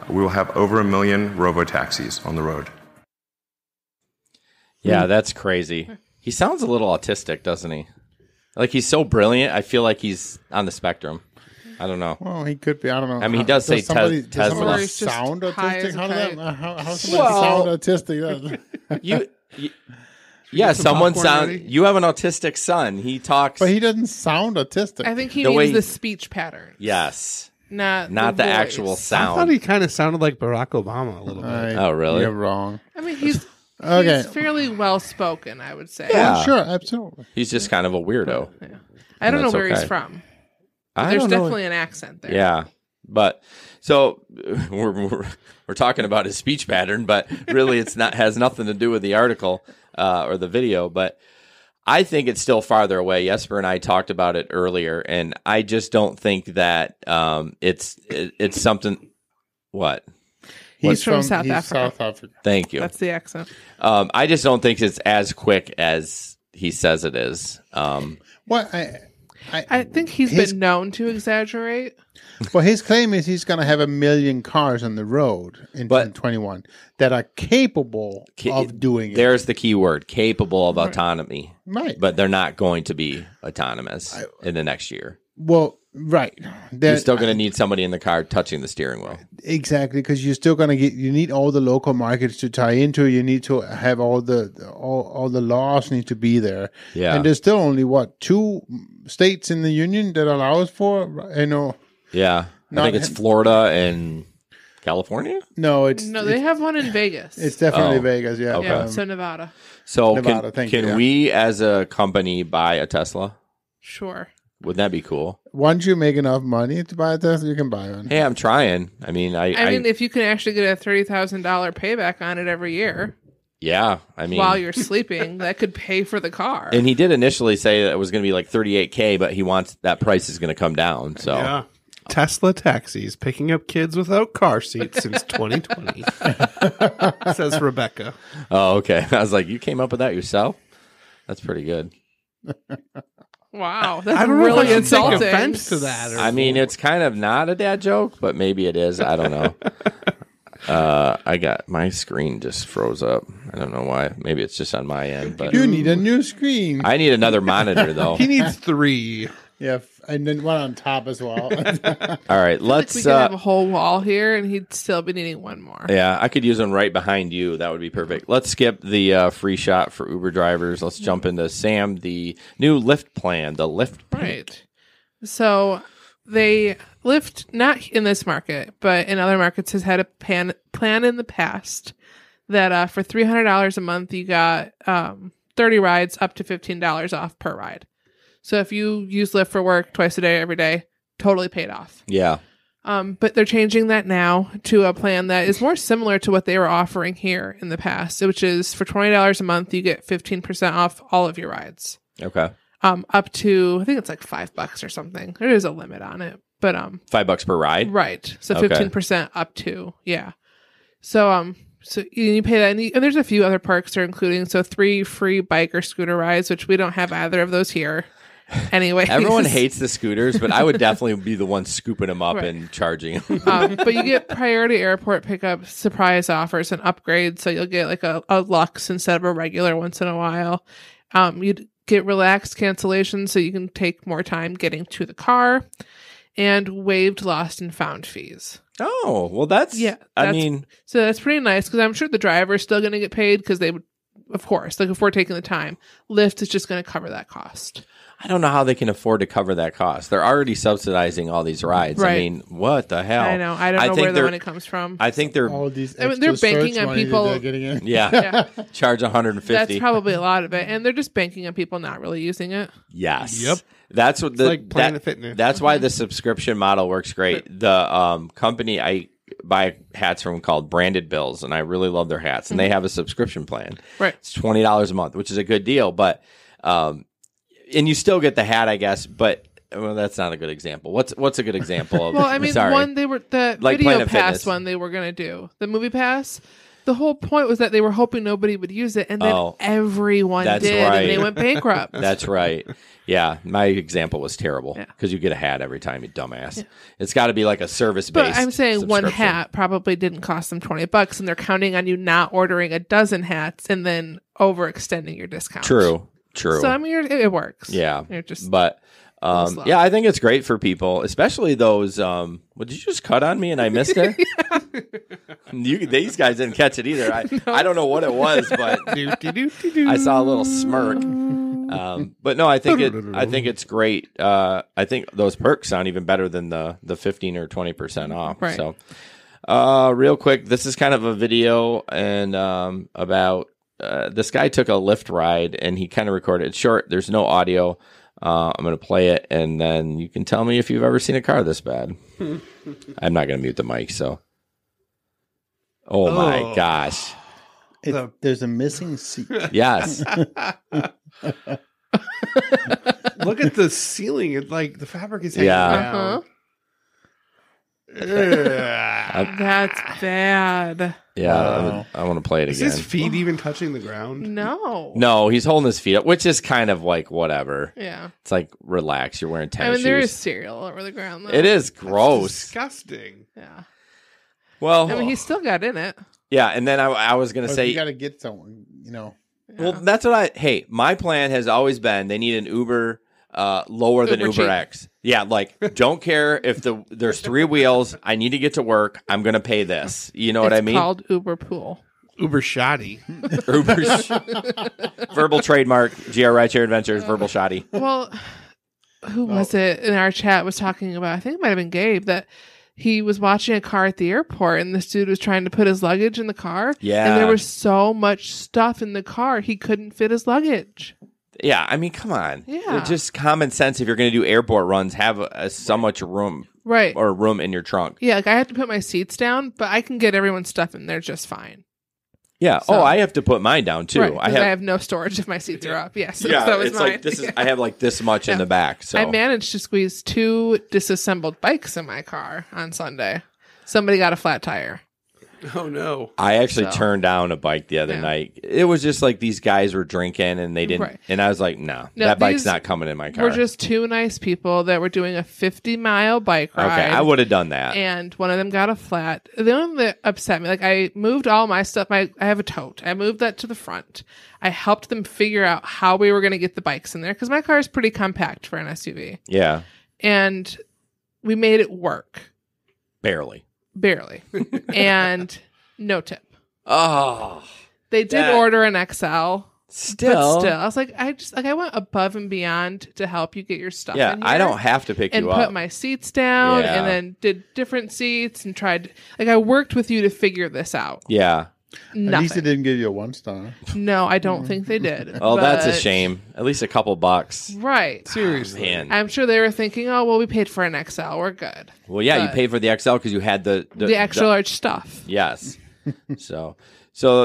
Speaker 18: we will have over 1 million robotaxis on the road.
Speaker 1: Yeah, that's crazy. He sounds a little autistic, doesn't he? Like he's so brilliant. I feel like he's on the spectrum. I don't know.
Speaker 3: Well, he could be. I don't know.
Speaker 1: I mean, he does say Tesla.
Speaker 3: Does somebody sound autistic? How somebody sound autistic?
Speaker 1: Yeah, someone sound. You have an autistic son. He talks,
Speaker 3: but he doesn't sound autistic.
Speaker 4: I think he means the speech pattern.
Speaker 1: Yes,
Speaker 4: not
Speaker 1: the actual sound.
Speaker 5: I thought he kind of sounded like Barack Obama a little bit.
Speaker 1: Oh, really?
Speaker 3: You're wrong.
Speaker 4: I mean, he's fairly well spoken, I would say.
Speaker 3: Yeah, sure, absolutely.
Speaker 1: He's just kind of a weirdo.
Speaker 4: Yeah. I don't know where he's from. There's definitely an accent there.
Speaker 1: Yeah, but so we're talking about his speech pattern, but really has nothing to do with the article or the video. But I think it's still farther away. Jesper and I talked about it earlier, and I just don't think that it's something. What?
Speaker 4: He's from South Africa.
Speaker 1: Thank you.
Speaker 4: That's the accent.
Speaker 1: I just don't think it's as quick as he says it is.
Speaker 4: I think he's been known to exaggerate.
Speaker 3: Well, his claim is he's going to have 1 million cars on the road in 2021 that are capable of doing it.
Speaker 1: There's the key word, capable of autonomy.
Speaker 3: Right.
Speaker 1: But they're not going to be autonomous in the next year.
Speaker 3: Well, Right.
Speaker 1: You're still going to need somebody in the car touching the steering wheel.
Speaker 3: Exactly, because you're still going to you need all the local markets to tie into. You need to have all the laws need to be there.
Speaker 1: Yeah.
Speaker 3: And there's still only, 2 states in the union that allows for,
Speaker 1: Yeah. I think it's Florida and California?
Speaker 3: No,
Speaker 4: they have one in Vegas.
Speaker 3: It's definitely Vegas, yeah.
Speaker 1: Okay.
Speaker 4: Yeah, so Nevada.
Speaker 1: So
Speaker 3: Nevada,
Speaker 1: can we as a company buy a Tesla?
Speaker 4: Sure.
Speaker 1: Wouldn't that be cool?
Speaker 3: Once you make enough money to buy a Tesla, you can buy one.
Speaker 1: Hey, I'm trying. I mean,
Speaker 4: I mean, if you can actually get a $30,000 payback on it every year.
Speaker 1: Yeah, I mean,
Speaker 4: while you're sleeping, that could pay for the car.
Speaker 1: And he did initially say that it was going to be like $38,000, but he wants that price is going to come down. So
Speaker 5: yeah. Tesla taxis picking up kids without car seats since 2020, says Rebecca.
Speaker 1: Oh, okay. I was like, you came up with that yourself? That's pretty good.
Speaker 4: Wow, that's
Speaker 5: I don't know
Speaker 4: really
Speaker 5: if I should
Speaker 4: insulting.
Speaker 5: take offense to that.
Speaker 1: I mean, it's kind of not a dad joke, but maybe it is. I don't know. I got my screen just froze up. I don't know why. Maybe it's just on my end. But
Speaker 3: you need a new screen.
Speaker 1: I need another monitor though.
Speaker 5: He needs 3.
Speaker 3: Yeah, and then one on top as well.
Speaker 1: All right, let's.
Speaker 4: We could have a whole wall here, and he'd still be needing one more.
Speaker 1: Yeah, I could use one right behind you. That would be perfect. Let's skip the free shot for Uber drivers. Let's jump into Sam, the new Lyft plan, the Lyft Pink.
Speaker 4: Right. So they Lyft, not in this market, but in other markets, has had a plan in the past that for $300 a month, you got 30 rides up to $15 off per ride. So if you use Lyft for work twice a day, every day, totally paid off.
Speaker 1: Yeah.
Speaker 4: But they're changing that now to a plan that is more similar to what they were offering here in the past, which is for $20 a month, you get 15% off all of your rides.
Speaker 1: Okay.
Speaker 4: Up to, I think it's like $5 or something. There is a limit on it, but
Speaker 1: $5 per ride.
Speaker 4: Right. So 15% up to, yeah. So so you pay that, and there's a few other perks they're including. So 3 free bike or scooter rides, which we don't have either of those here. Anyway,
Speaker 1: everyone hates the scooters, but I would definitely be the one scooping them up and charging them.
Speaker 4: But you get priority airport pickup, surprise offers, and upgrades. So you'll get like a Lux instead of a regular once in a while. You'd get relaxed cancellation, so you can take more time getting to the car, and waived lost and found fees.
Speaker 1: Oh, well, that's I mean,
Speaker 4: so that's pretty nice because I'm sure the driver's still going to get paid because they would, of course, like if we're taking the time, Lyft is just going to cover that cost.
Speaker 1: I don't know how they can afford to cover that cost. They're already subsidizing all these rides.
Speaker 4: Right.
Speaker 1: I mean, what the hell?
Speaker 4: I know. I don't know where the money comes from.
Speaker 1: I think they're
Speaker 3: all these.
Speaker 4: They're banking on people
Speaker 3: getting in.
Speaker 1: Yeah. Charge $150.
Speaker 4: That's probably a lot of it, and they're just banking on people not really using it.
Speaker 1: Yes.
Speaker 5: Yep.
Speaker 1: That's what
Speaker 5: it's like Planet Fitness.
Speaker 1: That's why the subscription model works great. The company I buy hats from called Branded Bills, and I really love their hats, and they have a subscription plan.
Speaker 4: Right.
Speaker 1: It's $20 a month, which is a good deal, but and you still get the hat, I guess, but well, that's not a good example. What's a good example of?
Speaker 4: Well, I mean, one they were the
Speaker 1: like
Speaker 4: video
Speaker 1: Planet
Speaker 4: pass
Speaker 1: Fitness.
Speaker 4: one they were going to do the movie pass. The whole point was that they were hoping nobody would use it, and then everyone did,
Speaker 1: right.
Speaker 4: and they went bankrupt.
Speaker 1: That's right. Yeah, my example was terrible because you get a hat every time, you dumbass. Yeah. It's got to be like a service-based.
Speaker 4: But I'm saying one hat probably didn't cost them $20, and they're counting on you not ordering a dozen hats and then overextending your discount.
Speaker 1: True.
Speaker 4: So I mean, it works.
Speaker 1: Yeah,
Speaker 4: You're just
Speaker 1: but yeah, I think it's great for people, especially those. What did you just cut on me and I missed it? These guys didn't catch it either. I don't know what it was, but I saw a little smirk. But no, I think it's great. I think those perks sound even better than the 15 or 20% off.
Speaker 4: Right.
Speaker 1: So, real quick, this is kind of a video and about. This guy took a Lyft ride and he kind of recorded it. It's short. There's no audio. I'm going to play it and then you can tell me if you've ever seen a car this bad. I'm not going to mute the mic. So, oh my gosh.
Speaker 3: There's a missing seat.
Speaker 1: Yes.
Speaker 5: Look at the ceiling. It's like the fabric is hanging down.
Speaker 4: That's bad.
Speaker 1: Yeah, I want to play it again.
Speaker 5: Is his feet even touching the ground?
Speaker 4: No,
Speaker 1: he's holding his feet up, which is kind of like whatever.
Speaker 4: Yeah,
Speaker 1: it's like relax. You're wearing tennis shoes.
Speaker 4: there is cereal over the ground. Though.
Speaker 1: It is gross,
Speaker 5: that's disgusting.
Speaker 4: Yeah.
Speaker 1: Well,
Speaker 4: I mean, he still got in it.
Speaker 1: Yeah, and then I was gonna say
Speaker 3: you got to get someone,
Speaker 1: Well, that's what my plan has always been. They need an Uber lower than
Speaker 4: Uber cheap.
Speaker 1: UberX. Yeah, like don't care if there's 3 wheels. I need to get to work. I'm going to pay this. You know what I mean?
Speaker 4: It's called Uber Pool.
Speaker 5: Uber shoddy.
Speaker 1: Verbal trademark. GR Rideshare Adventures. Verbal shoddy.
Speaker 4: Well, who was it in our chat was talking about? I think it might have been Gabe that he was watching a car at the airport and this dude was trying to put his luggage in the car.
Speaker 1: Yeah.
Speaker 4: And there was so much stuff in the car, he couldn't fit his luggage.
Speaker 1: Yeah, I mean, come on.
Speaker 4: Yeah.
Speaker 1: Just common sense. If you're going to do airport runs, have so much room.
Speaker 4: Right.
Speaker 1: Or room in your trunk.
Speaker 4: Yeah, like I have to put my seats down, but I can get everyone's stuff in there just fine.
Speaker 1: Yeah.
Speaker 4: So,
Speaker 1: I have to put mine down too.
Speaker 4: Right, I have no storage if my seats are up. Yes.
Speaker 1: Yeah,
Speaker 4: that was
Speaker 1: it's
Speaker 4: mine.
Speaker 1: like this is. I have like this much in the back. So
Speaker 4: I managed to squeeze 2 disassembled bikes in my car on Sunday. Somebody got a flat tire.
Speaker 5: Oh no!
Speaker 1: I actually turned down a bike the other night. It was just like these guys were drinking and they didn't.
Speaker 4: Right.
Speaker 1: And I was like, no, that bike's not coming in my car.
Speaker 4: We're just 2 nice people that were doing a 50-mile bike ride.
Speaker 1: Okay, I would have done that.
Speaker 4: And one of them got a flat. The only thing that upset me, like I moved all my stuff. I have a tote. I moved that to the front. I helped them figure out how we were going to get the bikes in there because my car is pretty compact for an SUV.
Speaker 1: Yeah.
Speaker 4: And we made it work.
Speaker 1: Barely.
Speaker 4: And no tip.
Speaker 1: Oh.
Speaker 4: They did order an XL.
Speaker 1: Still.
Speaker 4: But I was like, I went above and beyond to help you get your stuff in here.
Speaker 1: I don't have to pick you up.
Speaker 4: And put my seats down and then did different seats and tried, like I worked with you to figure this out.
Speaker 1: Yeah.
Speaker 4: Nothing.
Speaker 3: At least they didn't give you a 1-star.
Speaker 4: No, I don't think they did.
Speaker 1: Oh, that's a shame. At least a couple bucks.
Speaker 4: Right.
Speaker 5: Seriously.
Speaker 1: Man.
Speaker 4: I'm sure they were thinking, oh, well, we paid for an XL. We're good.
Speaker 1: Well, yeah,
Speaker 4: But
Speaker 1: you paid for the XL because you had the
Speaker 4: extra large stuff.
Speaker 1: Yes. So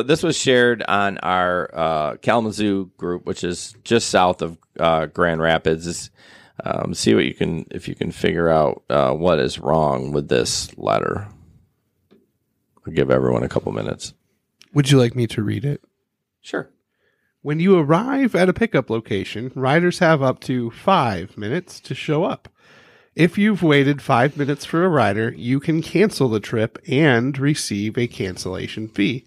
Speaker 1: this was shared on our Kalamazoo group, which is just south of Grand Rapids. See what if you can figure out what is wrong with this letter. I'll give everyone a couple minutes.
Speaker 5: Would you like me to read it?
Speaker 1: Sure.
Speaker 5: When you arrive at a pickup location, riders have up to 5 minutes to show up. If you've waited 5 minutes for a rider, you can cancel the trip and receive a cancellation fee.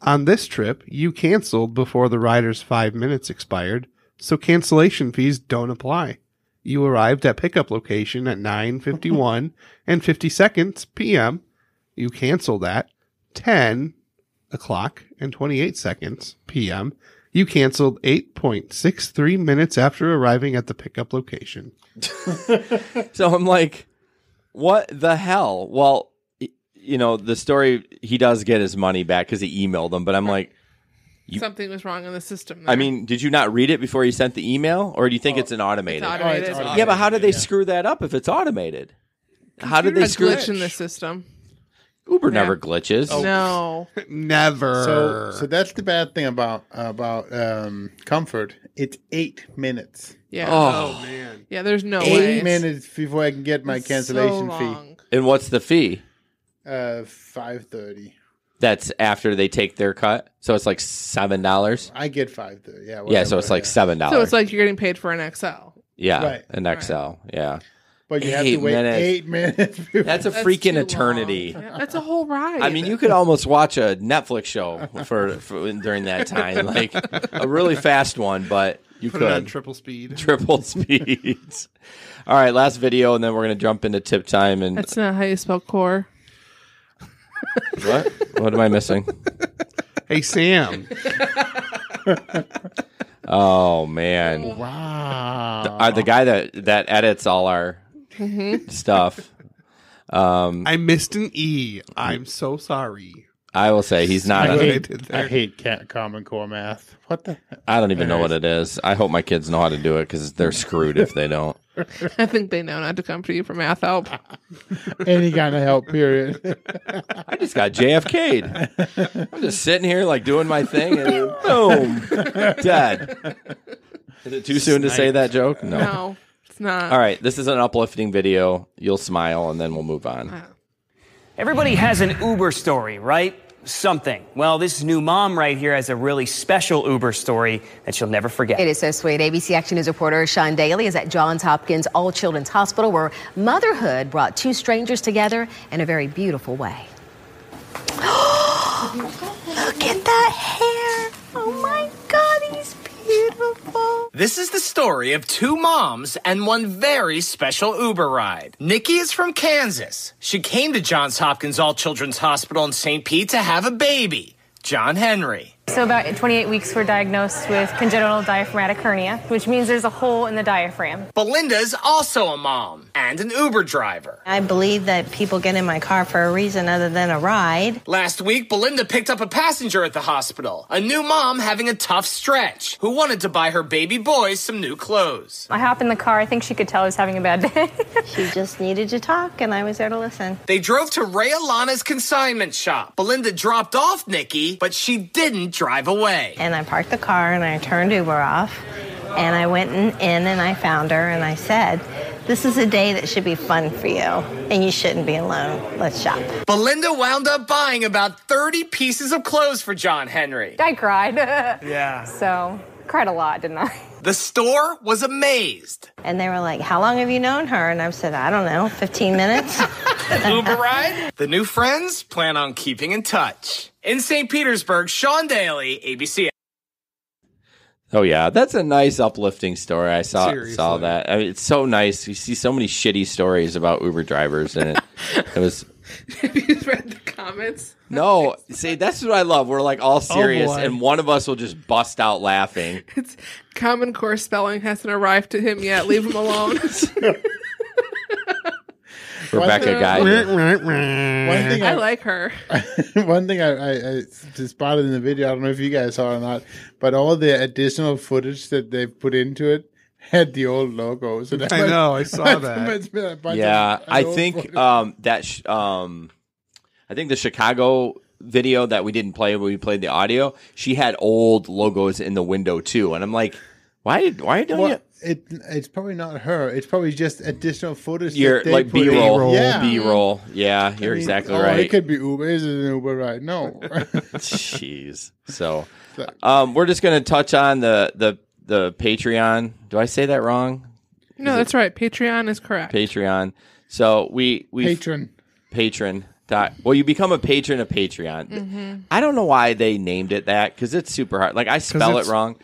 Speaker 5: On this trip, you canceled before the rider's 5 minutes expired, so cancellation fees don't apply. You arrived at pickup location at 9:51 and 50 seconds p.m. You canceled at 10 o'clock and 28 seconds p.m. You canceled 8.63 minutes after arriving at the pickup location.
Speaker 1: So I'm like, what the hell? Well, the story, he does get his money back because he emailed them, but I'm like,
Speaker 4: something was wrong in the system there.
Speaker 1: I mean, did you not read it before you sent the email, or do you think it's an automated?
Speaker 4: It's automated.
Speaker 1: Yeah, but how did they screw that up if it's automated? How did they screw
Speaker 4: glitch in the system?
Speaker 1: Uber never glitches.
Speaker 4: Oh. No,
Speaker 5: never.
Speaker 3: So that's the bad thing about comfort. It's 8 minutes.
Speaker 4: Yeah.
Speaker 5: Oh man.
Speaker 4: Yeah. There's no way.
Speaker 3: 8 minutes before I can get my cancellation fee.
Speaker 1: And what's the fee?
Speaker 3: $5.30.
Speaker 1: That's after they take their cut, so it's like $7.
Speaker 3: I get $5.30. Yeah.
Speaker 1: Yeah. So it's like $7.
Speaker 4: So it's like you're getting paid for an XL.
Speaker 1: Yeah.
Speaker 3: Right.
Speaker 1: An XL. Yeah.
Speaker 3: But you have to wait 8 minutes.
Speaker 1: That's a freaking eternity.
Speaker 4: Yeah, that's a whole ride.
Speaker 1: I mean, you could almost watch a Netflix show for during that time, like a really fast one, but you
Speaker 5: Put
Speaker 1: could
Speaker 5: it on triple speed.
Speaker 1: Triple speeds. All right, last video, and then we're gonna jump into tip time. And
Speaker 4: that's not how you spell core.
Speaker 1: What? What am I missing?
Speaker 5: Hey, Sam.
Speaker 1: Oh man!
Speaker 3: Wow.
Speaker 1: The guy that edits all our stuff.
Speaker 5: I missed an E. I'm so sorry.
Speaker 1: I will say he's not.
Speaker 3: I hate Common Core math. What the?
Speaker 1: I don't even know what it is. I hope my kids know how to do it because they're screwed if they don't.
Speaker 4: I think they know not to come to you for math help.
Speaker 3: Any kind of help, period.
Speaker 1: I just got JFK'd. I'm just sitting here like doing my thing and boom, dead. Is it too soon to say that joke?
Speaker 4: No, it's not.
Speaker 1: All right, this is an uplifting video. You'll smile and then we'll move on.
Speaker 20: Everybody has an Uber story, right? Something. Well, this new mom right here has a really special Uber story that she'll never forget.
Speaker 21: It is so sweet. ABC Action News reporter Sean Daly is at Johns Hopkins All Children's Hospital, where motherhood brought two strangers together in a very beautiful way. Look at that hair. Oh my God, he's beautiful.
Speaker 2: This is the story of two moms and one very special Uber ride. Nikki is from Kansas. She came to Johns Hopkins All Children's Hospital in St. Pete to have a baby, John Henry.
Speaker 22: So about 28 weeks, we're diagnosed with congenital diaphragmatic hernia, which means there's a hole in the diaphragm.
Speaker 2: Belinda's also a mom and an Uber driver.
Speaker 23: I believe that people get in my car for a reason other than a ride.
Speaker 2: Last week, Belinda picked up a passenger at the hospital, a new mom having a tough stretch, who wanted to buy her baby boys some new clothes.
Speaker 22: I hop in the car. I think she could tell I was having a bad day.
Speaker 23: She just needed to talk, and I was there to listen.
Speaker 2: They drove to Ray Alana's consignment shop. Belinda dropped off Nikki, but she didn't drive away.
Speaker 23: And I parked the car, and I turned Uber off, and I went in and I found her, and I said, this is a day that should be fun for you, and you shouldn't be alone. Let's shop.
Speaker 2: Belinda wound up buying about 30 pieces of clothes for John Henry.
Speaker 22: I cried.
Speaker 2: Yeah.
Speaker 22: So, cried a lot, didn't I?
Speaker 2: The store was amazed.
Speaker 23: And they were like, how long have you known her? And I've said, I don't know, 15 minutes.
Speaker 2: Uber ride? The new friends plan on keeping in touch. In St. Petersburg, Sean Daly, ABC.
Speaker 1: Oh yeah, that's a nice uplifting story. I saw that. I mean, it's so nice. You see so many shitty stories about Uber drivers, and it was.
Speaker 4: Have you read the comments?
Speaker 1: No, see, that's what I love. We're like all serious, and one of us will just bust out laughing.
Speaker 4: It's Common Core spelling hasn't arrived to him yet. Leave him alone.
Speaker 1: Rebecca guy.
Speaker 3: One thing
Speaker 4: I like her.
Speaker 3: One thing I spotted in the video, I don't know if you guys saw it or not, but all the additional footage that they put into it had the old logos. And
Speaker 5: I know, I saw that.
Speaker 1: Yeah, I think I think the Chicago video that we didn't play when we played the audio, she had old logos in the window too, and I'm like, why don't you?
Speaker 3: It's probably not her. It's probably just additional footage.
Speaker 1: You're
Speaker 3: that
Speaker 1: like B-roll.
Speaker 3: Yeah.
Speaker 1: B-roll. Yeah, you're exactly right.
Speaker 3: It could be Uber. Is it an Uber ride? No.
Speaker 1: Jeez. So, we're just going to touch on the Patreon. Do I say that wrong?
Speaker 4: No, that's right. Patreon is correct.
Speaker 1: Patreon. So we patron. Well, you become a patron of Patreon.
Speaker 4: Mm-hmm.
Speaker 1: I don't know why they named it that because it's super hard. Like I spell it wrong.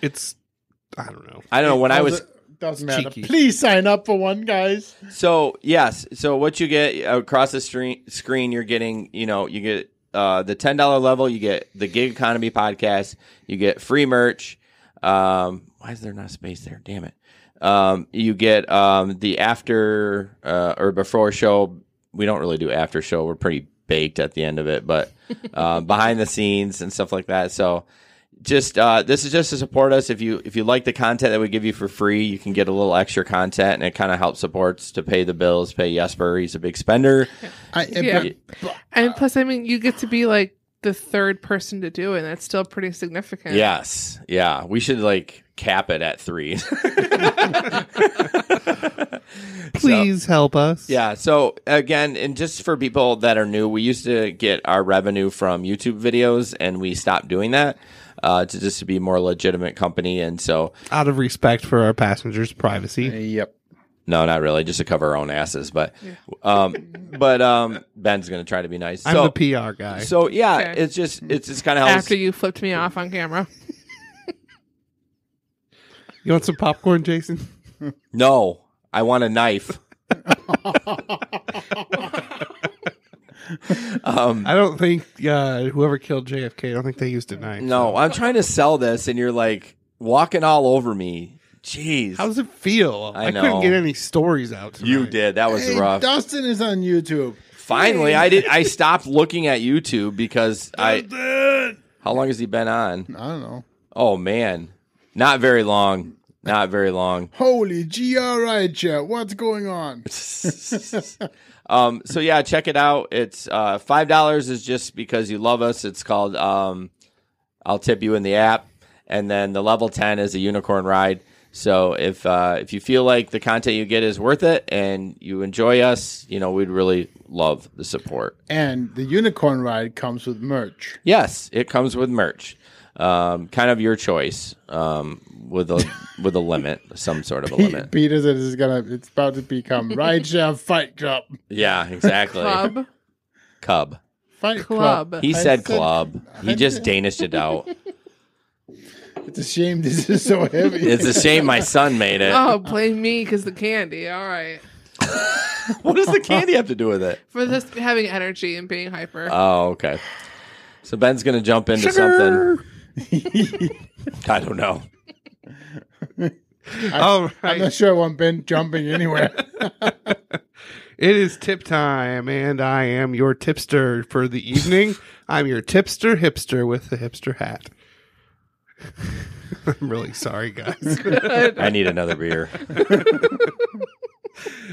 Speaker 5: I don't know.
Speaker 1: I don't know when I was.
Speaker 3: Doesn't matter.
Speaker 5: Cheeky.
Speaker 3: Please sign up for one, guys.
Speaker 1: So yes, so what you get across the screen, you're getting, you get the $10 level, you get the Gig Economy podcast, you get free merch. Why is there not space there? Damn it. You get the after or before show. We don't really do after show. We're pretty baked at the end of it, but behind the scenes and stuff like that. So. Just this is just to support us. If you like the content that we give you for free, you can get a little extra content, and it kind of helps supports to pay the bills, pay Jesper. He's a big spender.
Speaker 4: And plus, I mean, you get to be like the third person to do it, and that's still pretty significant.
Speaker 1: Yes, yeah, we should like cap it at 3.
Speaker 5: Please help us.
Speaker 1: Yeah. So again, and just for people that are new, we used to get our revenue from YouTube videos, and we stopped doing that. To be a more legitimate company, and so
Speaker 5: out of respect for our passengers' privacy.
Speaker 3: Yep.
Speaker 1: No, not really, just to cover our own asses. But, Ben's going to try to be nice.
Speaker 5: I'm the PR guy.
Speaker 1: So yeah,
Speaker 4: Okay.
Speaker 1: it's just kind of
Speaker 4: After you flipped me off on camera.
Speaker 5: You want some popcorn, Jason?
Speaker 1: No, I want a knife.
Speaker 5: I don't think whoever killed JFK, I don't think they used a knife.
Speaker 1: No, I'm trying to sell this, and you're like walking all over me. Jeez.
Speaker 5: How does it feel?
Speaker 1: I know.
Speaker 5: couldn't get any stories out tonight.
Speaker 1: You did. That was rough.
Speaker 3: Dustin is on YouTube.
Speaker 1: Finally, I stopped looking at YouTube because
Speaker 3: Dustin!
Speaker 1: How long has he been on?
Speaker 3: I don't know.
Speaker 1: Oh, man. Not very long. Not very long.
Speaker 3: Holy GRI chat. What's going on?
Speaker 1: So yeah, check it out. It's $5 is just because you love us. It's called I'll Tip You in the app, and then the level 10 is a unicorn ride. So if you feel like the content you get is worth it and you enjoy us, we'd really love the support.
Speaker 3: And the unicorn ride comes with merch.
Speaker 1: Yes, it comes with merch. Kind of your choice. With a limit, some sort of a limit.
Speaker 3: Peter said it's about to become Rideshare Fight Club.
Speaker 1: Yeah, exactly. Cub.
Speaker 3: Fight Club.
Speaker 1: He said club. He just Danished it out.
Speaker 3: It's a shame this is so heavy.
Speaker 1: It's a shame my son made it.
Speaker 4: Oh, blame me because the candy. All right.
Speaker 1: What does the candy have to do with it?
Speaker 4: For this having energy and being hyper.
Speaker 1: Oh, okay. So Ben's going to jump into something. I don't know.
Speaker 3: I'm not sure I want Ben jumping anywhere.
Speaker 5: It is tip time, and I am your tipster for the evening. I'm your tipster hipster with the hipster hat. I'm really sorry, guys.
Speaker 1: I need another beer.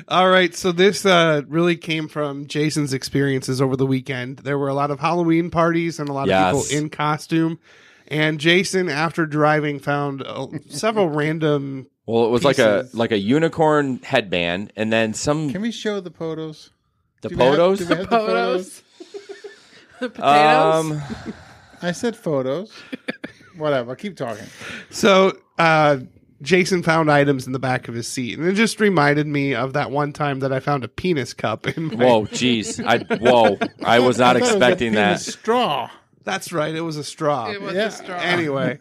Speaker 5: All right, so this really came from Jason's experiences over the weekend. There were a lot of Halloween parties and a lot of people in costume. And Jason, after driving, found several random.
Speaker 1: Well, it was
Speaker 5: pieces.
Speaker 1: like a unicorn headband, and then some.
Speaker 3: Can we show the potos?
Speaker 1: The potos?
Speaker 3: Do we have the photos?
Speaker 4: The potatoes?
Speaker 3: I said photos. Whatever. Keep talking.
Speaker 5: So, Jason found items in the back of his seat, and it just reminded me of that one time that I found a penis cup in my...
Speaker 1: Whoa, jeez. I was not expecting that.
Speaker 3: Straw.
Speaker 5: That's right. It was a straw.
Speaker 4: It was a straw.
Speaker 5: Anyway,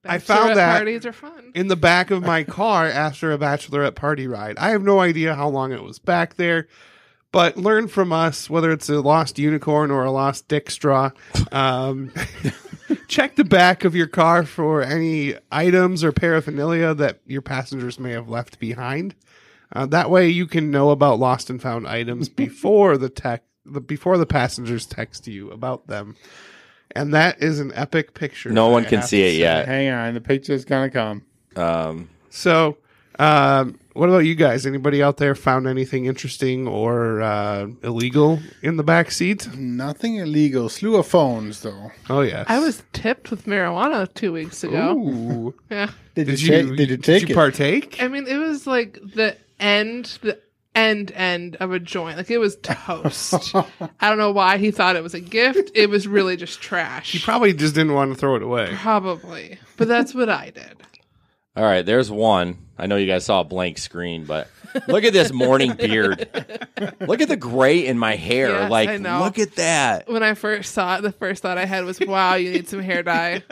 Speaker 5: I found that
Speaker 4: parties are fun.
Speaker 5: in the back of my car after a bachelorette party ride. I have no idea how long it was back there, but learn from us, whether it's a lost unicorn or a lost dick straw. Check the back of your car for any items or paraphernalia that your passengers may have left behind. That way you can know about lost and found items before the passengers text you about them. And that is an epic picture.
Speaker 1: No one can see it yet.
Speaker 3: Hang on. The picture's going to come.
Speaker 5: So, what about you guys? Anybody out there found anything interesting or illegal in the back seat?
Speaker 3: Nothing illegal. Slew of phones, though.
Speaker 5: Oh, yes.
Speaker 4: I was tipped with marijuana 2 weeks ago.
Speaker 5: Ooh.
Speaker 4: Yeah.
Speaker 3: Did you
Speaker 5: partake?
Speaker 4: I mean, it was like the end of a joint. Like, it was toast. I don't know why he thought it was a gift. It was really just trash.
Speaker 5: He probably just didn't want to throw it away.
Speaker 4: Probably. But that's what I did.
Speaker 1: All right, there's one. I know you guys saw a blank screen, but look at this morning beard. Look at the gray in my hair.
Speaker 4: Yes,
Speaker 1: like,
Speaker 4: I know.
Speaker 1: look at that.
Speaker 4: When I first saw it, the first thought I had was, wow, you need some hair dye.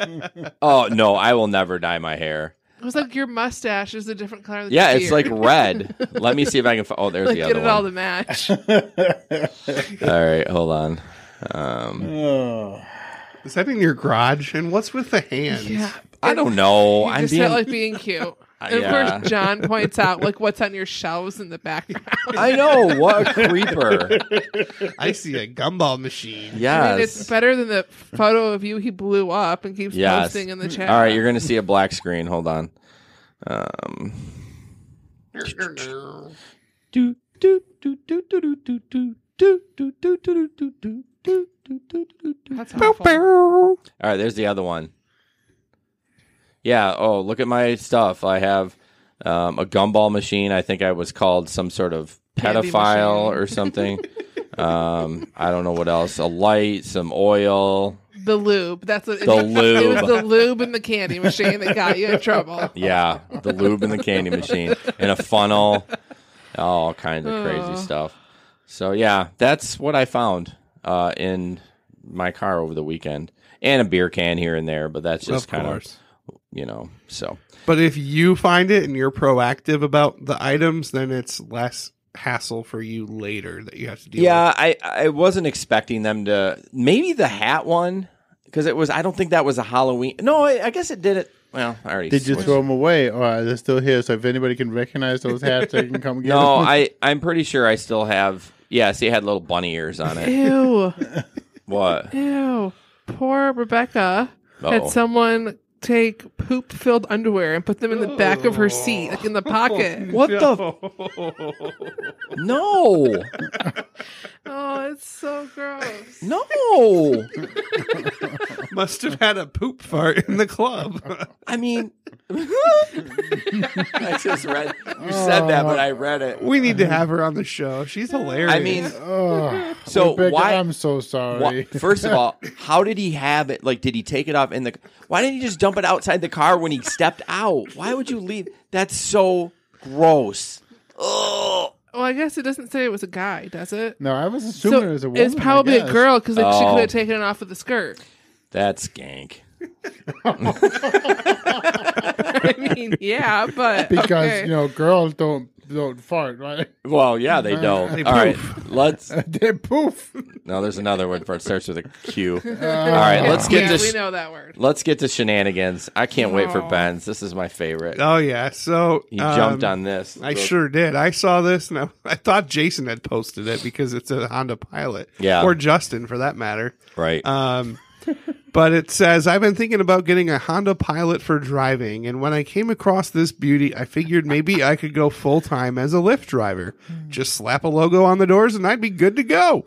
Speaker 1: Oh, no, I will never dye my hair.
Speaker 4: It was like your mustache is a different color than
Speaker 1: Yeah,
Speaker 4: your
Speaker 1: it's like
Speaker 4: beard.
Speaker 1: red. Let me see if I can oh, there's
Speaker 4: like,
Speaker 1: the other
Speaker 4: get it
Speaker 1: one.
Speaker 4: all to match.
Speaker 1: All right, hold on.
Speaker 5: Is that in your garage? And what's with the hands?
Speaker 4: Yeah.
Speaker 1: I don't know.
Speaker 4: You just felt like being cute. And of course, John points out like what's on your shelves in the background.
Speaker 1: I know. What a creeper.
Speaker 5: I see a gumball machine.
Speaker 1: Yes.
Speaker 4: I mean, it's better than the photo of you he blew up and keeps posting in the chat.
Speaker 1: All right, you're going to see a black screen. Hold on.
Speaker 4: That's awful.
Speaker 1: All right, there's the other one. Yeah. Oh, look at my stuff. I have a gumball machine. I think I was called some sort of pedophile or something. I don't know what else. A light, some oil.
Speaker 4: The lube. That's what
Speaker 1: The lube.
Speaker 4: It was the lube and the candy machine that got you in trouble.
Speaker 1: Yeah, the lube and the candy machine and a funnel. All kinds of crazy stuff. So yeah, that's what I found in my car over the weekend, and a beer can here and there. But that's just kind of, so.
Speaker 5: But if you find it and you're proactive about the items, then it's less hassle for you later that you have to deal with.
Speaker 1: Yeah, I wasn't expecting them to. Maybe the hat one, because it was. I don't think that was a Halloween. No, I guess it did it. Well, I already.
Speaker 3: Did you throw them away, or are they still here? So if anybody can recognize those hats, they can come get them.
Speaker 1: No, I'm pretty sure I still have. Yeah, see, it had little bunny ears on it.
Speaker 4: Ew.
Speaker 1: What?
Speaker 4: Ew. Poor Rebecca had
Speaker 1: Uh-oh.
Speaker 4: someone take poop-filled underwear and put them in the back of her seat, like in the pocket.
Speaker 1: What the? No.
Speaker 4: Oh, it's so gross.
Speaker 1: No.
Speaker 5: Must have had a poop fart in the club.
Speaker 1: I mean, I just read. You said that, but I read it.
Speaker 5: We need to have her on the show. She's hilarious.
Speaker 1: I mean,
Speaker 3: so
Speaker 1: Rebecca,
Speaker 3: why? I'm so sorry.
Speaker 1: First of all, how did he have it? Like, did he take it off in the? Why didn't he just dump it outside the car when he stepped out? Why would you leave? That's so gross. Ugh.
Speaker 4: Well, I guess it doesn't say it was a guy, does it?
Speaker 3: No, I was assuming it was a woman.
Speaker 4: It's probably
Speaker 3: I
Speaker 4: a
Speaker 3: guess.
Speaker 4: girl because she
Speaker 1: Oh.
Speaker 4: could have taken it off with the skirt.
Speaker 1: That's skank.
Speaker 4: I mean, yeah, but
Speaker 3: because
Speaker 4: okay.
Speaker 3: girls don't fart, right?
Speaker 1: Well, yeah, they don't.
Speaker 3: They
Speaker 1: All right, let's.
Speaker 3: They poof.
Speaker 1: No, there's another word for it. Starts with a Q. All right, let's get to.
Speaker 4: We know that word.
Speaker 1: Let's get to shenanigans. I can't wait for Ben's. This is my favorite.
Speaker 5: Oh yeah, so
Speaker 1: he jumped on this.
Speaker 5: I sure did. I saw this. Now I thought Jason had posted it because it's a Honda Pilot.
Speaker 1: Yeah,
Speaker 5: or Justin for that matter.
Speaker 1: Right.
Speaker 5: But it says, I've been thinking about getting a Honda Pilot for driving, and when I came across this beauty, I figured maybe I could go full-time as a Lyft driver. Just slap a logo on the doors, and I'd be good to go.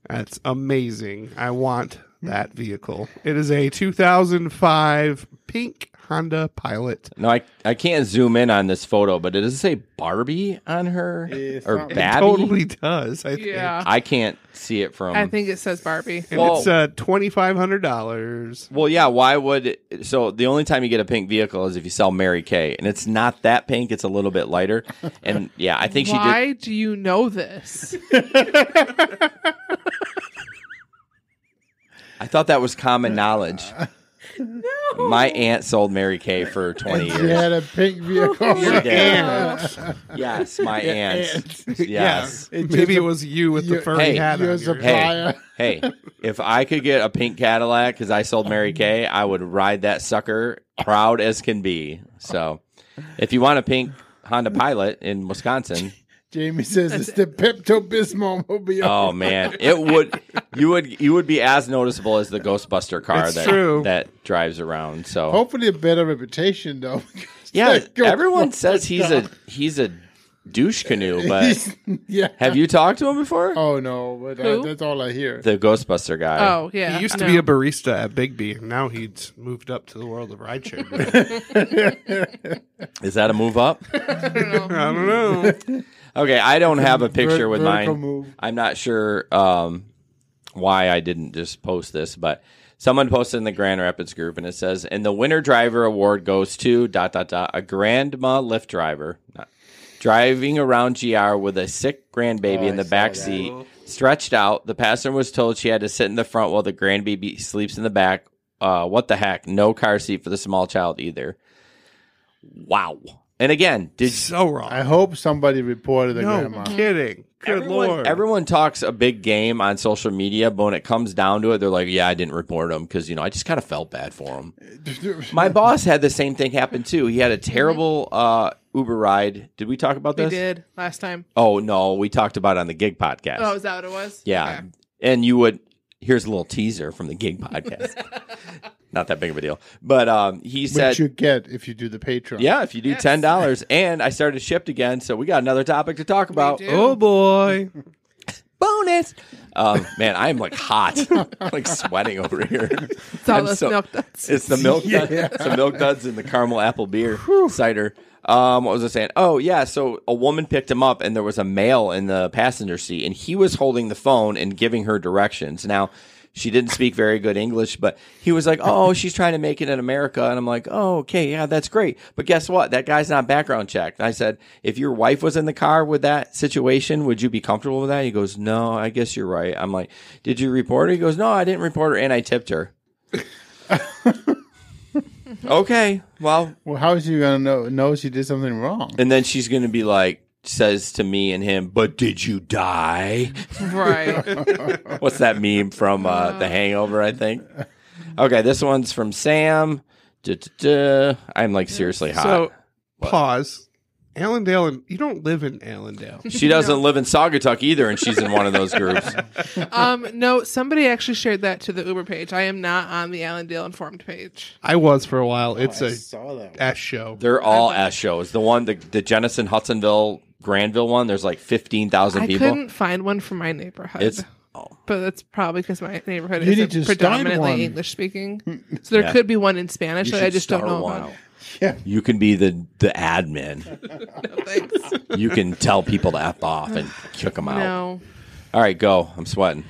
Speaker 5: That's amazing. I want that vehicle. It is a 2005 pink Honda Pilot.
Speaker 1: No, I can't zoom in on this photo, but does it say Barbie on her? Or Babby?
Speaker 5: It totally does, I think.
Speaker 4: Yeah.
Speaker 1: I can't see it from...
Speaker 4: I think it says Barbie.
Speaker 5: And it's $2,500.
Speaker 1: Well, yeah, why would... So the only time you get a pink vehicle is if you sell Mary Kay, and it's not that pink, it's a little bit lighter. And yeah, I think
Speaker 4: Why do you know this?
Speaker 1: I thought that was common knowledge.
Speaker 4: No.
Speaker 1: My aunt sold Mary Kay for 20 years.
Speaker 3: She had a pink vehicle.
Speaker 1: Your aunt. Yes, my aunt. Yes.
Speaker 5: Maybe it was you with the furry hat on.
Speaker 1: Hey, if I could get a pink Cadillac because I sold Mary Kay, I would ride that sucker proud as can be. So if you want a pink Honda Pilot in Wisconsin...
Speaker 3: Jamie says it's the Pepto-Bismol mobile.
Speaker 1: Oh man, it would. You would be as noticeable as the Ghostbuster car that drives around. So
Speaker 3: hopefully a better reputation though.
Speaker 1: Yeah, everyone says he's a douche canoe, but have you talked to him before?
Speaker 3: Oh no, but that's all I hear.
Speaker 1: The Ghostbuster guy.
Speaker 4: Oh yeah,
Speaker 5: he used to be a barista at Bigby, and now he's moved up to the world of rideshare.
Speaker 1: Is that a move up?
Speaker 5: I don't know.
Speaker 1: Okay, I don't have a picture with mine.
Speaker 3: Move.
Speaker 1: I'm not sure why I didn't just post this, but someone posted in the Grand Rapids group, and it says, and the winner driver award goes to ... a grandma Lyft driver driving around GR with a sick grandbaby in the back seat, stretched out. The passenger was told she had to sit in the front while the grandbaby sleeps in the back. What the heck? No car seat for the small child either. Wow. And again,
Speaker 5: so wrong.
Speaker 3: I hope somebody reported the
Speaker 5: no
Speaker 3: grandma.
Speaker 5: Kidding. Good Lord.
Speaker 1: Everyone talks a big game on social media, but when it comes down to it, they're like, yeah, I didn't report him because, I just kind of felt bad for him. My boss had the same thing happen, too. He had a terrible Uber ride. Did we talk about this?
Speaker 4: We did last time.
Speaker 1: Oh, no. We talked about it on the Gig podcast.
Speaker 4: Oh, is that what it was?
Speaker 1: Yeah.
Speaker 4: Okay.
Speaker 1: And here's a little teaser from the Gig podcast. Not that big of a deal. But he said...
Speaker 3: Which you get if you do the Patreon.
Speaker 1: Yeah, if you do $10. And I started Shipped again, so we got another topic to talk about.
Speaker 5: Oh, boy.
Speaker 1: Bonus. Man, I am like hot. I'm like sweating over here.
Speaker 4: It's all those milk duds.
Speaker 1: It's the milk duds. It's the milk duds and the caramel apple beer cider. What was I saying? Oh, yeah. So a woman picked him up, and there was a male in the passenger seat, and he was holding the phone and giving her directions. Now, she didn't speak very good English, but he was like, oh, she's trying to make it in America. And I'm like, oh, okay, yeah, that's great. But guess what? That guy's not background checked. And I said, if your wife was in the car with that situation, would you be comfortable with that? He goes, no, I guess you're right. I'm like, did you report her? He goes, no, I didn't report her, and I tipped her. Okay, well,
Speaker 3: how is she going to know she did something wrong?
Speaker 1: And then she's going to be like, says to me and him, but did you die?
Speaker 4: Right.
Speaker 1: What's that meme from The Hangover, I think? Okay, this one's from Sam. I'm like seriously hot.
Speaker 5: So, pause. Allendale, you don't live in Allendale.
Speaker 1: She doesn't live in Saugatuck either, and she's in one of those groups.
Speaker 4: No, somebody actually shared that to the Uber page. I am not on the Allendale Informed page.
Speaker 5: I was for a while. It's a S show.
Speaker 1: They're all S shows. The one, the Jenison, Hudsonville, Granville one, there's like 15,000 people.
Speaker 4: I couldn't find one for my neighborhood. But that's probably because my neighborhood is predominantly English speaking. So there could be one in Spanish that I just don't know about.
Speaker 3: Yeah.
Speaker 1: You can be the admin.
Speaker 4: No, thanks.
Speaker 1: You can tell people to F off and kick them out.
Speaker 4: No.
Speaker 1: All right, go. I'm sweating.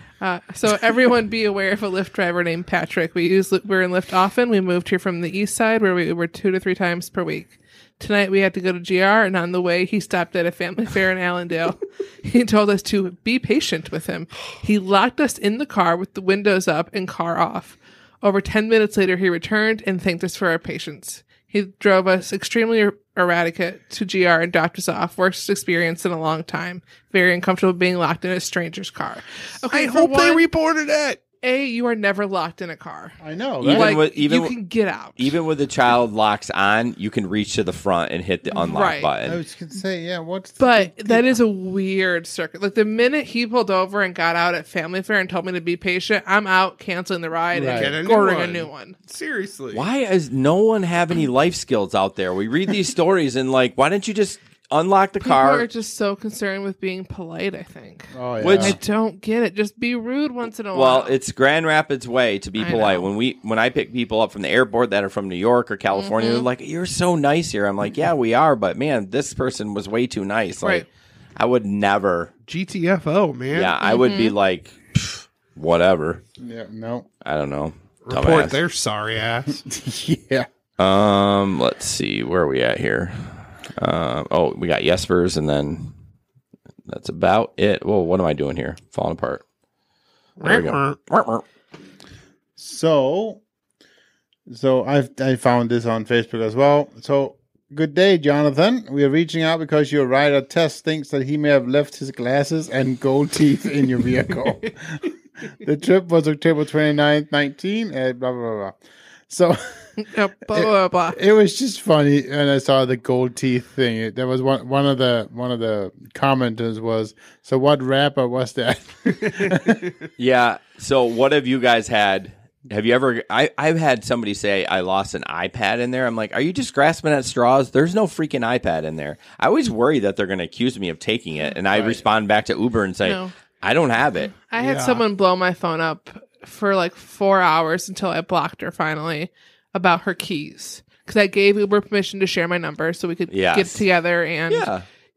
Speaker 4: So everyone be aware of a Lyft driver named Patrick. We're in Lyft often. We moved here from the east side where we were 2 to 3 times per week. Tonight we had to go to GR, and on the way he stopped at a family fair in Allendale. He told us to be patient with him. He locked us in the car with the windows up and car off. Over 10 minutes later, he returned and thanked us for our patience. He drove us extremely erratic to GR and dropped us off. Worst experience in a long time. Very uncomfortable being locked in a stranger's car. Okay,
Speaker 5: I hope they reported it.
Speaker 4: You are never locked in a car.
Speaker 3: I know.
Speaker 4: You can get out.
Speaker 1: Even with the child locks on, you can reach to the front and hit the unlock button.
Speaker 3: I was going to say, yeah,
Speaker 4: But that is a weird circuit. Like the minute he pulled over and got out at Family Fair and told me to be patient, I'm out canceling the ride and ordering a new one.
Speaker 5: Seriously.
Speaker 1: Why does no one have any life skills out there? We read these stories and why don't you just unlock the car?
Speaker 4: People are just so concerned with being polite, I think.
Speaker 3: Oh, yeah.
Speaker 4: Which I don't get it. Just be rude once in a while.
Speaker 1: Well, it's Grand Rapids way to be polite. When I pick people up from the airport that are from New York or California, they're like, "You're so nice here." I'm like, "Yeah, we are, but man, this person was way too nice." Like, I would never
Speaker 5: GTFO, man.
Speaker 1: Yeah, I would be like, whatever.
Speaker 3: Yeah, no.
Speaker 1: I don't know.
Speaker 5: Report
Speaker 1: Dumbass.
Speaker 5: their sorry ass.
Speaker 3: Yeah.
Speaker 1: Let's see. Where are we at here? We got Jespers, and then that's about it. Whoa, what am I doing here? Falling apart. There we go.
Speaker 3: So I found this on Facebook as well. So, good day, Jonathan. We are reaching out because your rider Tess thinks that he may have left his glasses and gold teeth in your vehicle. The trip was October 29th, 19, and blah, blah, blah, blah. So...
Speaker 4: blah, blah, blah.
Speaker 3: It was just funny, and I saw the gold teeth thing. There was one of the commenters was, so what rapper was that?
Speaker 1: Yeah. So what have you guys had? Have you ever? I've had somebody say I lost an iPad in there. I'm like, are you just grasping at straws? There's no freaking iPad in there. I always worry that they're going to accuse me of taking it, and I respond back to Uber and say, no. I don't have it.
Speaker 4: I had someone blow my phone up for like 4 hours until I blocked her finally. About her keys, because I gave Uber permission to share my number so we could get together and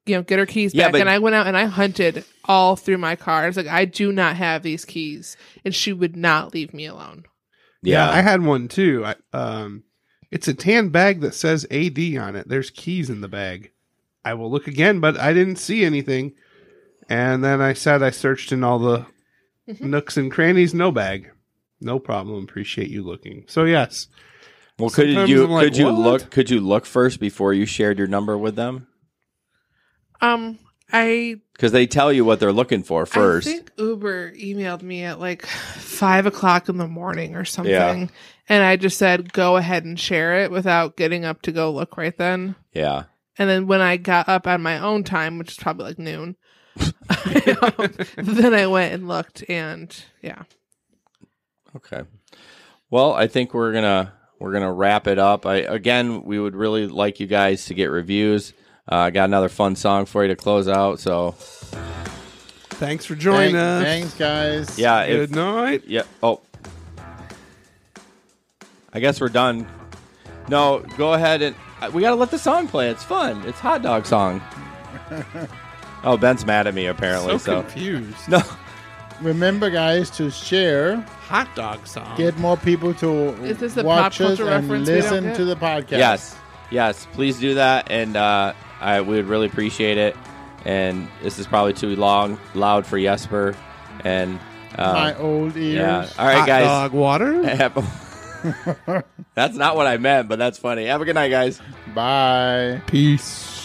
Speaker 4: get her keys back. And I went out and I hunted all through my car. I was like, I do not have these keys, and she would not leave me alone.
Speaker 5: Yeah, I had one too. It's a tan bag that says AD on it. There's keys in the bag. I will look again, but I didn't see anything. And then I searched in all the nooks and crannies. No bag, no problem. Appreciate you looking. So yes.
Speaker 1: Well, could you look first before you shared your number with them? Because they tell you what they're looking for first.
Speaker 4: I think Uber emailed me at like 5:00 in the morning or something, and I just said go ahead and share it without getting up to go look right then.
Speaker 1: Yeah.
Speaker 4: And then when I got up on my own time, which is probably like noon, then I went and looked, and yeah.
Speaker 1: Okay. Well, I think we're gonna wrap it up. We would really like you guys to get reviews. I got another fun song for you to close out. So,
Speaker 5: thanks for joining us.
Speaker 3: Thanks, guys.
Speaker 1: Yeah.
Speaker 5: Good night.
Speaker 1: Yeah. Oh, I guess we're done. No, go ahead and we gotta let the song play. It's fun. It's Hot Dog Song. Oh, Ben's mad at me apparently. So
Speaker 5: confused.
Speaker 1: No.
Speaker 3: Remember, guys, to share
Speaker 5: Hot Dog Song.
Speaker 3: Get more people to
Speaker 4: Is this a
Speaker 3: watch
Speaker 4: pop
Speaker 3: us
Speaker 4: culture
Speaker 3: and
Speaker 4: reference
Speaker 3: listen to the podcast.
Speaker 1: Yes, please do that, and we would really appreciate it. And this is probably too loud for Jesper, and
Speaker 3: my old ears.
Speaker 1: Yeah. All right, guys.
Speaker 5: Hot dog water.
Speaker 1: That's not what I meant, but that's funny. Have a good night, guys.
Speaker 3: Bye.
Speaker 5: Peace.